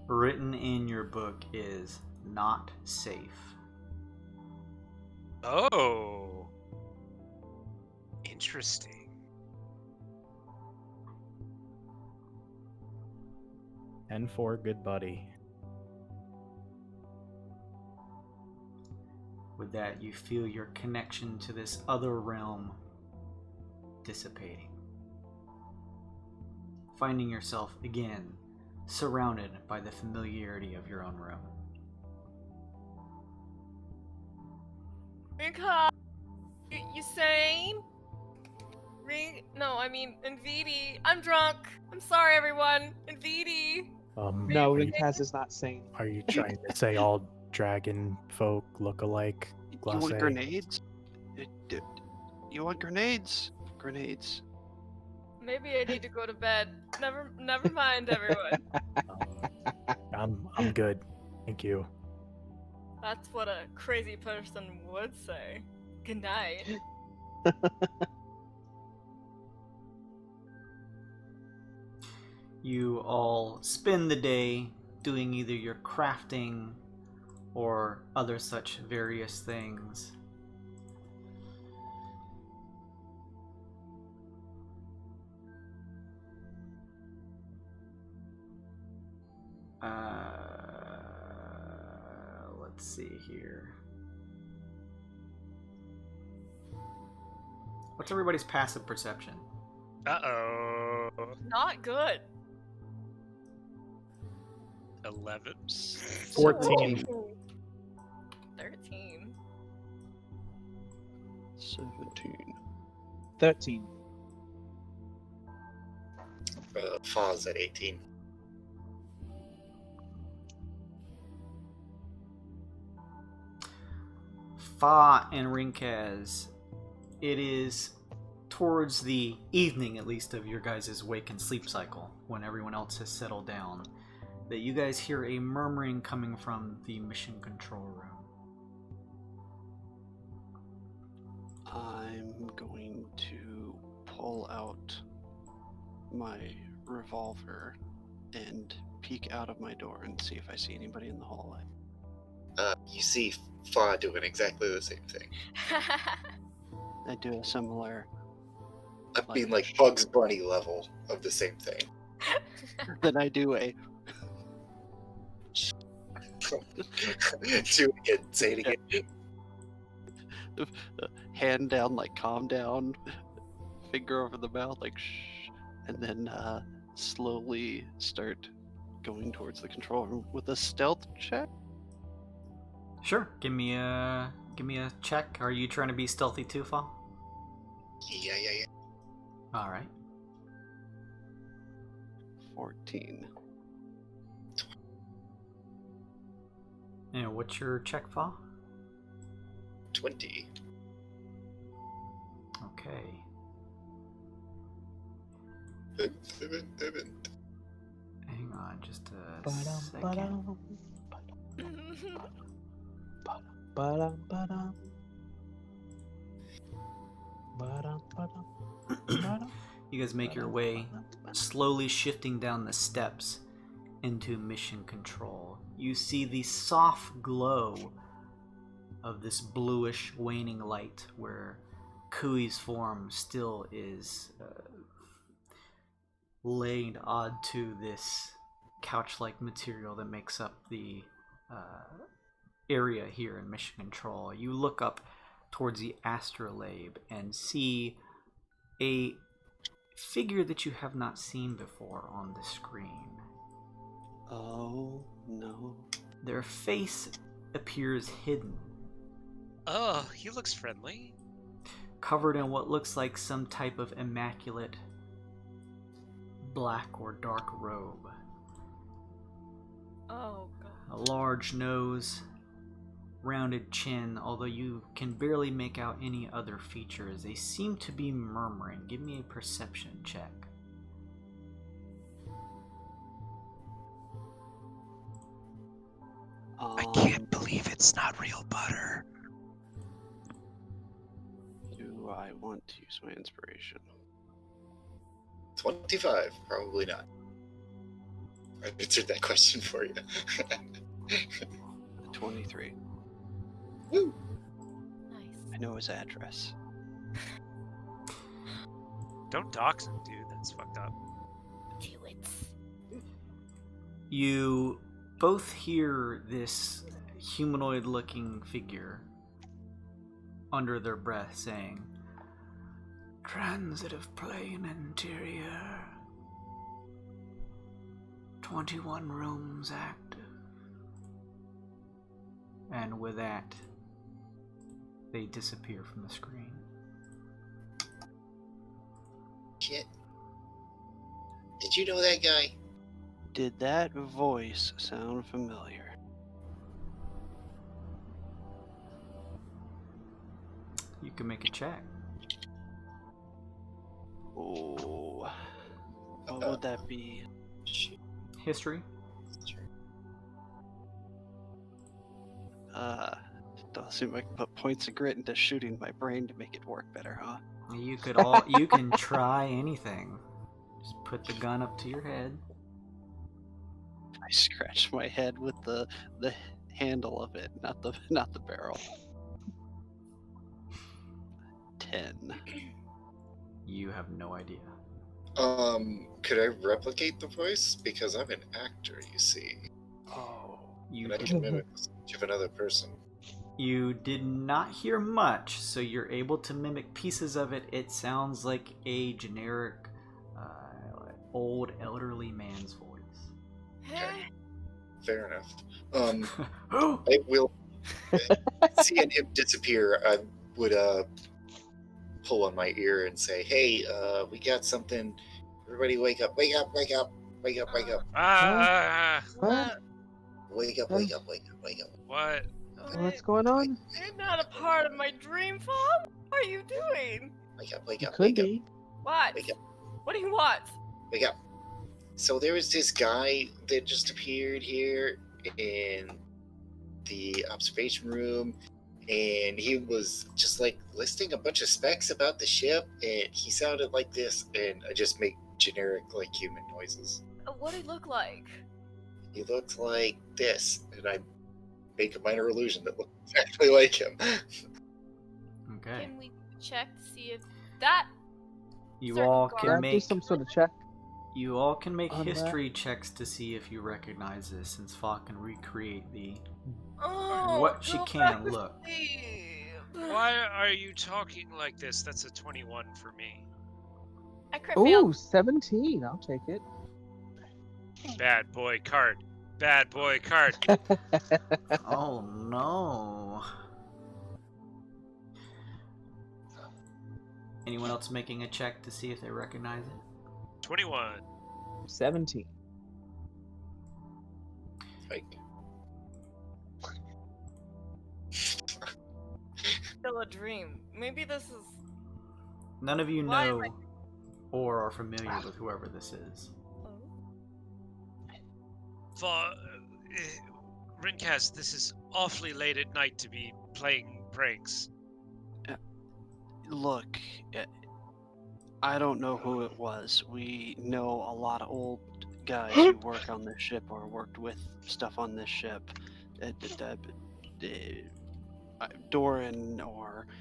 Written in your book is not safe. Oh. Interesting. And for good buddy. With that, you feel your connection to this other realm dissipating. Finding yourself again surrounded by the familiarity of your own room. Rinka, you sane? No, I mean, Nvidi. I'm drunk. I'm sorry, everyone. Nvidi. No, Rinkaz is not sane. Are you trying to say all dragon folk look alike? You want Glacé? grenades? You want grenades? Grenades. Maybe I need to go to bed. Never mind, everyone. I'm good. Thank you. That's what a crazy person would say. Good night. You all spend the day doing either your crafting or other such various things. Let's see here. What's everybody's passive perception? Uh-oh. Not good. 11. 14. Ooh. 13. 17. 13. Falls at 18. Fa and Rinkaz, it is towards the evening, at least, of your guys' wake and sleep cycle, when everyone else has settled down, that you guys hear a murmuring coming from the mission control room. I'm going to pull out my revolver and peek out of my door and see if I see anybody in the hallway. You see Fa doing exactly the same thing. I do a similar. I mean, like Bugs Bunny level of the same thing. Then I do a. Do it again. Say it again. Hand down, like calm down, finger over the mouth, like shh, and then slowly start going towards the control room with a stealth check. Sure, give me a check. Are you trying to be stealthy too, Fa? Yeah. All right. 14. And what's your check, Fa? 20. Okay. Hang on just a second. You guys make your way, slowly shifting down the steps into mission control. You see the soft glow of this bluish waning light where Kui's form still is laid onto this couch-like material that makes up the area here in mission control. You look up towards the astrolabe and see a figure that you have not seen before on the screen. Oh no. Their face appears hidden, Oh, he looks friendly. covered in what looks like some type of immaculate black or dark robe. Oh god. A large nose, rounded chin, although you can barely make out any other features. They seem to be murmuring. Give me a perception check. I can't believe it's not real butter. Do I want to use my inspiration? 25. Probably not. I answered that question for you. 23. Woo! Nice. I know his address. Don't dox him, dude. That's fucked up. Do it. You both hear this humanoid-looking figure under their breath saying, "Transitive plane interior. 21 rooms active." And with that, they disappear from the screen. Shit. Did you know that guy? Did that voice sound familiar? You can make a check. Oh. What would that be? Shit. History. Don't assume I can put points of grit into shooting my brain to make it work better, huh? You can try anything. Just put the gun up to your head. I scratched my head with the handle of it, not the barrel. 10. You have no idea. Could I replicate the voice? Because I'm an actor, you see. Oh. You And I can mimic the speech of another person. You did not hear much, so you're able to mimic pieces of it. It sounds like a generic, old elderly man's voice. Okay. Fair enough. Who? I will. Seeing him disappear, I would pull on my ear and say, "Hey, we got something. Everybody, wake up! Wake up! Wake up! Wake up! Wake up! Ah! What? Wake up! Wake up! Wake up! Wake up! What? What's going on? You're not a part of my dream farm. What are you doing? Wake up, wake You up, could wake up, be. What? wake up, What do you want? wake up. So there was this guy that just appeared here in the observation room, and he was just like listing a bunch of specs about the ship, and he sounded like this, and I just make generic like human noises. What do he look like? He looked like this, and I make a minor illusion that looks exactly like him. Okay. Can we check to see if that? You certain all guard- can Yeah, do make some sort of check. you all can make on that. history checks to see if you recognize this, since Fa can recreate the Oh, what she go can back to look. sleep. Why are you talking like this? That's a 21 for me. I crit Ooh, failed. 17. I'll take it. Bad boy card. Bad boy card. Oh no. Anyone else making a check to see if they recognize it? 21. 17. Like, Still a dream. Maybe this is. None of you Why know am or are familiar with whoever this is. Rincast, this is awfully late at night to be playing pranks. Look, I don't know who it was. We know a lot of old guys who work on this ship or worked with stuff on this ship. Doran or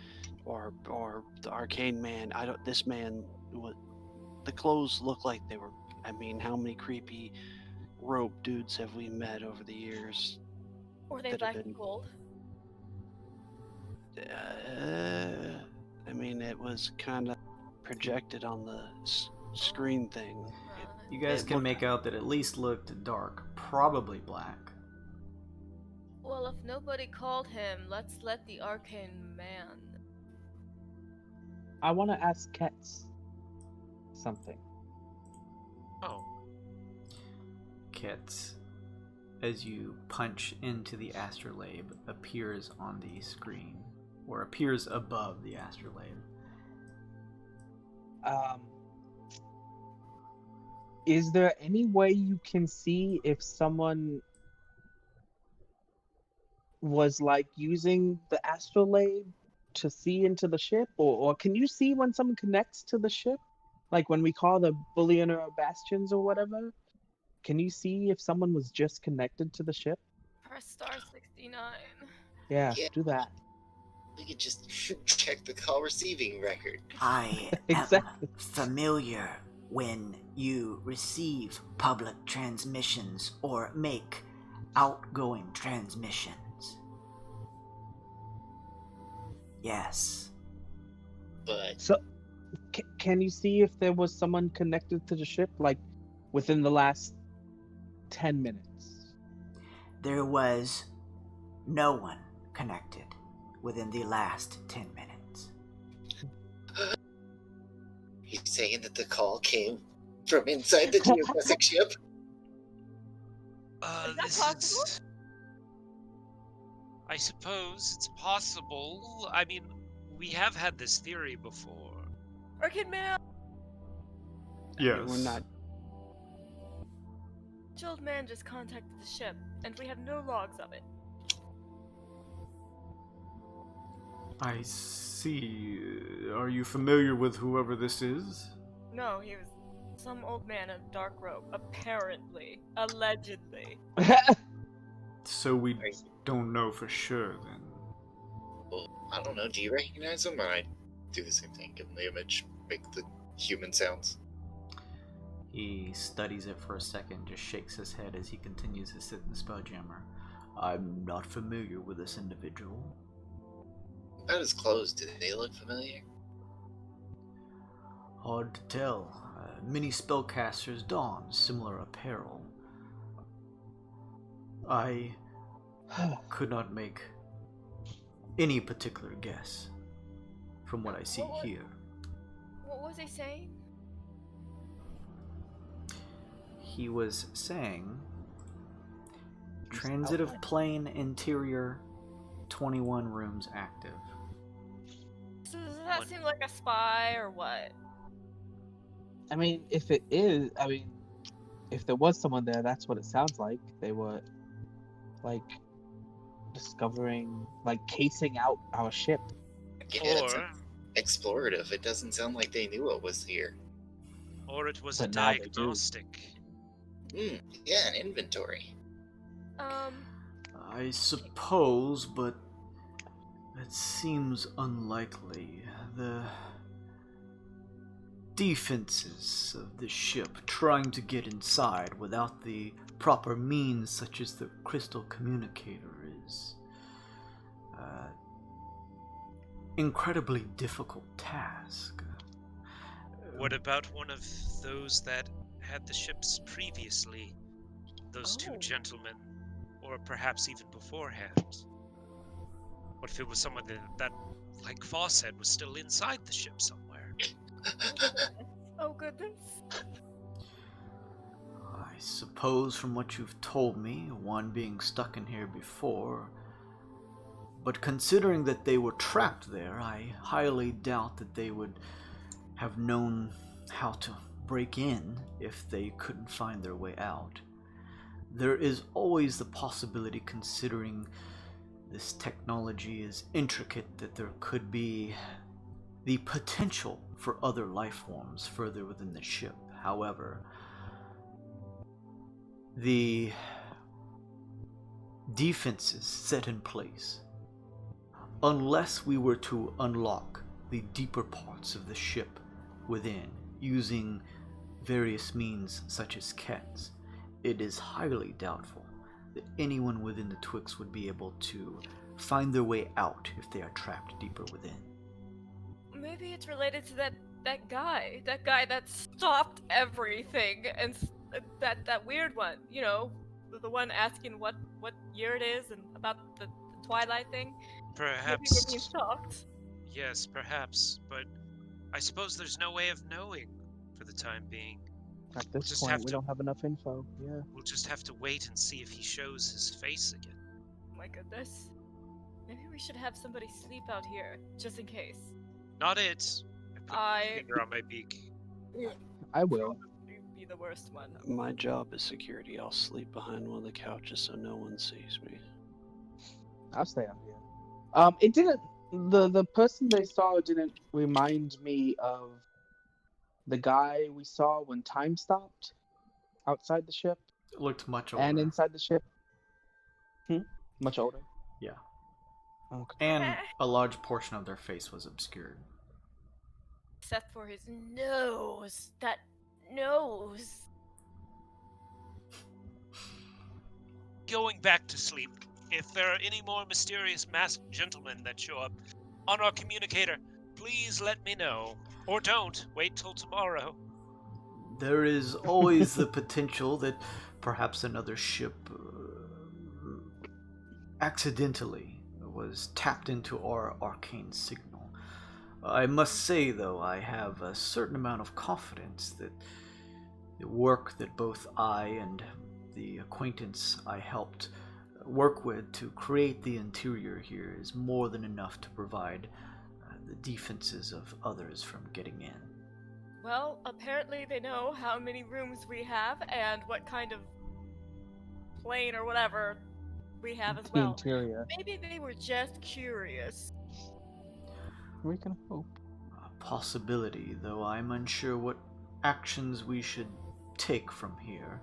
the arcane man. I don't. This man. The clothes look like they were. I mean, how many creepy rope dudes have we met over the years? Or they Could black have and been- gold. I mean, it was kind of projected on the screen thing. You guys It can looked- make out that it at least looked dark, probably black. Well, if nobody called him, let's let the arcane man. I want to ask Kets something. Oh. Kits, as you punch into the astrolabe, appears on the screen, or appears above the astrolabe. Is there any way you can see if someone was like using the astrolabe to see into the ship, or can you see when someone connects to the ship, like when we call the bullion or bastions or whatever? Can you see if someone was just connected to the ship? Press star 69. Yeah, Yeah. do that. we could just check the call receiving record. I Exactly. am familiar when you receive public transmissions or make outgoing transmissions. Yes. But So, can you see if there was someone connected to the ship, like within the last 10 minutes? There was no one connected within the last 10 minutes. he's saying that the call came from inside the geodesic ship. Is that This possible? is. I suppose it's possible. I mean, we have had this theory before. Arcane man! Yes. We're not. The old man just contacted the ship, and we have no logs of it. I see. Are you familiar with whoever this is? No, he was some old man in a dark robe. Apparently. Allegedly. So we don't know for sure then. Well, I don't know. Do you recognize him? I do the same thing. Give him the image. Make the human sounds. He studies it for a second, just shakes his head as he continues to sit in the spelljammer. I'm not familiar with this individual. About his clothes, do they look familiar? Hard to tell. Many spellcasters don similar apparel. I could not make any particular guess from what I see here. What was he saying? He was saying transitive plane interior 21 rooms active. So does that seem like a spy or what? I mean, if there was someone there, that's what it sounds like. They were, like, discovering, like, casing out our ship. Yeah, it's Or, explorative. It doesn't sound like they knew what was here. or it was But a now they do. diagnostic. Yeah, an inventory. I suppose, but that seems unlikely. The defenses of the ship trying to get inside without the proper means such as the crystal communicator is incredibly difficult task. What about one of those that had the ships previously? Those two Oh. gentlemen, or perhaps even beforehand? What if it was someone that, like Foss said, was still inside the ship somewhere? Oh goodness. I suppose from what you've told me, one being stuck in here before, but considering that they were trapped there, I highly doubt that they would have known how to break in if they couldn't find their way out. There is always the possibility, considering this technology is intricate, that there could be the potential for other life forms further within the ship. However, the defenses set in place, unless we were to unlock the deeper parts of the ship within using various means such as kets, it is highly doubtful that anyone within the Twixt would be able to find their way out if they are trapped deeper within. Maybe it's related to that guy that stopped everything, and that weird one, you know, the one asking what year it is and about the Twilight thing. Maybe we're being Perhaps. stalked. Yes, perhaps. But I suppose there's no way of knowing for the time being. At this just point, have we to- don't have enough info. Yeah. We'll just have to wait and see if he shows his face again. Oh my goodness. Maybe we should have somebody sleep out here, just in case. Not it. I put my I finger on my beak. I will. You'd be the worst one. My job is security. I'll sleep behind one of the couches so no one sees me. I'll stay out here. It didn't. The person they saw didn't remind me of the guy we saw when time stopped outside the ship It looked much older. and inside the ship. Much older. Yeah. Okay. And a large portion of their face was obscured. Except for his nose. That nose. Going back to sleep. If there are any more mysterious masked gentlemen that show up on our communicator, please let me know. Or don't. Wait till tomorrow. There is always the potential that perhaps another ship accidentally was tapped into our arcane signal. I must say, though, I have a certain amount of confidence that the work that both I and the acquaintance I helped work with to create the interior here is more than enough to provide the defenses of others from getting in. Well, apparently they know how many rooms we have and what kind of plane or whatever we have as The well. interior. Maybe they were just curious. We can hope. A possibility, though I'm unsure what actions we should take from here,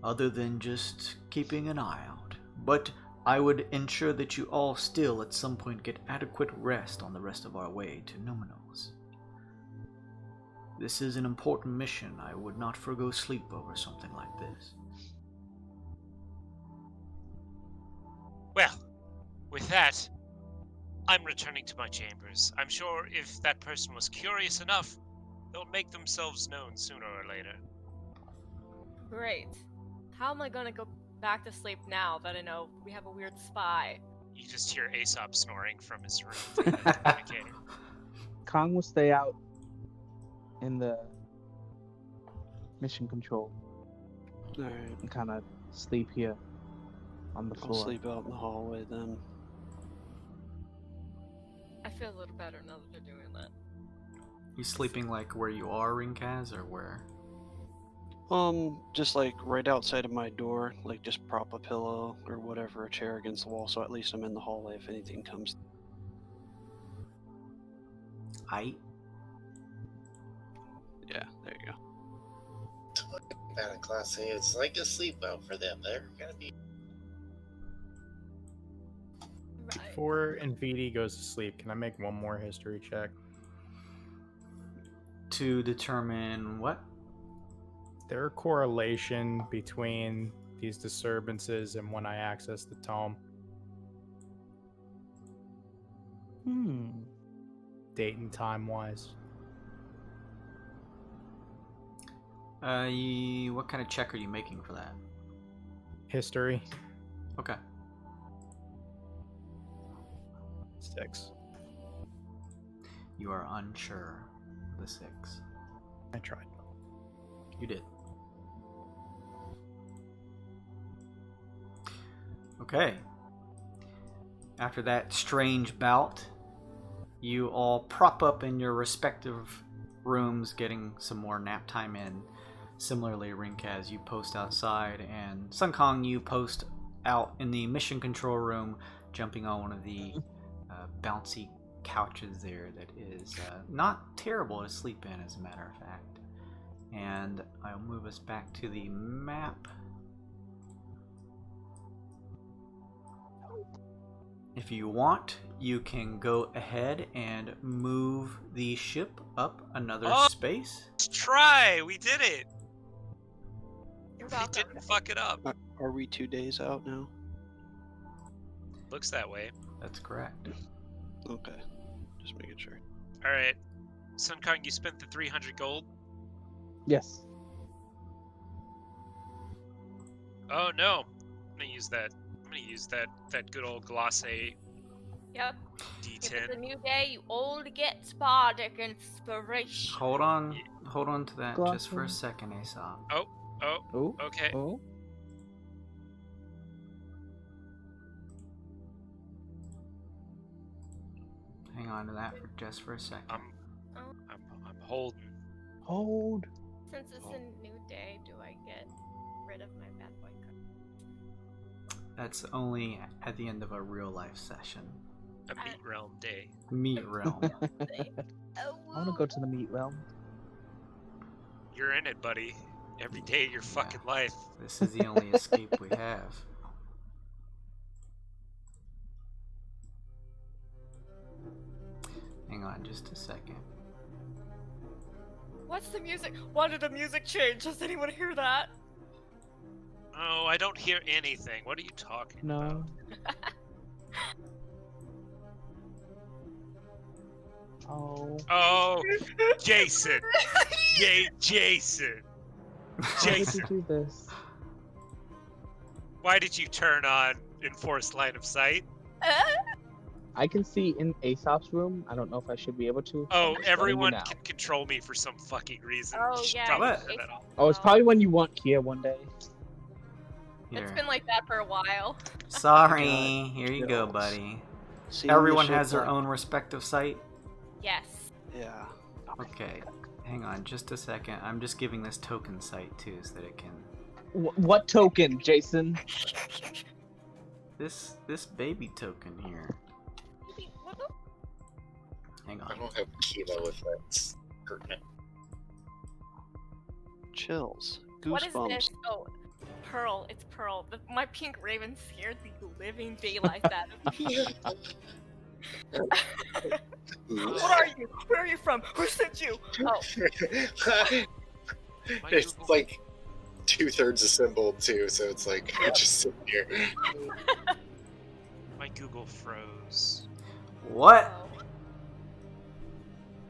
other than just keeping an eye out. But I would ensure that you all still at some point get adequate rest on the rest of our way to Mneuminos. This is an important mission. I would not forgo sleep over something like this. Well, with that, I'm returning to my chambers. I'm sure if that person was curious enough, they'll make themselves known sooner or later. Great. How am I gonna go back to sleep now that I know we have a weird spy? You just hear Aesop snoring from his room through the communicator. Kong will stay out in the mission control Alright, and kind of sleep here on the I'll floor. sleep out in the hallway then. feel a little better now that they're doing that. You sleeping like where you are, Rinkaz, or where? Just like right outside of my door, like just prop a pillow or whatever, a chair against the wall, so at least I'm in the hallway if anything comes. Yeah, there you go. About a class A, it's like a sleepout for them. They're gonna be. Right. Before Nvidi goes to sleep, can I make one more history check? To determine what? Is there a correlation between these disturbances and when I access the tome? Date and time wise. What kind of check are you making for that? History. Okay. 6. You are unsure of the 6. I tried. You did. Okay. After that strange bout, you all prop up in your respective rooms, getting some more nap time in. Similarly, Rinkaz, you post outside, and Sun Kong, you post out in the mission control room, jumping on one of the bouncy couches there that is not terrible to sleep in, as a matter of fact. And I'll move us back to the map. If you want, you can go ahead and move the ship up another space. Let's try. We did it. You're We welcome. didn't fuck it up. Are we 2 days out now? Looks that way. That's correct. Okay, just making sure. All right, Sun Kong, you spent the 300 gold. Yes. Oh no, I'm gonna use that. I'm gonna use that good old gloss Yep. If it's a D10. new day, you only get bardic inspiration. Hold on to that Go just for a on. second, Aesop. Oh, Oh. okay. Oh. Hang on to that for just for a second. I'm holding. Hold. Since it's a new day, do I get rid of my bad boy card? That's only at the end of a real life session. A meat realm day. Meat realm. Oh, I want to go to the meat realm. You're in it, buddy. Every day of your fucking life. This is the only escape we have. Hang on just a second. What's the music? Why did the music change? Does anyone hear that? Oh, I don't hear anything. What are you talking about? No. Oh. Oh, Jason. Yay, Jason. How did Jason, you do this? why did you turn on enforced line of sight? I can see in Aesop's room. I don't know if I should be able to. Oh, I'm just letting you everyone know. can control me for some fucking reason. Oh, You should yeah, probably What? turn that off. Oh, it's probably when you want Kia one day. It's Here. been like that for a while. Sorry. Here you go, Chills. buddy. Seeing the Everyone ship, has their like- own respective site. Yes. Yeah. Okay. Hang on just a second. I'm just giving this token site too so that it can... What token, Jason? This baby token here. What the? Hang I on. don't have Kilo if that's pertinent. Chills. What is Goosebumps. this? Oh, Pearl. It's Pearl. My pink raven scared the living daylight out of me. What are you? Where are you from? Who sent you? Oh, It's like 2/3 assembled too, so it's like it's just sitting here. My Google froze. What?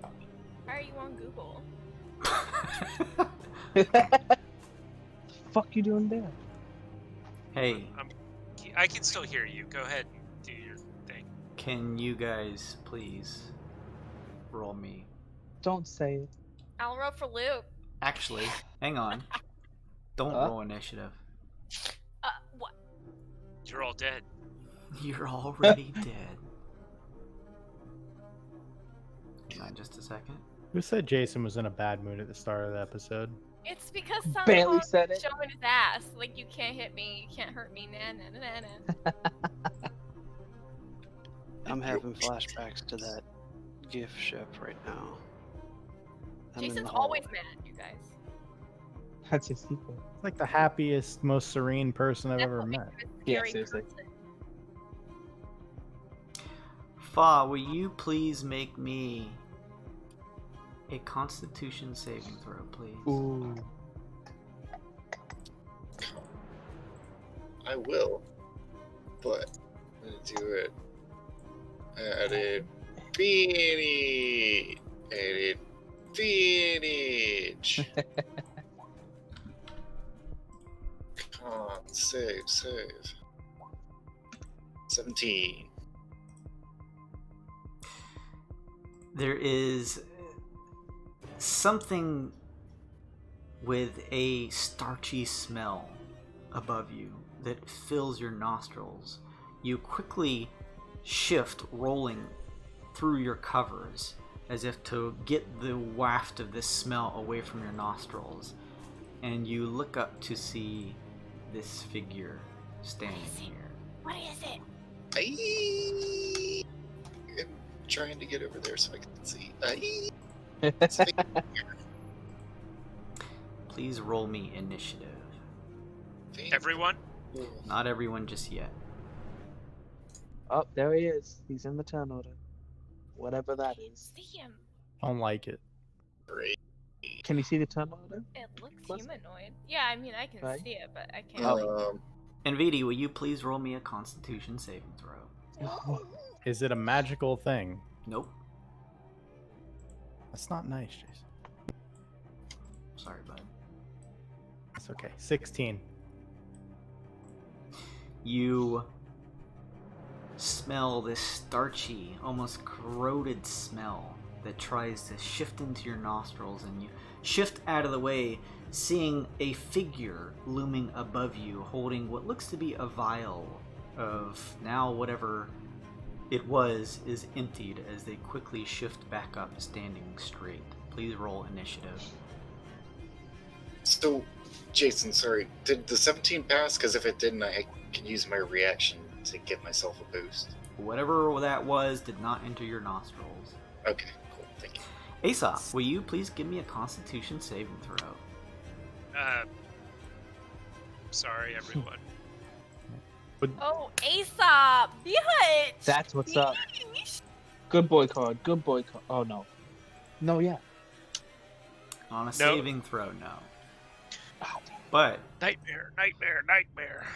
oh. Why are you on Google? Fuck you doing there? Hey, I can still hear you. Go ahead and do your thing. can you guys please roll me? Don't say it. I'll roll for Luke. Actually, hang on. Don't Huh? roll initiative. What? You're all dead. You're already dead. Hang on just a second. Who said Jason was in a bad mood at the start of the episode? It's because Sun Barely Kong's said it. showing his ass. Like, you can't hit me, you can't hurt me, nah, nah, nah, nah, nah. I'm having flashbacks to that giff ship right now. I'm in Jason's the always hallway. mad, you guys. That's his sequel. He's like the happiest, most serene person I've That's ever what met. makes him a Yeah, scary seriously. person. Fa, will you please make me a Constitution saving throw, please? Ooh. I will, but I'm gonna do it. Added finish. Added finish. Con save. 17. There is something with a starchy smell above you that fills your nostrils. You quickly shift, rolling through your covers as if to get the waft of this smell away from your nostrils. And you look up to see this figure standing here. What is it? Aye. I'm trying to get over there so I can see. Aye. Please roll me initiative. Everyone? Not everyone just yet. Oh, there he is. He's in the turn order. Whatever that is. See him. I don't like it. Great. Can you see the turn order? It looks What's- humanoid. Yeah, I mean, I can Right. see it, but I can't. And Vidi, will you please roll me a Constitution saving throw? Is it a magical thing? Nope. That's not nice, Jason. Sorry, bud. It's okay. 16. You smell this starchy, almost corroded smell that tries to shift into your nostrils, and you shift out of the way, seeing a figure looming above you holding what looks to be a vial of now whatever it was is emptied as they quickly shift back up, standing straight. Please roll initiative. So, Jason, sorry, did the 17 pass? Because if it didn't, I can use my reaction to give myself a boost. Whatever that was did not enter your nostrils. Okay, cool, thank you. Aesop, will you please give me a Constitution saving throw? Sorry, everyone. Oh, Aesop! Bitch! That's what's up. Good boy card. Good boy card. Oh, no. No, yeah. On a saving throw, no. But Nightmare.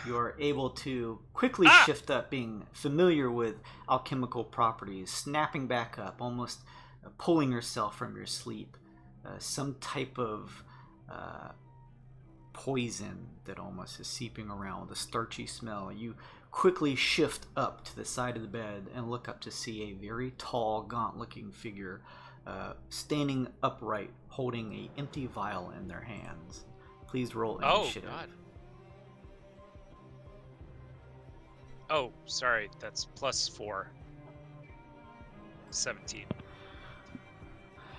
you are able to quickly shift up, being familiar with alchemical properties, snapping back up, almost pulling yourself from your sleep. Some type of poison that almost is seeping around with a starchy smell. You quickly shift up to the side of the bed and look up to see a very tall, gaunt-looking figure standing upright, holding an empty vial in their hands. Please roll initiative. Oh, God. Oh, sorry. That's +4. 17.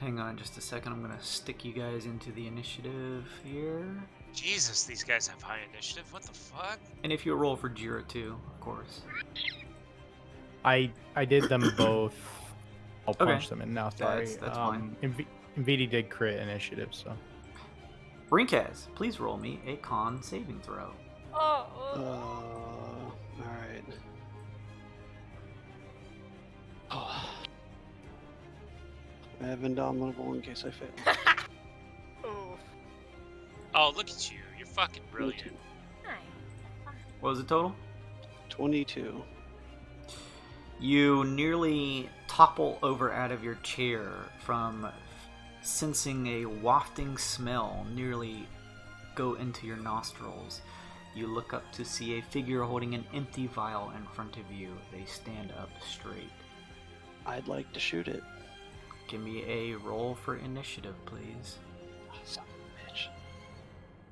Hang on just a second. I'm going to stick you guys into the initiative here. Jesus, these guys have high initiative. What the fuck? And if you roll for Jira too, of course. I did them both. I'll Okay. punch them in now. Sorry. That's fine. Nvidia did crit initiative, so. Brinkaz, please roll me a con saving throw. Alright. Oh. I have Indomitable in case I fail. Oh, look at you. You're fucking brilliant. What was the total? 22. You nearly topple over out of your chair from sensing a wafting smell nearly go into your nostrils. You look up to see a figure holding an empty vial in front of you. They stand up straight. I'd like to shoot it. Give me a roll for initiative, please. Oh, son of a bitch.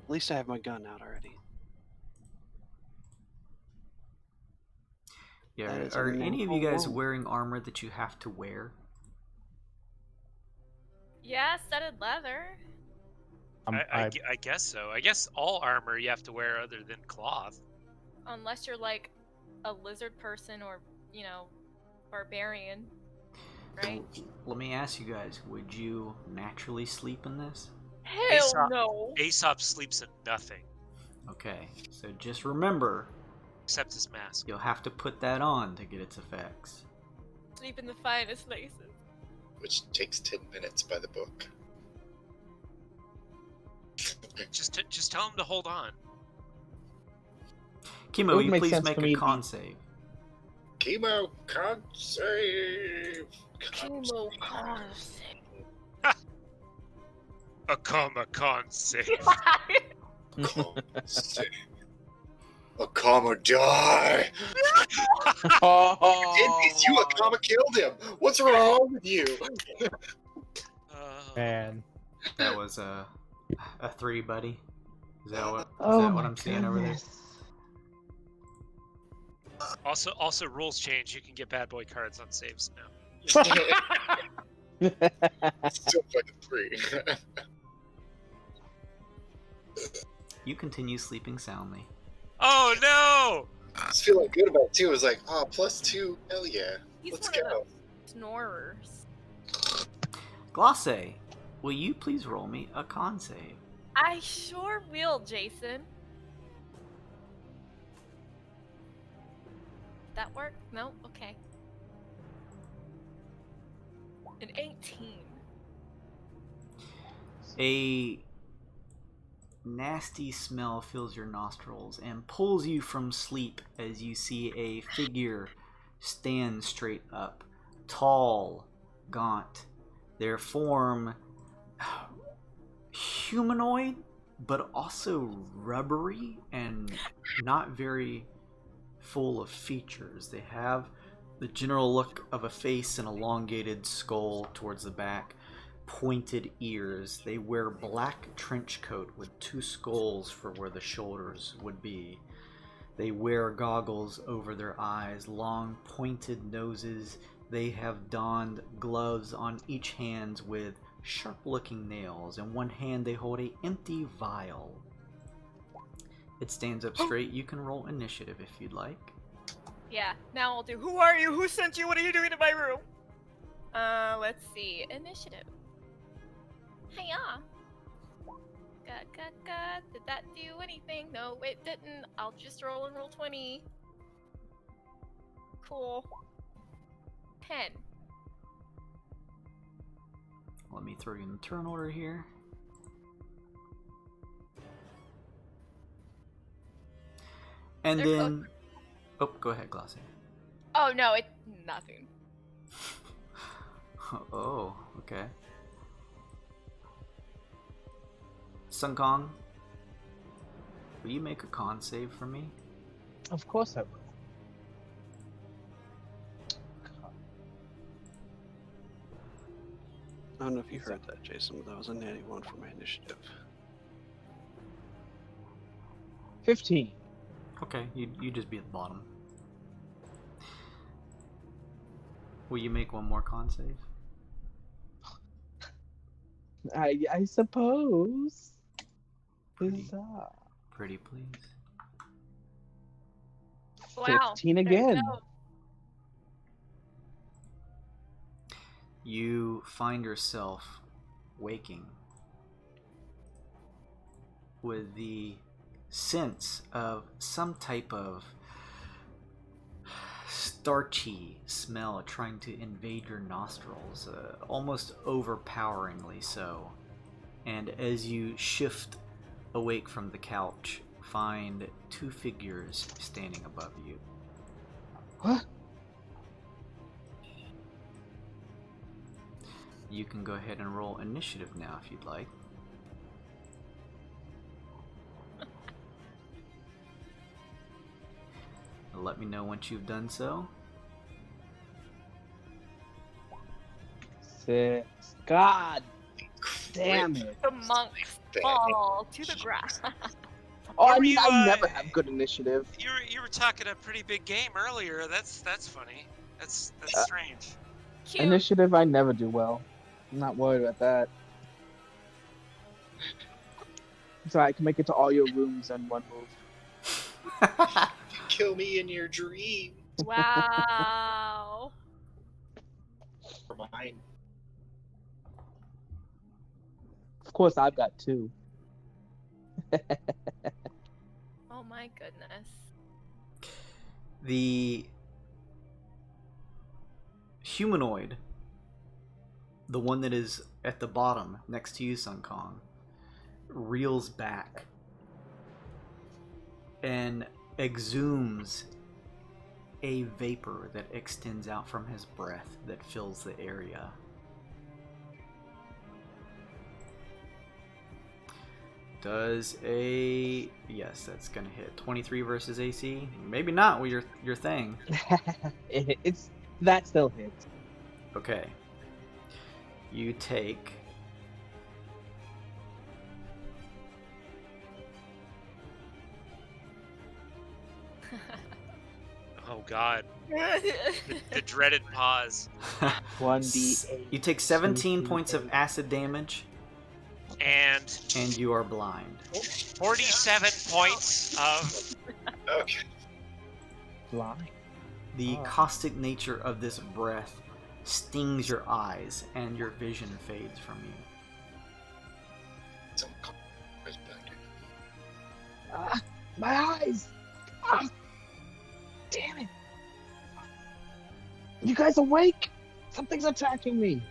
At least I have my gun out already. Yeah, That is are a any of you guys normal roll. wearing armor that you have to wear? Yeah, studded leather. I guess so. I guess all armor you have to wear other than cloth. Unless you're like a lizard person or, you know, barbarian. Right? Let me ask you guys, would you naturally sleep in this? Hell Aesop- no. Aesop sleeps in nothing Okay, so just remember, except his mask. you'll have to put that on to get its effects. Sleep in the finest places. Which takes 10 minutes by the book. Just tell him to hold on. Chemo, It would you make please sense make for me a to con save. Chemo, con save! Chemo cars. A con save. Con save. A comma die! You a comma killed him! What's wrong with you? Man. That was a 3, buddy. Is that what Oh I'm seeing over there? Also, rules change. You can get bad boy cards on saves now. Still fucking 3. You continue sleeping soundly. Oh no! I was feeling good about it too. I was like, +2, hell yeah. He's Let's one of go. those snorers. Glosse, will you please roll me a con save? I sure will, Jason. That work? No? Okay. An 18. A nasty smell fills your nostrils and pulls you from sleep as you see a figure stand straight up. Tall, gaunt. Their form humanoid, but also rubbery and not very full of features. They have the general look of a face, an elongated skull towards the back, pointed ears. They wear black trench coat with 2 skulls for where the shoulders would be. They wear goggles over their eyes, long pointed noses. They have donned gloves on each hand with sharp-looking nails. In one hand they hold an empty vial. It stands up straight. You can roll initiative if you'd like. Yeah, now I'll do. Who are you? Who sent you? What are you doing in my room? Let's see. Initiative. Hiya. Did that do anything? No, it didn't. I'll just roll and roll 20. Cool. 10. Let me throw you in the turn order here. And They're then... Oh, go ahead, Glossy. Oh no, it's nothing. Oh, okay. Sun Kong, will you make a con save for me? Of course I will. I don't know if you heard that, Jason, but that was a natty 1 for my initiative. 15. Okay, you just be at the bottom. Will you make one more con save? I suppose. Pretty. Huzzah. Pretty please. Wow. 15 there you again. go. You find yourself waking with the sense of some type of starchy smell trying to invade your nostrils, almost overpoweringly so. And as you shift awake from the couch, find 2 figures standing above you. What? You can go ahead and roll initiative now if you'd like. Let me know once you've done so. 6. God damn it. The monks fall to the ground. Oh, I Were mean, you, I never have good initiative. You were talking a pretty big game earlier. That's funny. That's strange. Cute. Initiative, I never do well. I'm not worried about that. So I can make it to all your rooms in one move. Kill me in your dream. Wow. For mine. Of course, I've got 2. Oh my goodness. The humanoid, the one that is at the bottom next to you, Sun Kong, reels back and exhumes a vapor that extends out from his breath that fills the area. Does a... yes, that's gonna hit. 23 versus AC? Maybe not with your thing. It's that still hits. Okay. You take... Oh God. The dreaded pause. 1d8. You take 17 points of acid damage, And you are blind. 47 points of... Okay. Blind. The caustic nature of this breath stings your eyes, and your vision fades from you. Some right back here. Ah, my eyes! Ah, damn it! You guys awake? Something's attacking me.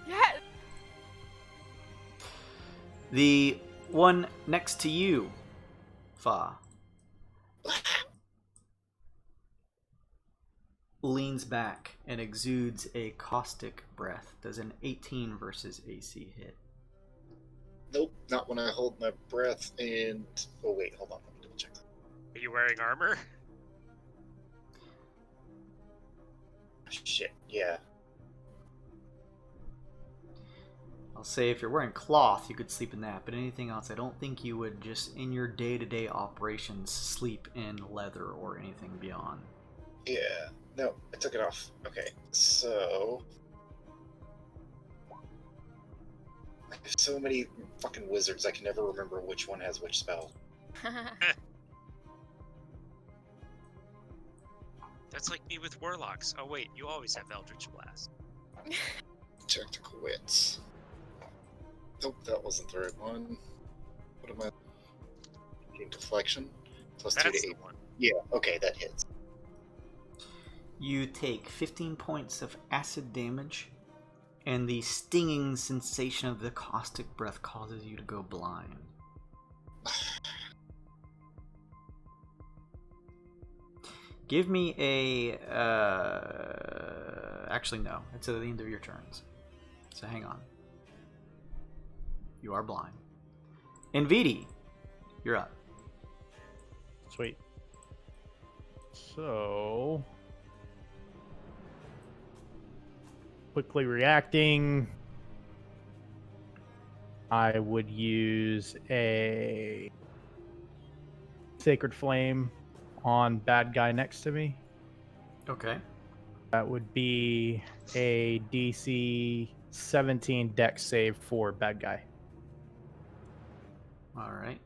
Yes. The one next to you, Fa, leans back and exudes a caustic breath. Does an 18 versus AC hit? Nope, not when I hold my breath and... Oh wait, hold on, let me double check that. Are you wearing armor? Shit, yeah. I'll say if you're wearing cloth, you could sleep in that, but anything else, I don't think you would just in your day-to-day operations sleep in leather or anything beyond. Yeah. No, I took it off. Okay, so... I have so many fucking wizards, I can never remember which one has which spell. That's like me with warlocks. Oh wait, you always have Eldritch Blast. Tactical wits. Nope, that wasn't the right one. What am I... Gain deflection? Plus 2 That's to the 8. one. Yeah, okay, that hits. You take 15 points of acid damage, and the stinging sensation of the caustic breath causes you to go blind. Give me a... actually, no. It's at the end of your turns. So hang on. You are blind. Nvidi, you're up. Sweet. So... quickly reacting, I would use a Sacred Flame on bad guy next to me. Okay. That would be a DC 17 dex save for bad guy. All right.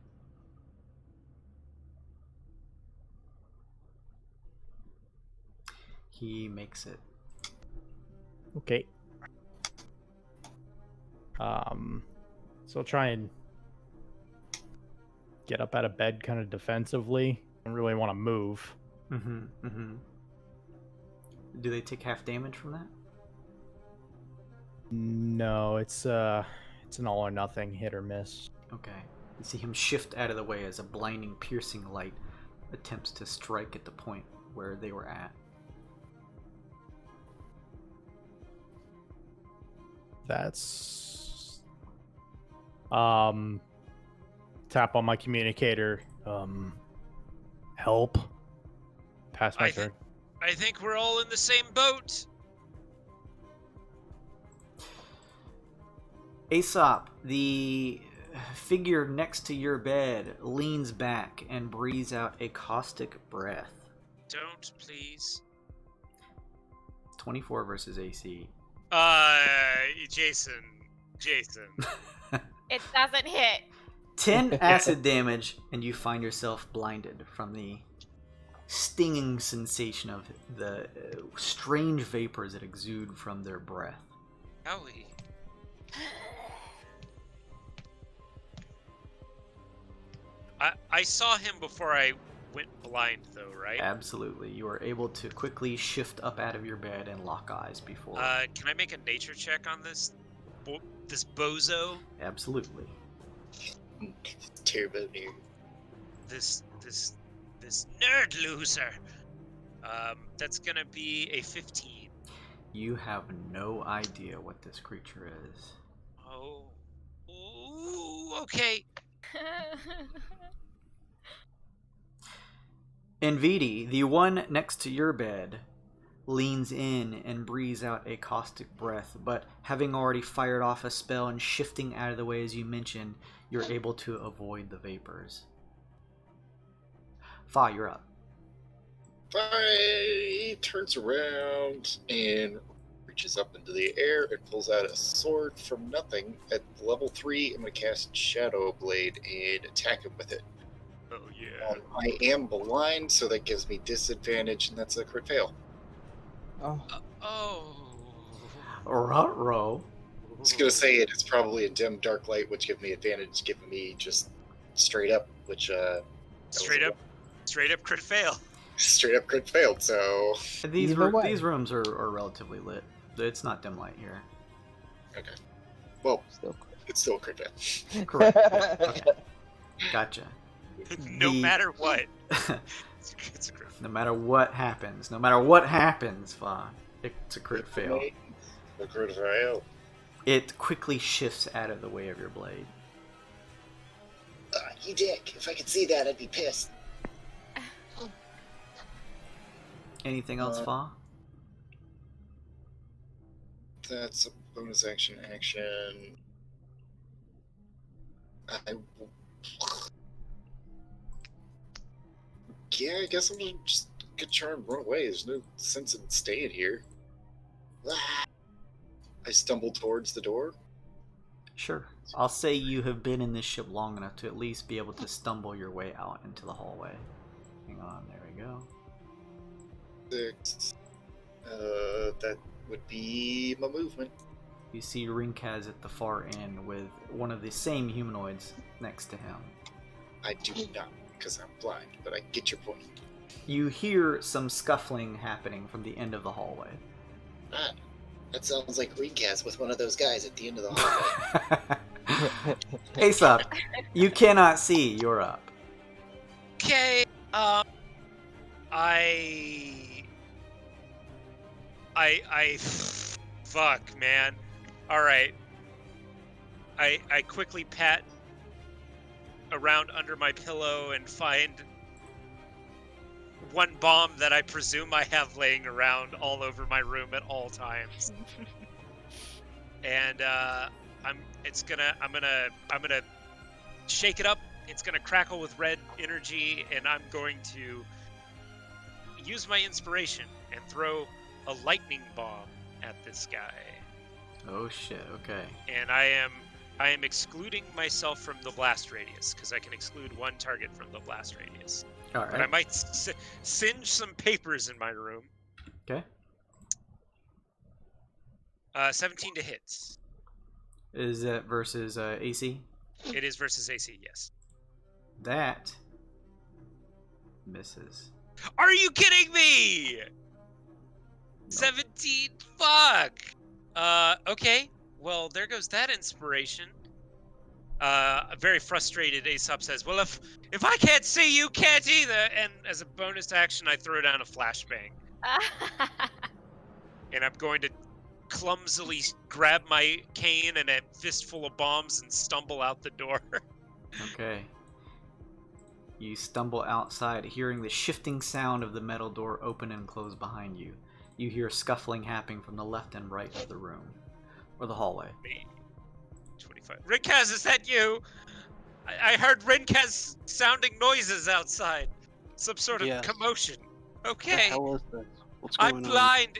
He makes it. Okay. So I'll try and get up out of bed kind of defensively. I don't really want to move. Do they take half damage from that? No, it's an all or nothing, hit or miss. Okay. You see him shift out of the way as a blinding, piercing light attempts to strike at the point where they were at. That's tap on my communicator. Help. Pass my turn. I think we're all in the same boat. Aesop, the figure next to your bed, leans back and breathes out a caustic breath. Don't, please. 24 versus AC. Jason. It doesn't hit. 10 acid damage, and you find yourself blinded from the stinging sensation of the strange vapors that exude from their breath. Howie. I saw him before I went blind, though, right? Absolutely. You are able to quickly shift up out of your bed and lock eyes before. Can I make a nature check on this bozo? Absolutely. Turbo nerd. This nerd loser. That's gonna be a 15. You have no idea what this creature is. Oh. Ooh, okay. Envidi, the one next to your bed, leans in and breathes out a caustic breath, but having already fired off a spell and shifting out of the way as you mentioned, you're able to avoid the vapors. Fa, you're up. He turns around and reaches up into the air and pulls out a sword from nothing. At level 3, I'm going to cast Shadow Blade and attack him with it. Oh, yeah. I am blind, so that gives me disadvantage, and that's a crit fail. Oh. Ruh-roh. I was going to say it's probably a dim dark light, which gives me advantage, giving me just straight up, which... Straight up crit fail. Straight up crit failed, so... These rooms are relatively lit. It's not dim light here. Okay. Well, Still it's still a crit fail. Correct. Okay. Gotcha. No matter what. It's a crit. No matter what happens, Fa, it's a crit fail. A crit fail. It quickly shifts out of the way of your blade. You dick. If I could see that, I'd be pissed. Anything else, Fa? That's a bonus action. Yeah, I guess I'm gonna just try and run away. There's no sense in staying here. I stumble towards the door. Sure. I'll say you have been in this ship long enough to at least be able to stumble your way out into the hallway. Hang on, there we go. 6. That would be my movement. You see Rinkaz at the far end with one of the same humanoids next to him. I do not, because I'm blind, but I get your point. You hear some scuffling happening from the end of the hallway. Ah, that sounds like Recast with one of those guys at the end of the hallway. Ace up. You cannot see. You're up. Okay, fuck, man. Alright. I quickly pat around under my pillow and find one bomb that I presume I have laying around all over my room at all times. And I'm gonna shake it up. It's gonna crackle with red energy, and I'm going to use my inspiration and throw a lightning bomb at this guy. Oh shit, okay. And I am excluding myself from the blast radius, because I can exclude one target from the blast radius. Alright. But I might singe some papers in my room. Okay. 17 to hit. Is that versus AC? It is versus AC, yes. That misses. Are you kidding me? Nope. 17? Fuck! Okay. Well, there goes that inspiration. Very frustrated, Aesop says, well, if I can't see, you can't either. And as a bonus action, I throw down a flashbang. And I'm going to clumsily grab my cane and a fistful of bombs and stumble out the door. Okay. You stumble outside, hearing the shifting sound of the metal door open and close behind you. You hear scuffling happening from the left and right of the room. Or the hallway. 25. Rinkaz, is that you? I heard Rinkaz sounding noises outside. Some sort of commotion. Okay. What the hell is this? What's going on? I'm blind.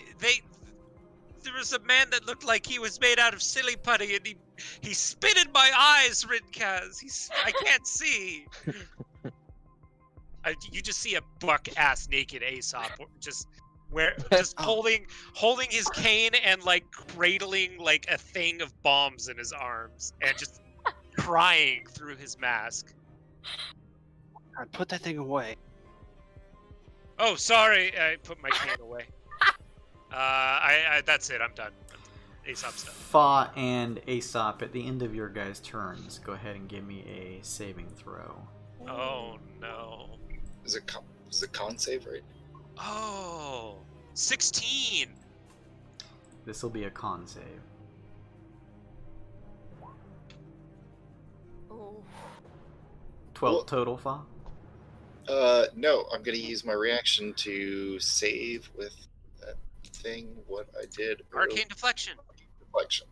There was a man that looked like he was made out of silly putty, and he spit in my eyes, Rinkaz. I can't see. You just see a buck-ass naked Aesop just holding his cane and like cradling like a thing of bombs in his arms and just crying through his mask. I'd put that thing away. Oh, sorry, I put my cane away. That's it. I'm done. Aesop stuff. Fa and Aesop, at the end of your guys' turns, go ahead and give me a saving throw. Oh no. Is it con save, right? Oh, 16. This will be a con save. Oh. 12 Well- total, Fa? No, I'm gonna use my reaction to save with that thing. What I did. Arcane deflection. Deflection.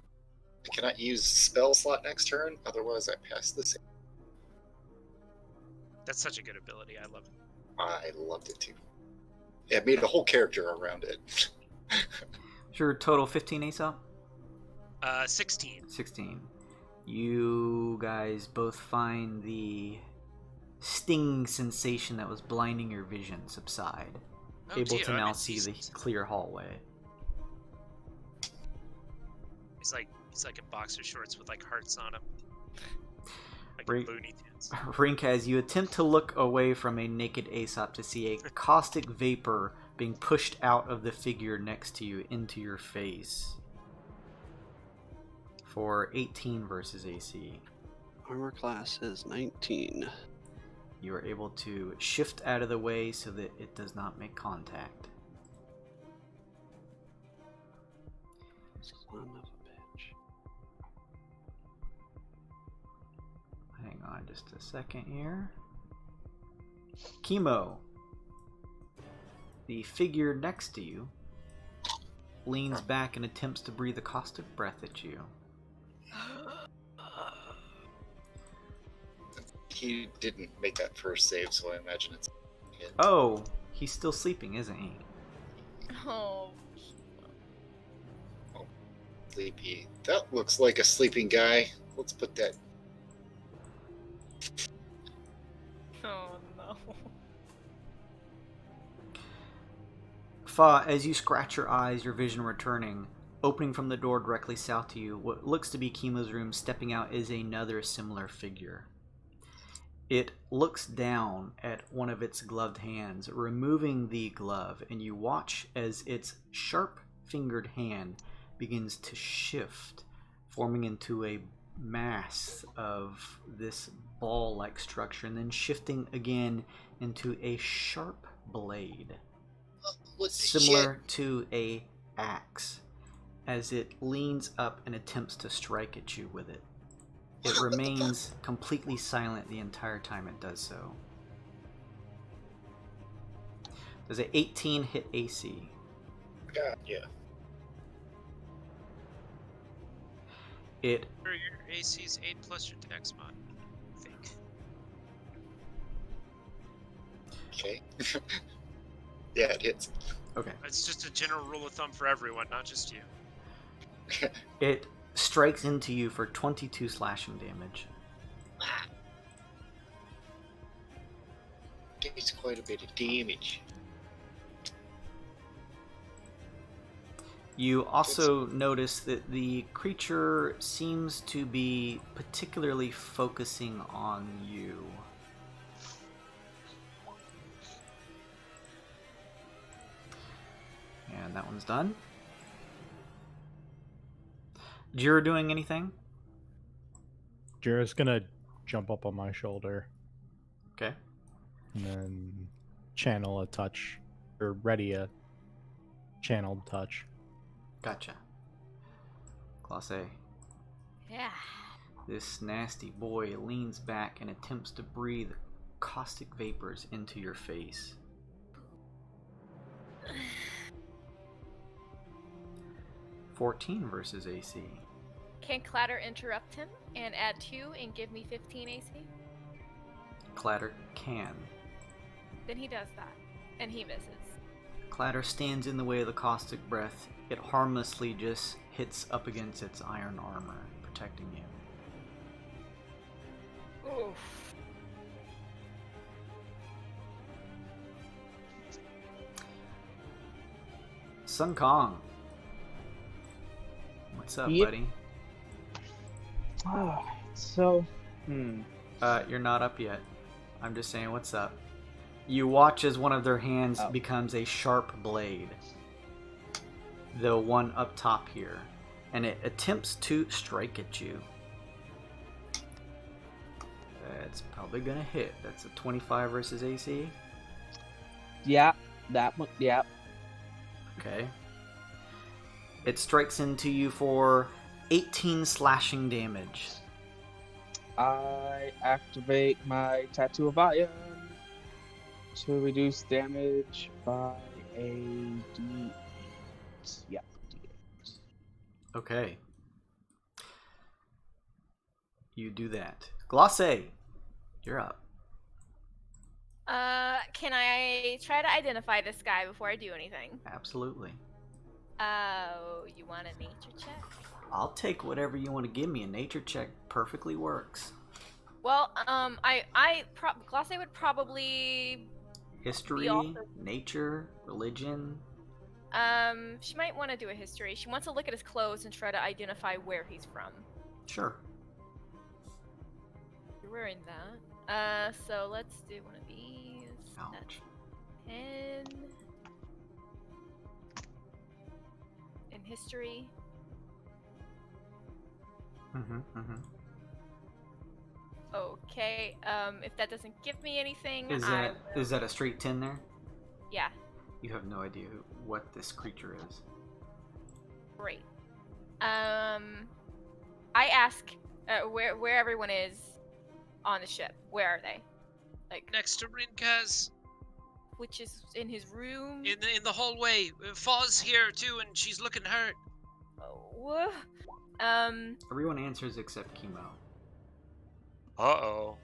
I cannot use spell slot next turn, otherwise I pass the save. That's such a good ability. I love it. I loved it too. It made a whole character around it. Is your total 15, Aesop? 16. 16. You guys both find the stinging sensation that was blinding your vision subside. Oh, Able dear, to I now can see the clear hallway. He's like in boxer shorts with like hearts on him. Like Right. Looney Tunes. Rink, as you attempt to look away from a naked Aesop to see a caustic vapor being pushed out of the figure next to you into your face. For 18 versus AC. Armor class is 19. You are able to shift out of the way so that it does not make contact. Son of a bitch. Hang on just a second here. Chemo. The figure next to you leans back and attempts to breathe a caustic breath at you. He didn't make that first save, so I imagine it's. Oh, he's still sleeping, isn't he? Oh. Sleepy. That looks like a sleeping guy. Let's put that. Oh no. Fa, as you scratch your eyes, your vision returning, opening from the door directly south to you, what looks to be Chemo's room, stepping out is another similar figure. It looks down at one of its gloved hands, removing the glove, and you watch as its sharp-fingered hand begins to shift, forming into a mass of this ball-like structure, and then shifting again into a sharp blade, What the similar to a axe, as it leans up and attempts to strike at you with it. It remains completely silent the entire time it does so. Does an 18 hit AC? God, yeah. It Sure, your AC is 8 plus your dex mod. I think. Okay. Yeah, it hits. okay. It's just a general rule of thumb for everyone, not just you. It strikes into you for 22 slashing damage. Takes quite a bit of damage. You also notice that the creature seems to be particularly focusing on you. And that one's done. Jira doing anything? Jira's gonna jump up on my shoulder Okay. and then channel a touch, or ready a channeled touch. Gotcha. Class A. Yeah. This nasty boy leans back and attempts to breathe caustic vapors into your face. (14 versus AC. Can Clatter interrupt him and add 2 and give me 15 AC? Clatter can. Then he does that. And he misses. clatter stands in the way of the caustic breath. It harmlessly just hits up against its iron armor, protecting you. Oof. Sun Kong. What's up, Yep. buddy? So, You're not up yet. I'm just saying, what's up? You watch as one of their hands Oh. becomes a sharp blade. The one up top here. And it attempts to strike at you. That's probably gonna hit. That's a 25 versus AC. yeah, that one, yeah. Okay. It strikes into you for 18 slashing damage. I activate my Tattoo of Iron to reduce damage by a D8. Yeah, D8. Okay. You do that. Glosse, you're up. Can I try to identify this guy before I do anything? Absolutely. Oh, you want a nature check? I'll take whatever you want to give me. A nature check perfectly works. Well, Glosse would probably, History, also- nature, religion. she might want to do a history. She wants to look at his clothes and try to identify where he's from. Sure. You're wearing that. So let's do one of these. Ouch. That's 10. In history. Okay, if that doesn't give me anything, Is that a straight 10 there? Yeah, You have no idea what this creature is. great. I ask where everyone is on the ship. Where are they? Like, Next to Rinkaz, which is in his room? in the hallway. Faw's here too, and she's looking hurt. Oh, Everyone answers except Chemo. Uh-oh.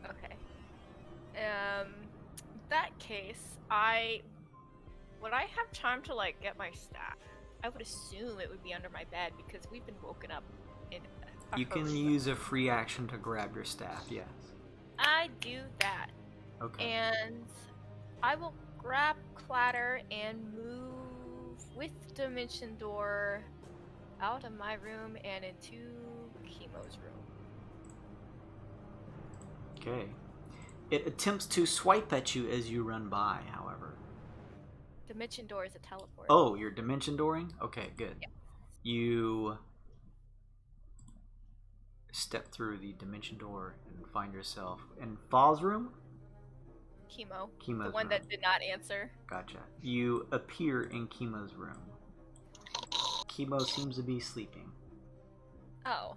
okay. In that case, would I have time to like get my staff? I would assume it would be under my bed because we've been woken up in a You can hurry. use a free action to grab your staff, yes. I do that. Okay. And I will grab Clatter and move with Dimension Door out of my room and into Chemo's room. Okay. It attempts to swipe at you as you run by, however. Dimension Door is a teleport. Oh, you're dimension dooring? Okay, good. Yeah. You step through the dimension door and find yourself in Faw's room? Chemo. Chemo's The one room. that did not answer. Gotcha. You appear in Chemo's room. Chemo seems to be sleeping. Oh.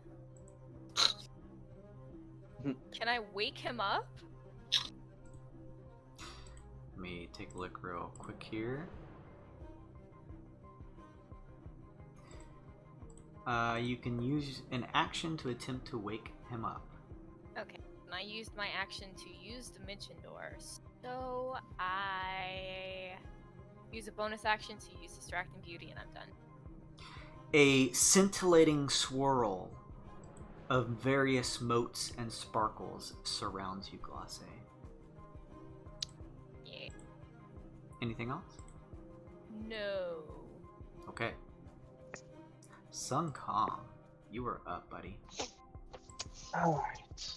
Can I wake him up? Let me take a look real quick here. You can use an action to attempt to wake him up. Okay. And I used my action to use Dimension Door. So I use a bonus action to use Distracting Beauty and I'm done. A scintillating swirl of various motes and sparkles surrounds you, Glosse. Yeah. Anything else? No. Okay. Sun Kong, you are up, buddy. Alright.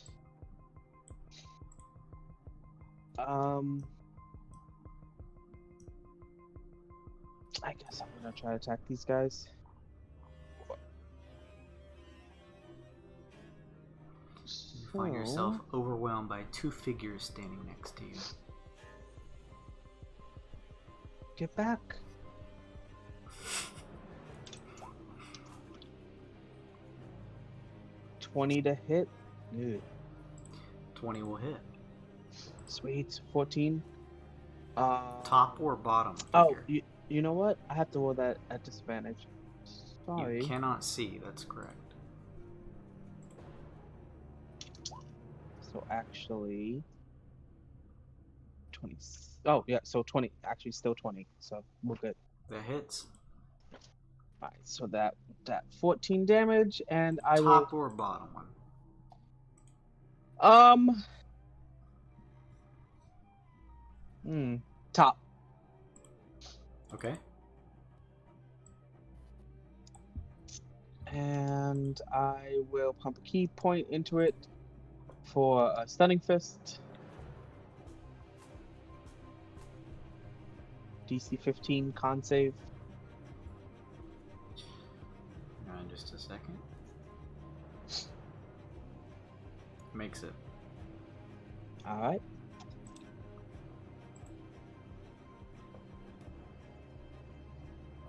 I guess I'm gonna try to attack these guys. You find yourself overwhelmed by two figures standing next to you. Get back. $20 to hit. Good. 20 will hit. Sweet. 14. Top or bottom Oh, figure? you know what? I have to roll that at disadvantage. Sorry. You cannot see, that's correct. So actually, 26. Oh, yeah, so 20. Actually, still 20, so we're good. That hits. All right, so that 14 damage, and I Top or bottom one? will... Top. Okay. And I will pump a key point into it for a stunning fist. DC 15 con save. Hang on just a second. Makes it. All right.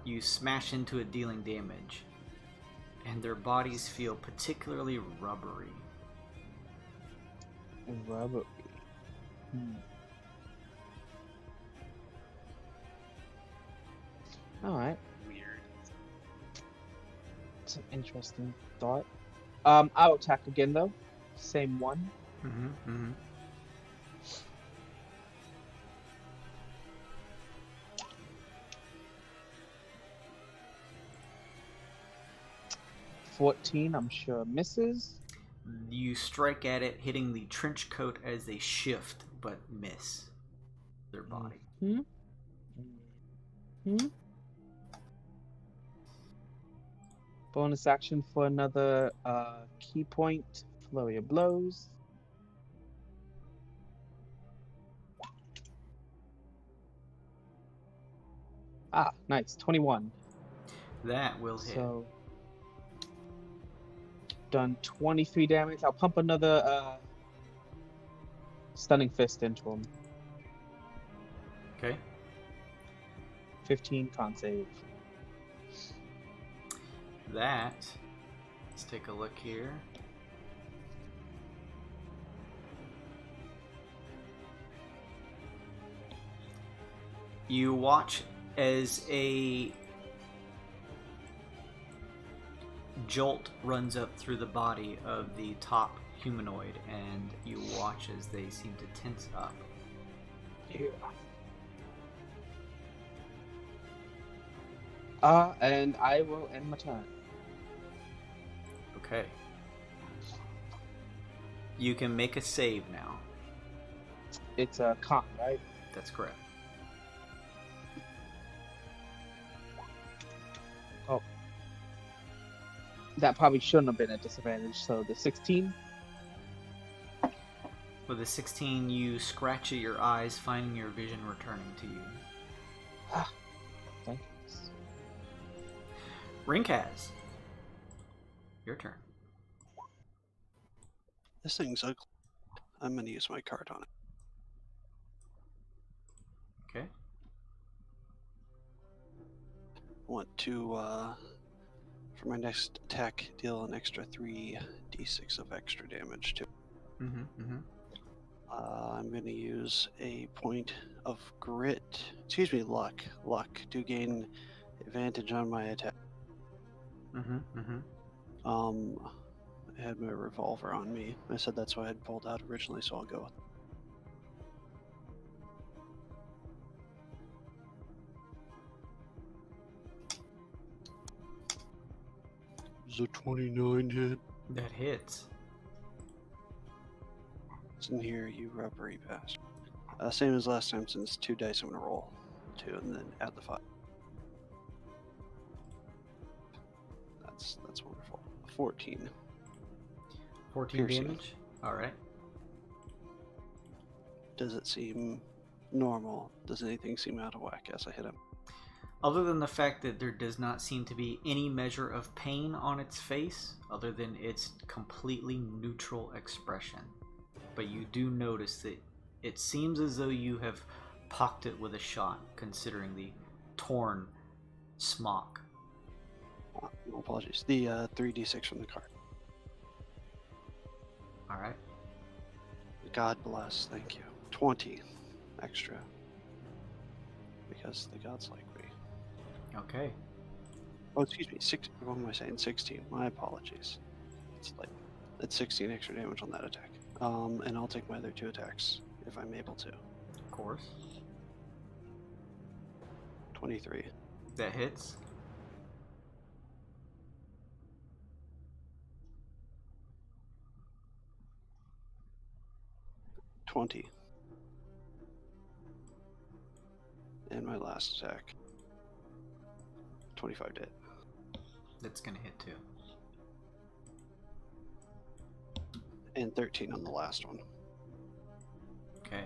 You smash into it, dealing damage, and their bodies feel particularly rubbery. Rubbery. All right. Weird. It's an interesting thought. I'll attack again though. Same one. Mm-hmm. Mm-hmm. 14, I'm sure misses. You strike at it, hitting the trench coat as they shift, but miss their body. Bonus action for another key point. Flurry of blows. Ah, nice. 21. That will hit. So, done 23 damage. I'll pump another stunning fist into him. Okay. 15 con save. That. Let's take a look here. You watch as a jolt runs up through the body of the top humanoid, and you watch as they seem to tense up. Yeah. And I will end my turn. Okay. You can make a save now. It's a con, right? That's correct. Oh. That probably shouldn't have been a disadvantage, so the 16. With a 16, you scratch at your eyes, finding your vision returning to you. Thank you. Rinkaz, your turn. This thing's ugly. I'm going to use my card on it. Okay. I want to, for my next attack, deal an extra 3d6 of extra damage to. I'm going to use a point of luck to gain advantage on my attack. I had my revolver on me. I said that's what I had pulled out originally, so I'll go with it. Is a 29 hit? That hits. It's in here, you rubbery bastard. Same as last time, since 2 dice, I'm going to roll 2 and then add the 5. That's wonderful. 14. 14 Piercing. damage? Alright. Does it seem normal? Does anything seem out of whack as I hit him? Other than the fact that there does not seem to be any measure of pain on its face, other than its completely neutral expression. But you do notice that it seems as though you have pocked it with a shot, considering the torn smock. No apologies. The 3d6 from the card. Alright. God bless. Thank you. 20 extra. Because the gods like me. Okay. Oh, excuse me. What am I saying? 16. My apologies. It's 16 extra damage on that attack. And I'll take my other 2 attacks if I'm able to. Of course. 23. That hits. $20. And my last attack. 25 to hit. That's gonna hit too. And 13 on the last one. Okay.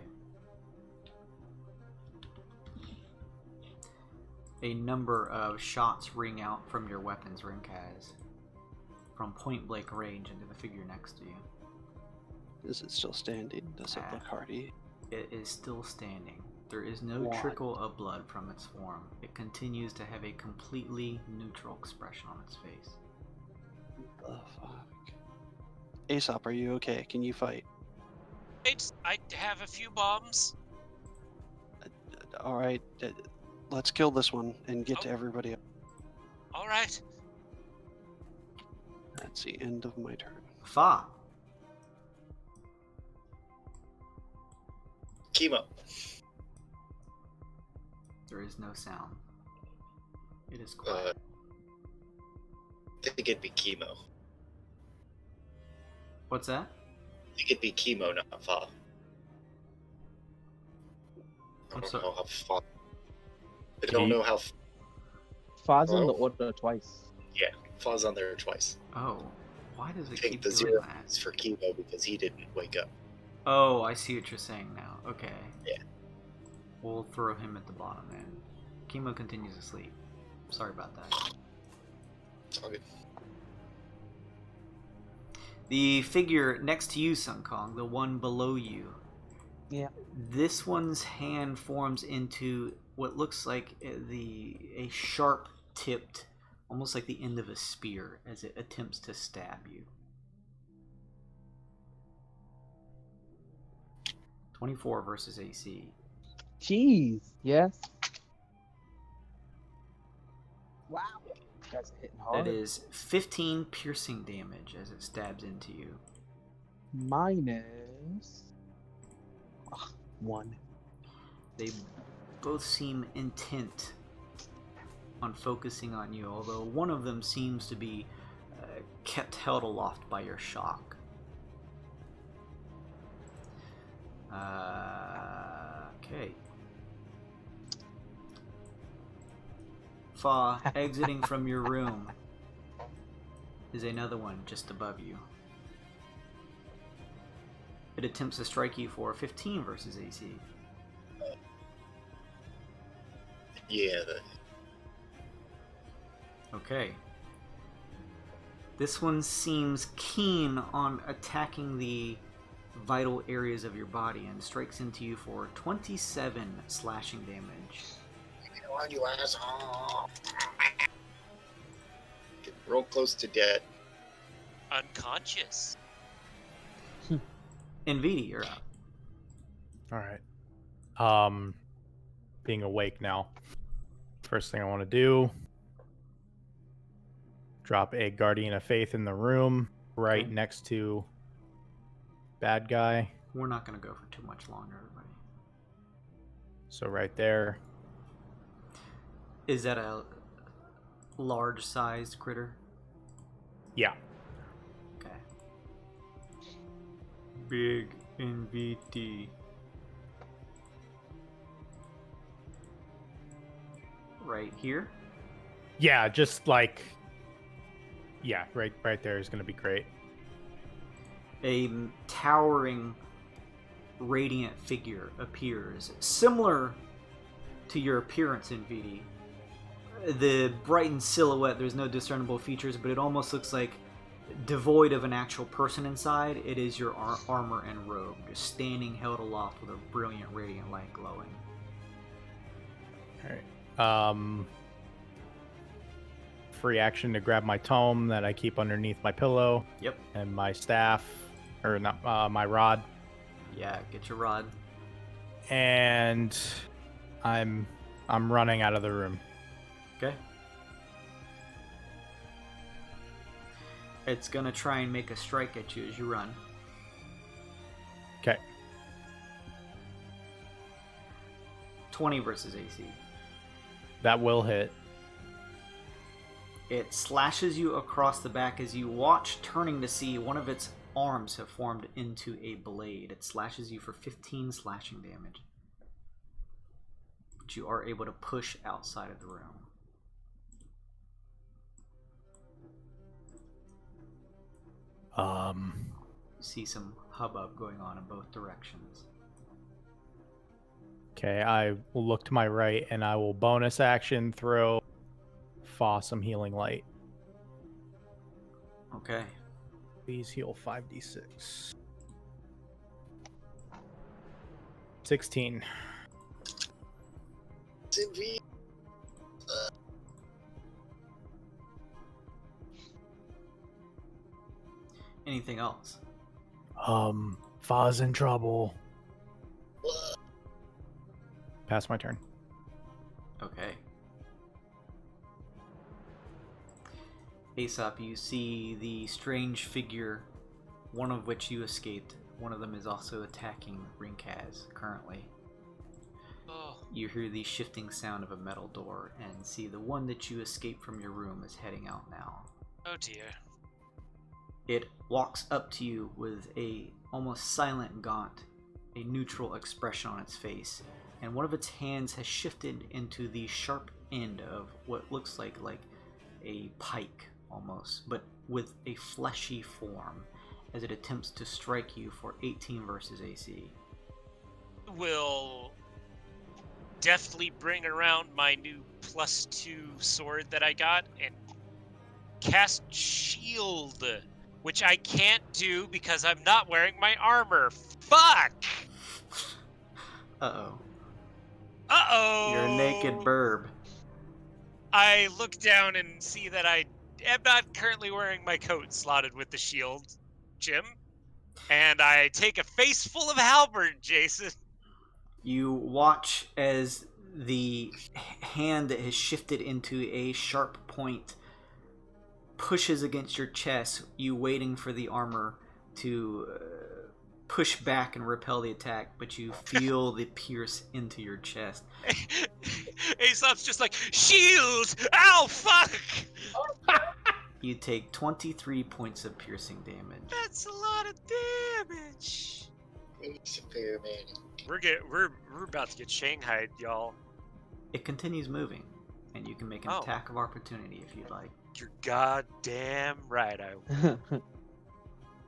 A number of shots ring out from your weapons, Rinkaz, from point blank range into the figure next to you. Is it still standing? Does it look hardy? It is still standing. There is no What? trickle of blood from its form. It continues to have a completely neutral expression on its face. The fuck? Aesop, are you okay? Can you fight? I have a few bombs. Alright, let's kill this one and get to everybody else. All right. That's the end of my turn. Fa. Chemo. There is no sound. It is quiet. I think it'd be chemo. What's that? I think it'd be chemo, not Fa. I don't know how Fa. I don't know how. Fa's on the Oh. order twice. Yeah, Fa's on there twice. Oh, why does I it think keep the doing 0 that? is for chemo because he didn't wake up. Oh, I see what you're saying now. Okay. Yeah. We'll throw him at the bottom then. Chemo continues to sleep. Sorry about that. It's all good. The figure next to you, Sun Kong, the one below you. Yeah. This one's hand forms into what looks like a sharp-tipped, almost like the end of a spear, as it attempts to stab you. 24 versus AC. Jeez. Yes. Wow. You guys are hitting hard. That is 15 piercing damage as it stabs into you. Minus 1. They both seem intent on focusing on you, although one of them seems to be kept held aloft by your shock. Okay. Fa, exiting from your room, is another one just above you. It attempts to strike you for 15 versus AC. Yeah. Okay. This one seems keen on attacking the vital areas of your body and strikes into you for 27 slashing damage. You asshole. Get real close to dead. Unconscious. Nvidi, you're up. All right. Being awake now. First thing I want to do, drop a Guardian of Faith in the room right Okay. next to bad guy. We're not going to go for too much longer, everybody. So right there. Is that a large-sized critter? Yeah. Okay. Big NVD. Right here? Yeah, just like, yeah, right there is going to be great. A towering, radiant figure appears, similar to your appearance in VD. The brightened silhouette, there's no discernible features, but it almost looks like devoid of an actual person inside. It is your armor and robe, just standing held aloft with a brilliant radiant light glowing. All right. Free action to grab my tome that I keep underneath my pillow. Yep. And my staff, or not, my rod. Yeah, get your rod. And I'm running out of the room. Okay. It's gonna try and make a strike at you as you run. Okay. 20 versus AC. That will hit. It slashes you across the back as you watch, turning to see one of its arms have formed into a blade. It slashes you for 15 slashing damage. But you are able to push outside of the room. You see some hubbub going on in both directions. Okay, I will look to my right and I will bonus action throw Fa some healing light. Okay. Please heal 5d6. 16. Anything else? Fa's in trouble. Pass my turn. Okay. Aesop, you see the strange figure, one of which you escaped. One of them is also attacking Rinkaz currently. Oh. You hear the shifting sound of a metal door and see the one that you escaped from your room is heading out now. Oh dear. It walks up to you with a almost silent gaunt, a neutral expression on its face, and one of its hands has shifted into the sharp end of what looks like a pike almost, but with a fleshy form as it attempts to strike you for 18 versus AC. Will deftly bring around my new +2 sword that I got and cast shield, which I can't do because I'm not wearing my armor. Fuck! Uh-oh. Uh-oh! You're a naked burb. I look down and see that I am not currently wearing my coat slotted with the shield, Jim. And I take a face full of halberd, Jason. You watch as the hand that has shifted into a sharp point pushes against your chest, you waiting for the armor to push back and repel the attack, but you feel the pierce into your chest. Aesop's just like, shield! Ow, fuck! You take 23 points of piercing damage. That's a lot of damage. We're about to get shanghaied, y'all. It continues moving, and you can make an attack of opportunity if you'd like. You're goddamn right.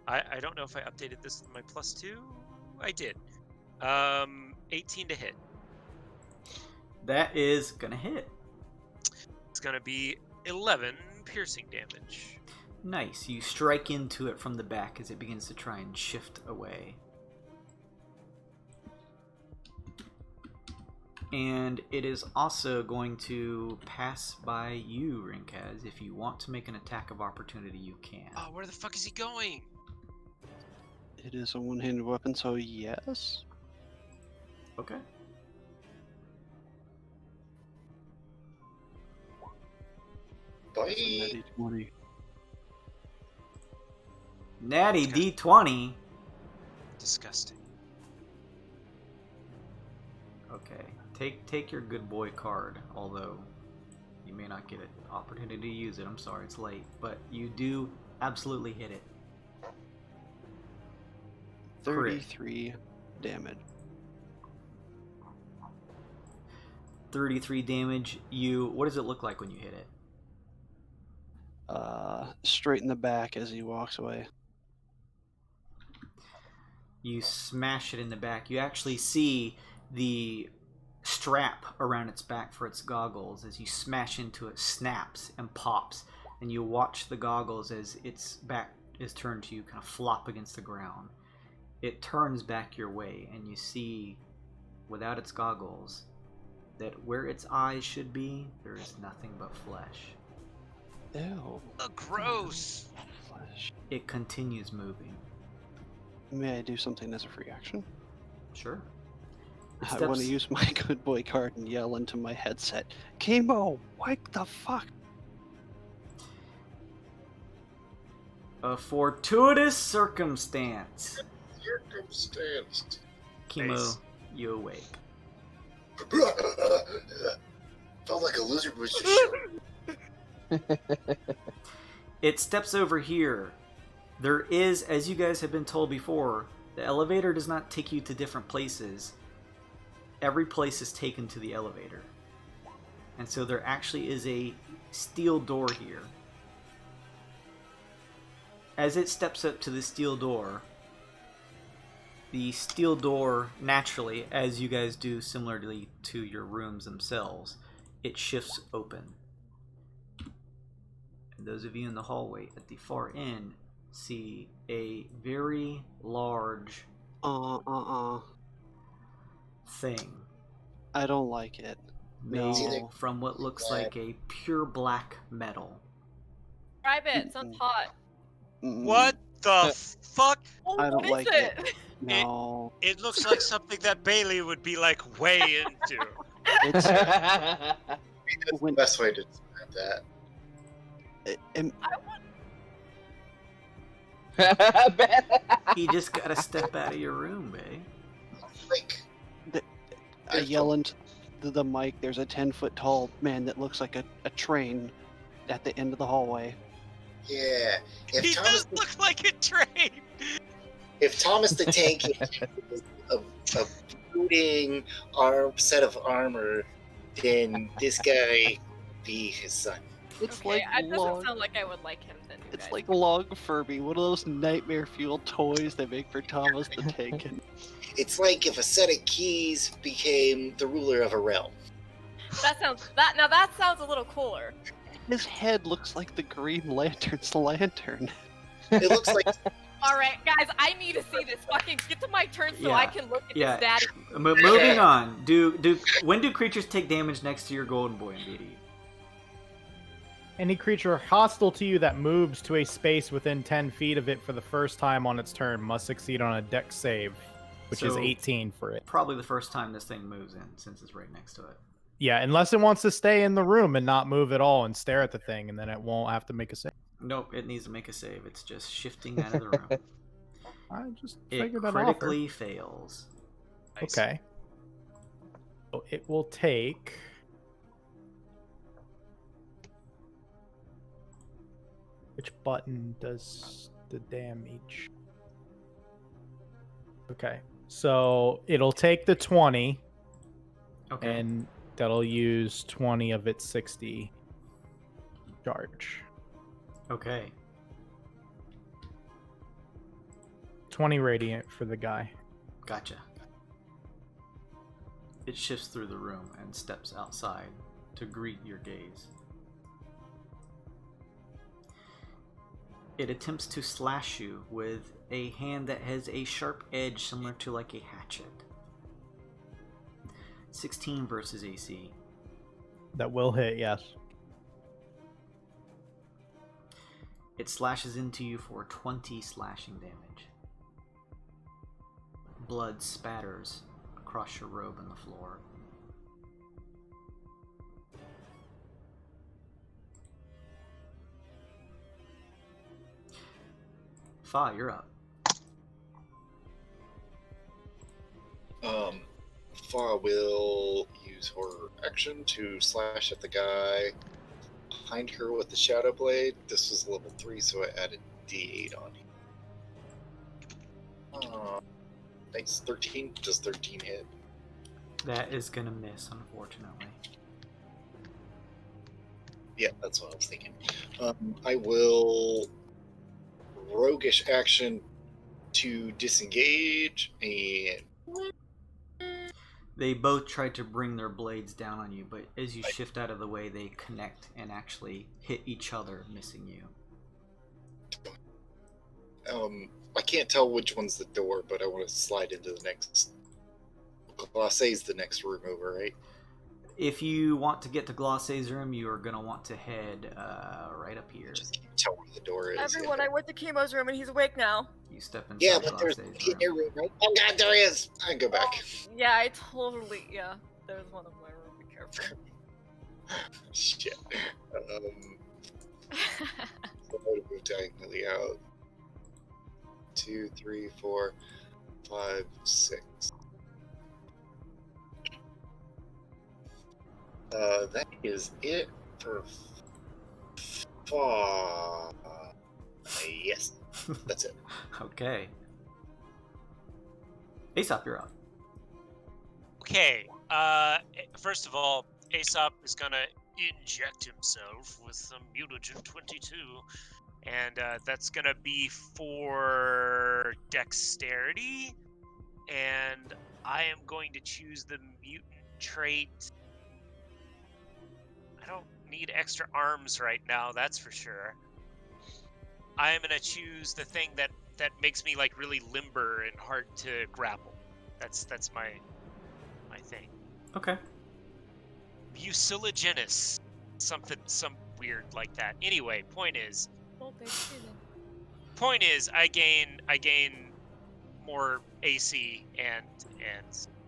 I don't know if I updated this with my +2. I did. 18 to hit. That is gonna hit. It's gonna be 11 piercing damage. Nice. You strike into it from the back as it begins to try and shift away. And it is also going to pass by you, Rinkaz. If you want to make an attack of opportunity, you can. Oh, where the fuck is he going? It is a one-handed weapon, so yes. Okay. That's a natty 20. Natty D20. Disgusting. Okay. Take your good boy card, although you may not get an opportunity to use it. I'm sorry, it's late. But you do absolutely hit it. 33 damage. 33 damage. What does it look like when you hit it? Straight in the back as he walks away. You smash it in the back. You actually see the strap around its back for its goggles as you smash into it snaps and pops, and you watch the goggles as its back is turned to you kind of flop against the ground. It turns back your way, and you see, without its goggles, that where its eyes should be, there is nothing but flesh. Ew. Gross. Flesh. It continues moving. May I do something as a free action? Sure. I want to use my good boy card and yell into my headset, Chemo, what the fuck? A fortuitous circumstance. Chemo, Nice. you awake. Felt like a lizard was just showing. It steps over here. There is, as you guys have been told before, the elevator does not take you to different places. Every place is taken to the elevator. And so there actually is a steel door here. As it steps up to the steel door naturally, as you guys do similarly to your rooms themselves, it shifts open. And those of you in the hallway at the far end see a very large thing I don't like it. made No. from what looks like a pure black metal. Describe it. Sounds hot. What the fuck? Oh, I don't what is like it. No. It looks like something that Bailey would be like way into. It's That's the best way to describe that. You just gotta step out of your room, babe. Like, I yell into the mic. There's a 10-foot tall man that looks like a train at the end of the hallway. yeah. He does look like a train. If Thomas the Tank had a brooding set of armor, then this guy be his son. It's Okay, like it doesn't log. sound like I would like him then, you It's guys. like Log Furby, one of those nightmare fuel toys they make for Thomas the Tank. It's like if a set of keys became the ruler of a realm. That sounds a little cooler. His head looks like the Green Lantern's lantern. It looks like All right, guys, I need to see this. Fucking get to my turn so I can look at Yeah. this daddy. Moving on. When do creatures take damage next to your golden boy and BD? Any creature hostile to you that moves to a space within 10 feet of it for the first time on its turn must succeed on a dex save, which is So- 18 for it. Probably the first time this thing moves in, since it's right next to it. Yeah, unless it wants to stay in the room and not move at all and stare at the thing, and then it won't have to make a save. Nope, it needs to make a save. It's just shifting out of the room. I just It figured that critically fails. out. Okay. So it will take... Which button does the damage? Okay, so it'll take the 20, Okay. and that'll use 20 of its 60 charge. Okay. 20 radiant for the guy. Gotcha. It shifts through the room and steps outside to greet your gaze. It attempts to slash you with a hand that has a sharp edge similar to like a hatchet. 16 versus AC. That will hit, yes. It slashes into you for 20 slashing damage. Blood spatters across your robe on the floor. Fa, you're up. Fa will use her action to slash at the guy behind her with the shadow blade. This was level 3, so I added D8 on you. Nice. 13. Does 13 hit? That is gonna miss, unfortunately. Yeah, that's what I was thinking. I will roguish action to disengage, and They both try to bring their blades down on you, but as you shift out of the way, they connect and actually hit each other, missing you. I can't tell which one's the door, but I want to slide into the next. Glacé's the next room over, right? If you want to get to Glacé's room, you are going to want to head right up here. Just can't tell where the door is. Everyone, I went to Chemo's room and he's awake now. You step inside Yeah, but there's Glacé's in your room, right? Oh god, there he is! I can go back. Yeah, I totally. Yeah, there's one in my room. Be careful. Shit. So I'm going to move diagonally out. 2, 3, 4, 5, 6. That is it for Fa. Yes, that's it. Okay. Aesop, you're up. Okay. First of all, Aesop is gonna inject himself with some mutagen 22, and that's gonna be for dexterity. And I am going to choose the mutant trait. I don't need extra arms right now, that's for sure. I am gonna choose the thing that makes me like really limber and hard to grapple. That's my thing. Okay. Mucilaginous. Some weird like that. Anyway, point is I gain more AC and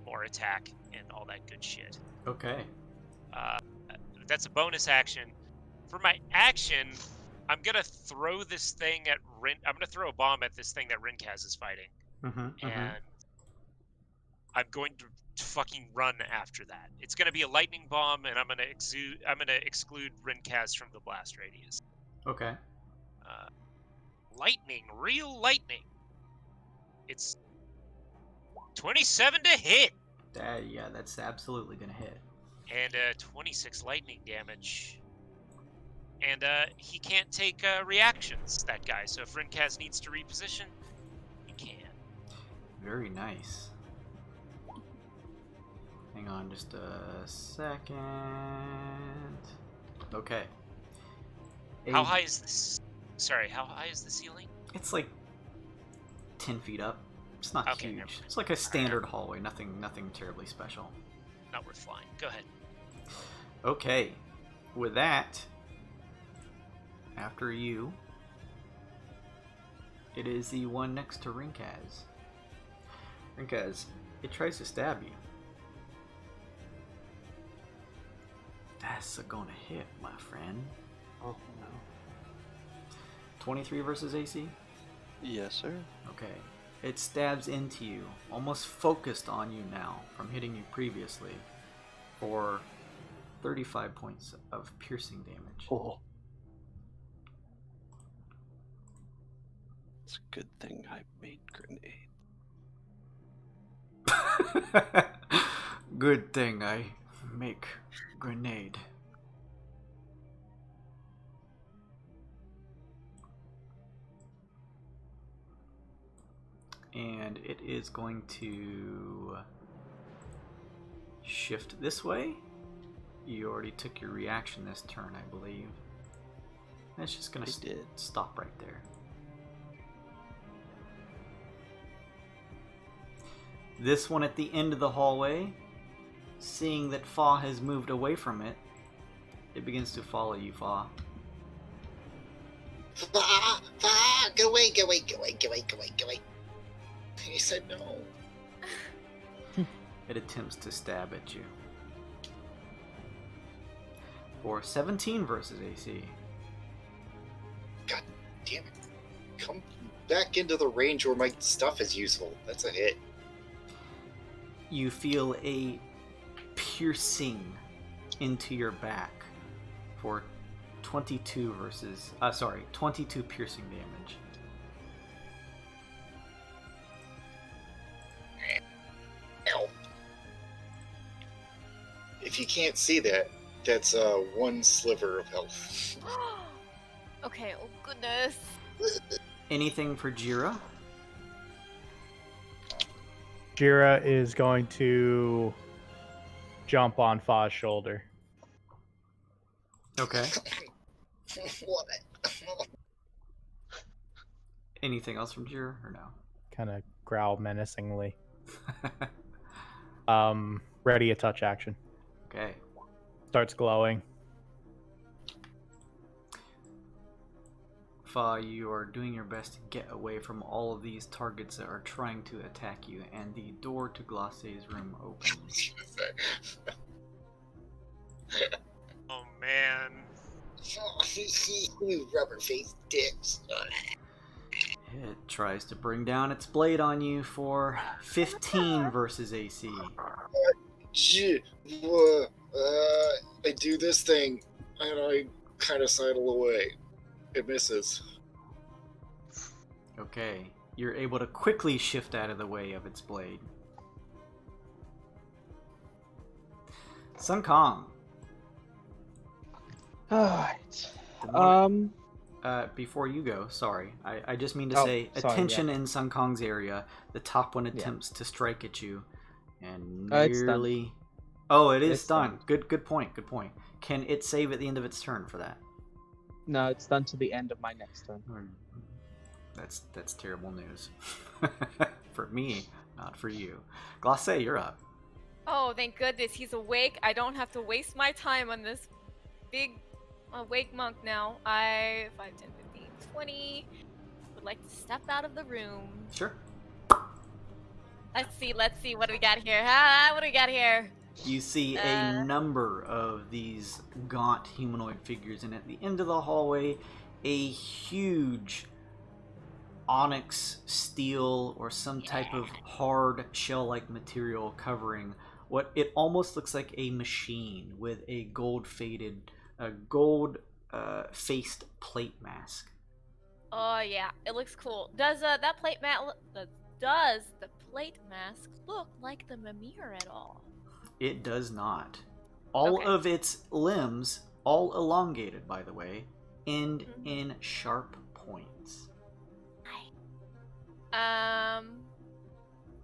more attack and all that good shit. Okay. That's a bonus action. For my action, I'm gonna throw this thing at Rin. I'm gonna throw a bomb at this thing that Rinkaz is fighting, and I'm going to fucking run after that. It's gonna be a lightning bomb, and I'm gonna exclude Rinkaz from the blast radius. Okay. Lightning, real lightning. It's 27 to hit, Yeah, that's absolutely gonna hit. and 26 lightning damage. And he can't take reactions, that guy. So if Rinkaz needs to reposition, he can. Very nice. Hang on just a second. Okay. How high is this? Sorry, how high is the ceiling? It's like 10 feet up. It's not Okay, huge. never mind. It's like a standard hallway. Nothing terribly special. Not worth flying. Go ahead. Okay. With that, after you, it is the one next to Rinkaz. Rinkaz, it tries to stab you. That's gonna hit, my friend. Oh no. 23 versus AC? Yes, sir. Okay. It stabs into you, almost focused on you now from hitting you previously, for 35 points of piercing damage. Oh. It's a good thing I made grenade. Good thing I make grenade. And it is going to shift this way. You already took your reaction this turn, I believe. And it's just going to stop right there. This one at the end of the hallway, seeing that Fa has moved away from it, it begins to follow you, Fa. Fa! Go away, go away, go away, go away, go away, go away. He said no. It attempts to stab at you. For 17 versus AC. God damn it. Come back into the range where my stuff is useful. That's a hit. You feel a piercing into your back for 22 piercing damage. Ow. If you can't see that, that's one sliver of health. Okay, oh goodness. Anything for Jira? Jira is going to jump on Fa's shoulder. Okay. What? Anything else from Jira or no? Kind of growl menacingly. Ready a touch action. Okay. Starts glowing. Fa, you are doing your best to get away from all of these targets that are trying to attack you, and the door to Glacé's room opens. Oh man. You rubber-faced dicks. It tries to bring down its blade on you for 15 versus AC. I do this thing, and I kind of sidle away. It misses. Okay, you're able to quickly shift out of the way of its blade. Sun Kong. Alright. Before you go, sorry. I just mean to Oh, say, sorry, attention yeah. in Sun Kong's area. The top one attempts to strike at you, and It's done. nearly. Oh, it is It's done. done. Good point. Good point. Can it save at the end of its turn for that? No, it's done to the end of my next turn. That's terrible news. For me, not for you. Glacé, you're up. Oh, thank goodness he's awake. I don't have to waste my time on this big awake monk now. 5, 10, 15, 20. Would like to step out of the room. Sure. Let's see. What do we got here? What do we got here? You see a number of these gaunt humanoid figures, and at the end of the hallway, a huge onyx steel or some type of hard shell-like material covering what it almost looks like a machine with a gold faced plate mask. Oh yeah, it looks cool. Does that plate does the plate mask look like the Mimir at all? It does not. All Okay. of its limbs, all elongated by the way, end in sharp points.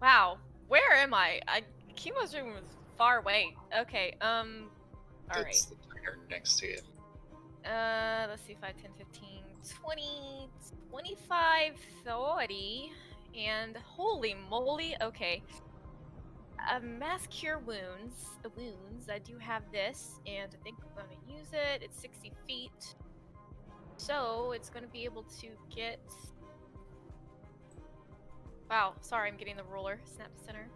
Wow. Where am I? Chemo's room was far away. Okay. All right. That's the tiger next to you. Let's see, 5, 10, 15, 20, 25, 30, and holy moly, okay. Mass cure wounds. I do have this, and I think I'm gonna use it. It's 60 feet. So, it's gonna be able to get... Wow, sorry, I'm getting the ruler. Snap to center.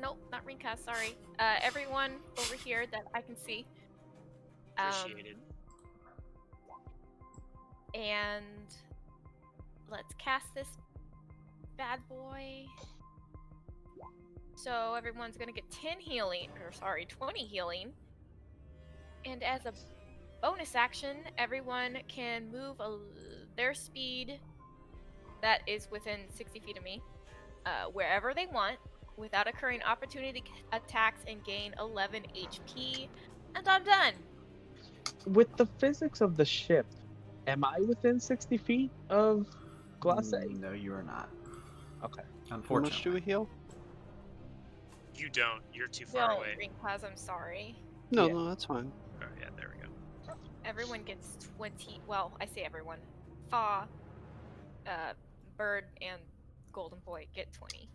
Nope, not Ringcast, sorry. Everyone over here that I can see. Appreciated. And let's cast this bad boy. So everyone's gonna get 10 healing, or sorry, 20 healing. And as a bonus action, everyone can move their speed that is within 60 feet of me, wherever they want, without occurring opportunity attacks, and gain 11 HP. And I'm done. With the physics of the ship, am I within 60 feet of Glacé? No, you are not. Okay. How much Unfortunately. do we heal? You don't. You're too far Don't, away. Ringclaws, I'm sorry. No, Yeah. no, that's fine. Oh, yeah, there we go. Everyone gets 20. Well, I say everyone. Bird and Golden Boy get 20.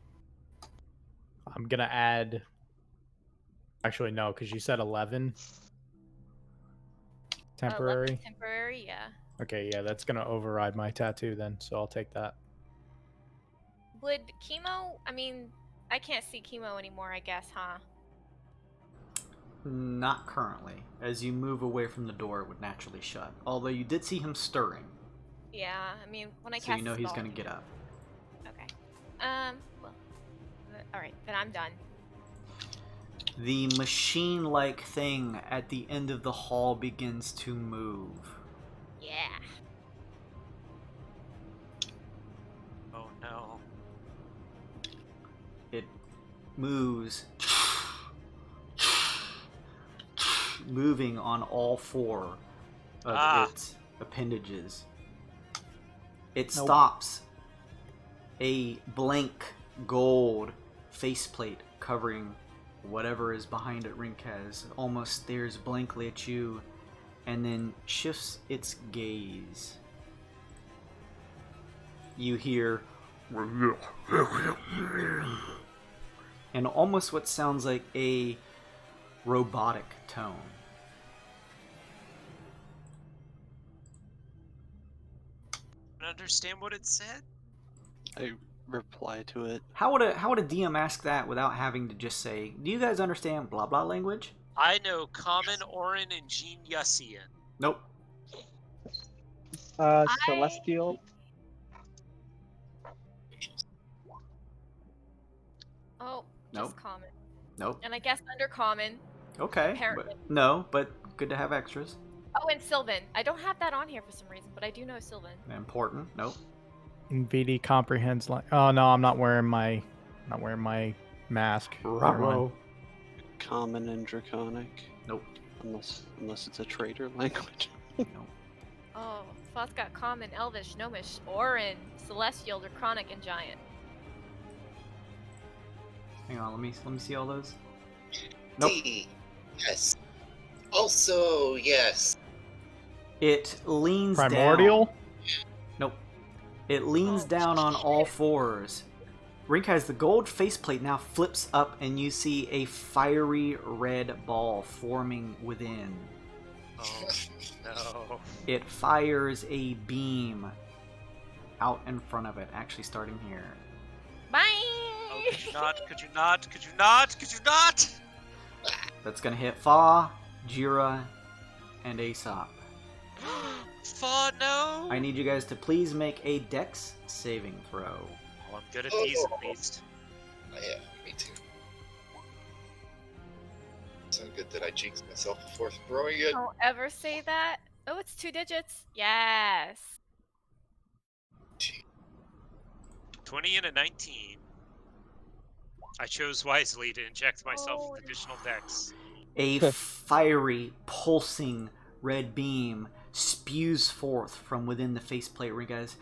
I'm gonna add. Actually, no, because you said 11. Temporary. 11 temporary, yeah. Okay, yeah, that's gonna override my tattoo then, so I'll take that. Would chemo? I mean, I can't see chemo anymore, I guess, huh? Not currently. As you move away from the door, it would naturally shut. Although you did see him stirring, Yeah, I mean, when I so cast you know the he's spell, going to get up. Okay. Well, alright, then I'm done. The machine-like thing at the end of the hall begins to move. Yeah. Oh no. It moves, moving on all four of its appendages. It stops. A blank gold faceplate covering whatever is behind it. Rinkaz almost stares blankly at you and then shifts its gaze. You hear and almost what sounds like a robotic tone. I don't understand what it said. I reply to it. How would a DM ask that without having to just say, "Do you guys understand blah blah language?" I know Common, Orin, and Gene Yussian. Nope. Celestial. Nope. Just common. Nope. And I guess undercommon. Okay. Apparently. But good to have extras. Oh, and Sylvan. I don't have that on here for some reason, but I do know Sylvan. Important. Nope. VD comprehends like. Oh no, I'm not wearing my mask. Never mind. Common and draconic. Nope. Unless it's a traitor language. Nope. Oh, Thoth's got common, elvish, gnomish, Orin, celestial, draconic, and giant. Hang on. Let me see all those. Nope. D. Yes. Also, yes. It leans Primordial? down. Nope. It leans Oh, down on shit. all fours. Rink has the gold faceplate now flips up, and you see a fiery red ball forming within. Oh no. It fires a beam out in front of it, actually starting here. Bye! Oh, could you not? Could you not? Could you not? Could you not? That's gonna hit Fa, Jira, and Aesop. Fa, no. I need you guys to please make a Dex saving throw. Oh, I'm good at these at least. Oh, yeah, me too. So good that I jinxed myself before throwing it. Don't ever say that. Oh, it's 2 digits. Yes. 20 and a 19. I chose wisely to inject myself with additional dex. A fiery, pulsing red beam spews forth from within the faceplate. Ring, guys,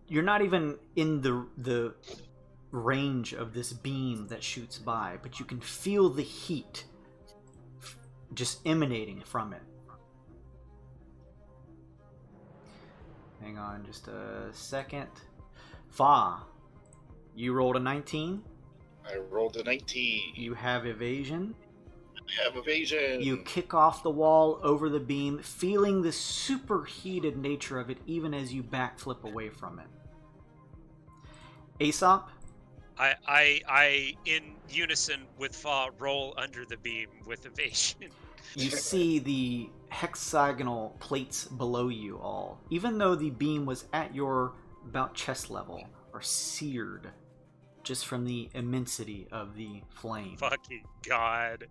you're not even in the range of this beam that shoots by, but you can feel the heat just emanating from it. Hang on just a second. Fa, you rolled a 19. I rolled a 19. You have evasion. I have evasion. You kick off the wall over the beam, feeling the superheated nature of it even as you backflip away from it. Aesop? I in unison with Fa, roll under the beam with evasion. You see the hexagonal plates below you all, even though the beam was at your about chest level, are seared just from the immensity of the flame. Fucking god.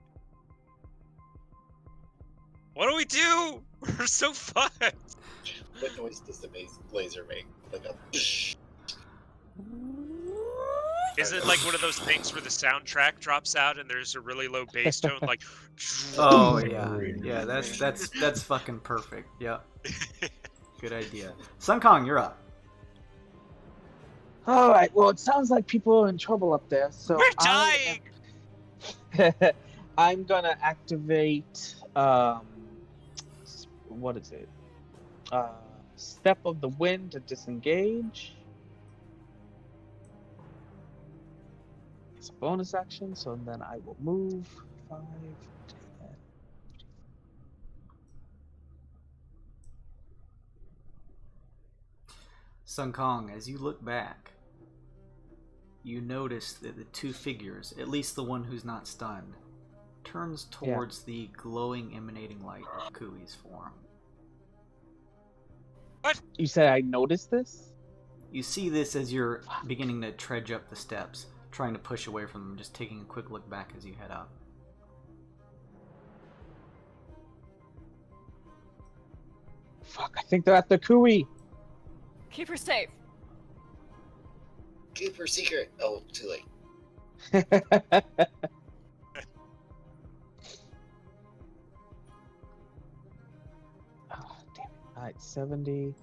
What do we do? We're so fucked. What noise does the laser make? Like a... Is it like one of those things where the soundtrack drops out and there's a really low bass tone, like? Oh yeah, that's fucking perfect. Yep. Good idea. Sun Kong, you're up. All right. Well, it sounds like people are in trouble up there. So We're dying. I'm gonna activate. What is it? Step of the Wind to disengage. It's a bonus action, so then I will move 5, 10. Sun Kong, as you look back, you notice that the two figures, at least the one who's not stunned, turns towards the glowing, emanating light of Kui's form. What? You said I noticed this? You see this as you're beginning to trudge up the steps, trying to push away from them, just taking a quick look back as you head up. Fuck, I think they're at the Kui. Keep her safe. Keep her secret. Oh, too late. Oh, damn it. Alright, 70.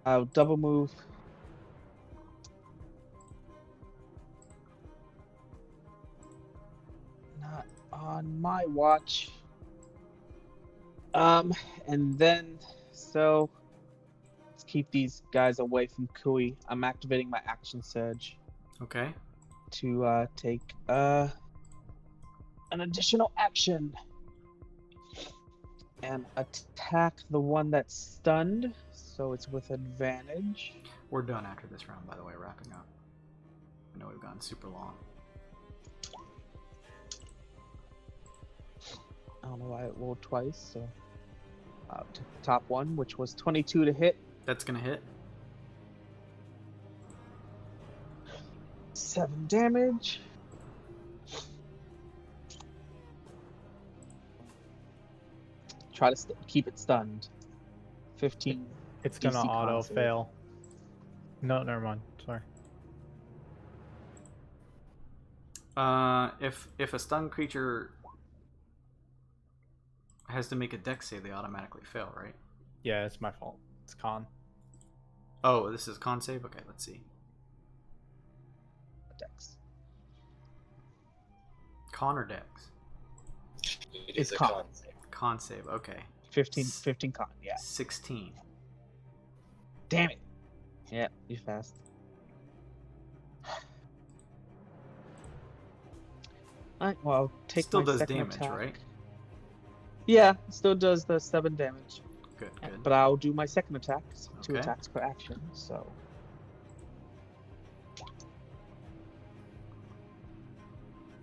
I'll double move. Not on my watch. And then, so let's keep these guys away from Kui. I'm activating my action surge Okay. to take an additional action and attack the one that's stunned, so it's with advantage. We're done after this round, by the way, wrapping up. I know we've gone super long. I don't know why it rolled twice, so to the top one, which was 22 to hit. That's gonna hit. 7 damage. try to keep it stunned. 15. It's gonna DC auto con save. fail. No, never mind. Sorry. If a stunned creature has to make a dex save, they automatically fail, right? Yeah, it's my fault. It's con. Oh, this is con save? Okay, let's see. Dex. Con or dex? It It's is a con. con. Con save, okay. 15 con, yeah. 16. Damn it. Yeah, you're fast. Alright, well, I'll take Still my does second damage, attack. right? Yeah, still does the 7 damage. Good, good. But I'll do my second attack. 2 Okay. attacks per action, so...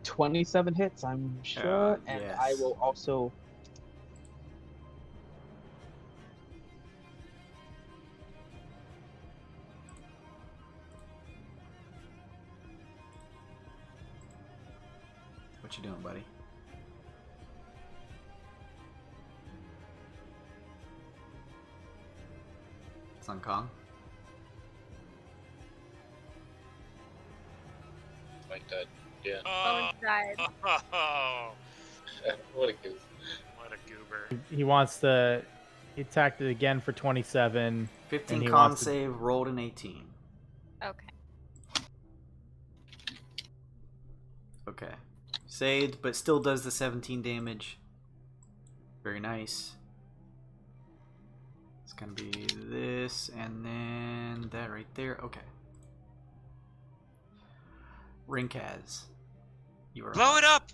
27 hits, I'm sure, and yes. I will also... What you doing, buddy? Sun Kong? Like that. Yeah. Oh, inside. What a goof. What a goober. He wants to. He attacked it again for 27. 15 And he con wants to- save, rolled an 18. Okay. Okay. Saved, but still does the 17 damage. Very nice. It's gonna be this, and then that right there. Okay. Rinkaz. You are Blow it up!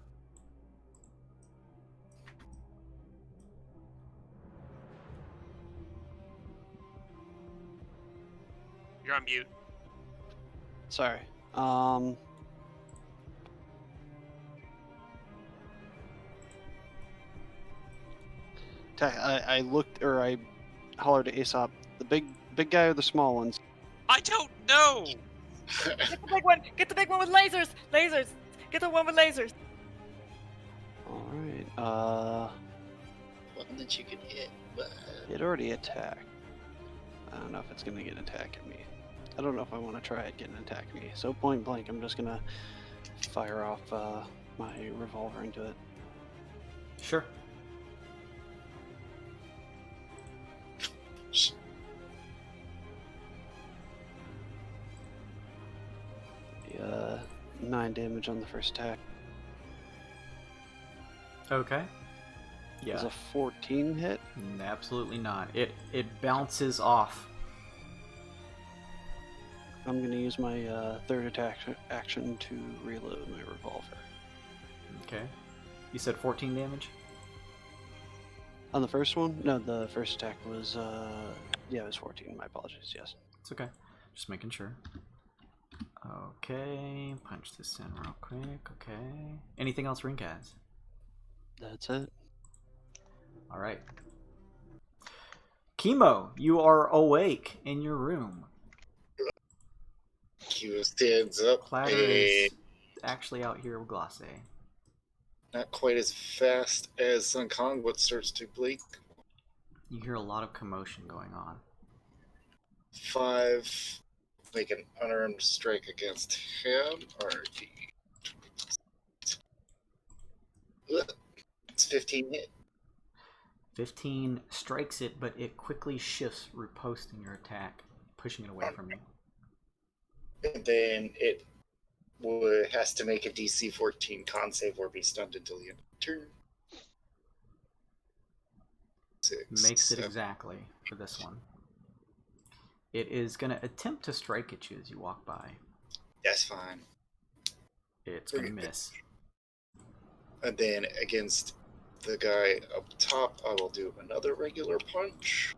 You're on mute. Sorry. I looked, or I hollered to Aesop. The big guy or the small ones? I don't know! Get the big one! Get the big one with lasers! Lasers! Get the one with lasers! Alright, One that you can hit. it already attacked. I don't know if it's gonna get an attack at me. I don't know if I want to try it getting an attack at me. So point blank, I'm just gonna fire off my revolver into it. Sure. The 9 damage on the first attack. Okay. Is Yeah. a 14 hit? Absolutely not. It bounces off. I'm gonna use my third action to reload my revolver. Okay. You said 14 damage? On the first one? No, the first attack was yeah, it was 14. My apologies. Yes. It's okay. Just making sure. Okay. Punch this in real quick. Okay. Anything else Rinkaz? That's it. Alright. Chemo, you are awake in your room. Q stands up. Platter is actually out here with Glacé. Not quite as fast as Sun Kong, but starts to blink. You hear a lot of commotion going on. 5. Make an unarmed strike against him. RD. It's 15 hit. 15 strikes it, but it quickly shifts, riposting your attack, pushing it away from you. And then it has to make a DC 14 con save or be stunned until the end of the turn. 6, Makes it 7. exactly for this one. It is going to attempt to strike at you as you walk by. That's fine. It's going to miss. And then against the guy up top, I will do another regular punch,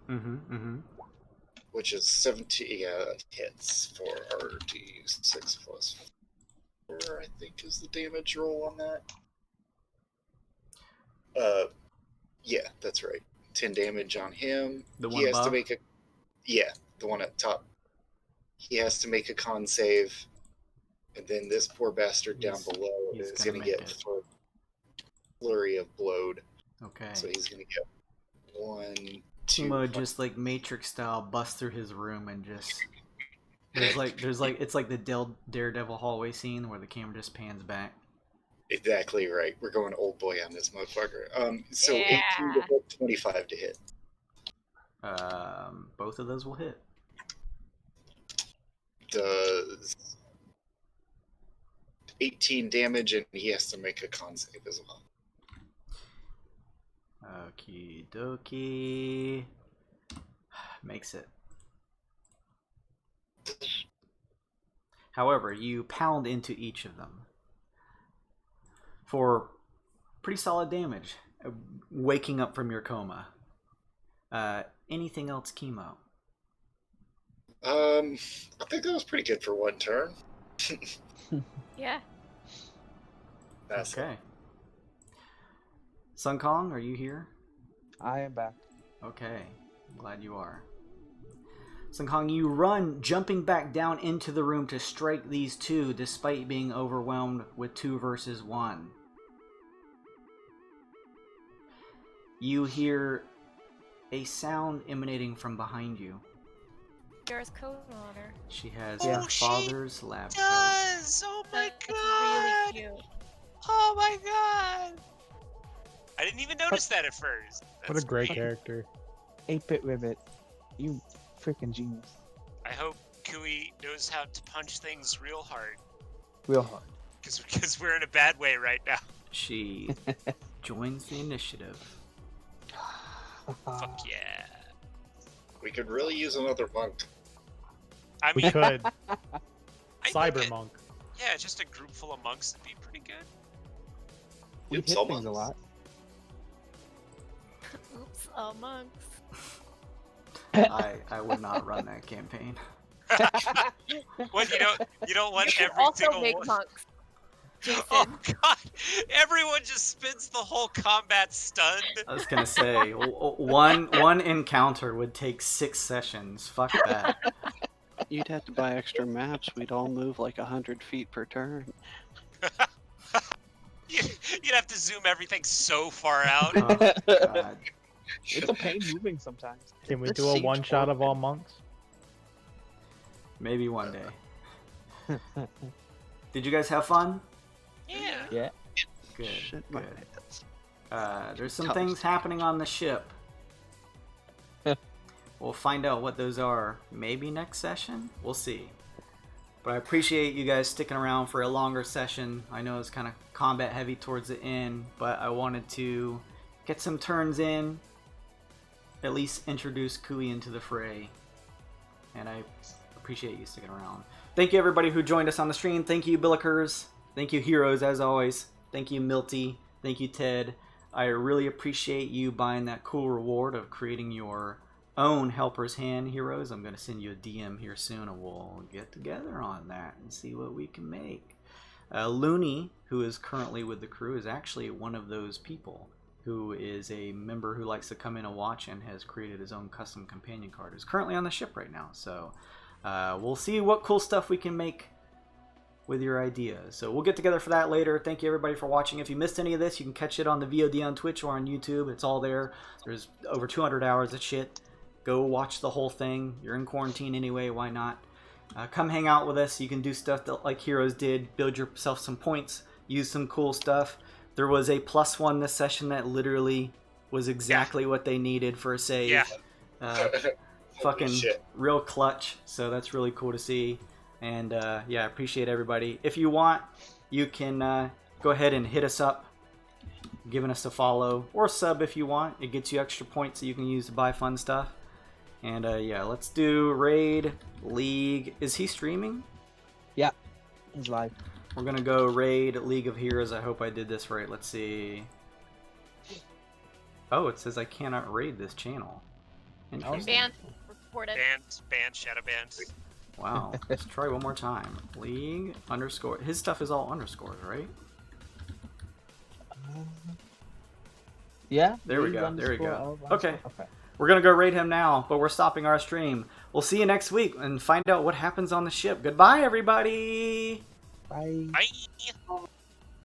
which is 17. Yeah, that hits for RD 6 plus 4, I think is the damage roll on that. Yeah, that's right. 10 damage on him. The one he has above? to make a. Yeah, the one at top. He has to make a con save, and then this poor bastard down below he's is gonna going to make get it. flurry of blowed. Okay. So he's going to get 1, 2. Timo just like Matrix style busts through his room and just there's like it's like the Daredevil hallway scene where the camera just pans back. Exactly right. We're going old boy on this motherfucker. So Yeah. 18 to hit, 25 to hit. Both of those will hit. Does 18 damage, and he has to make a con save as well. Okie dokie. Makes it. However, you pound into each of them for pretty solid damage, waking up from your coma. Anything else, Chemo? I think that was pretty good for one turn. Yeah. That's Okay. Sun Kong, are you here? I am back. Okay, glad you are. Sun Kong, you run, jumping back down into the room to strike these two, despite being overwhelmed with 2 versus 1. You hear a sound emanating from behind you. There's coat on her. She has Oh, her she father's lab coat. Does! Oh my It's god! really cute. Oh my god! I didn't even notice that at first. What a That's great character. 8-bit ribbit. You freaking genius. I hope Kui knows how to punch things real hard. Real hard. Because we're in a bad way right now. She joins the initiative. Fuck yeah. We could really use another monk. I We mean, could. I think Cybermonk. yeah, just a group full of monks would be pretty good. We Oops, hit all things a monks. lot. Oops, all monks. I would not run that campaign. What you don't want You can every also single make one. monks. Jason. Oh god! Everyone just spins the whole combat stunned. I was gonna say one encounter would take 6 sessions. Fuck that. You'd have to buy extra maps. We'd all move like 100 feet per turn. You'd have to zoom everything so far out. Oh, God. It's a pain moving sometimes. Can we Let's do a siege one-shot of Oregon. all monks? Maybe one day. Did you guys have fun? Yeah. Yeah. Good. Shit, my Good. pants. There's some Toast. things happening on the ship. We'll find out what those are maybe next session. We'll see. But I appreciate you guys sticking around for a longer session. I know it's kind of combat heavy towards the end, but I wanted to get some turns in, at least introduce Kui into the fray. And I appreciate you sticking around. Thank you everybody who joined us on the stream. Thank you Billikers. Thank you Heroes as always. Thank you Milty. Thank you Ted. I really appreciate you buying that cool reward of creating your own Helper's Hand Heroes. I'm going to send you a DM here soon and we'll get together on that and see what we can make. Looney, who is currently with the crew, is actually one of those people who is a member who likes to come in and watch and has created his own custom companion card. Is currently on the ship right now. So we'll see what cool stuff we can make with your ideas. So we'll get together for that later. Thank you everybody for watching. If you missed any of this, you can catch it on the VOD on Twitch or on YouTube. It's all there. There's over 200 hours of shit. Go watch the whole thing. You're in quarantine anyway, why not? Come hang out with us. You can do stuff that, like Heroes did. Build yourself some points. Use some cool stuff. There was a +1 this session that literally was exactly what they needed for a save. Yeah. Fucking shit. real clutch. So that's really cool to see. And yeah, I appreciate everybody. If you want, you can go ahead and hit us up, giving us a follow or sub if you want. It gets you extra points that you can use to buy fun stuff. And yeah, let's do Raid, League. Is he streaming? Yeah. He's live. We're gonna go Raid, League of Heroes. I hope I did this right. Let's see. Oh, it says I cannot raid this channel. Interesting. Banned. Reported. Band, shadow band. Wow. Let's try one more time. League _ his stuff is all underscores, right? Yeah. There we league go. There we go. _ Okay. Okay. We're gonna go raid him now, but we're stopping our stream. We'll see you next week and find out what happens on the ship. Goodbye, everybody! Bye. Bye.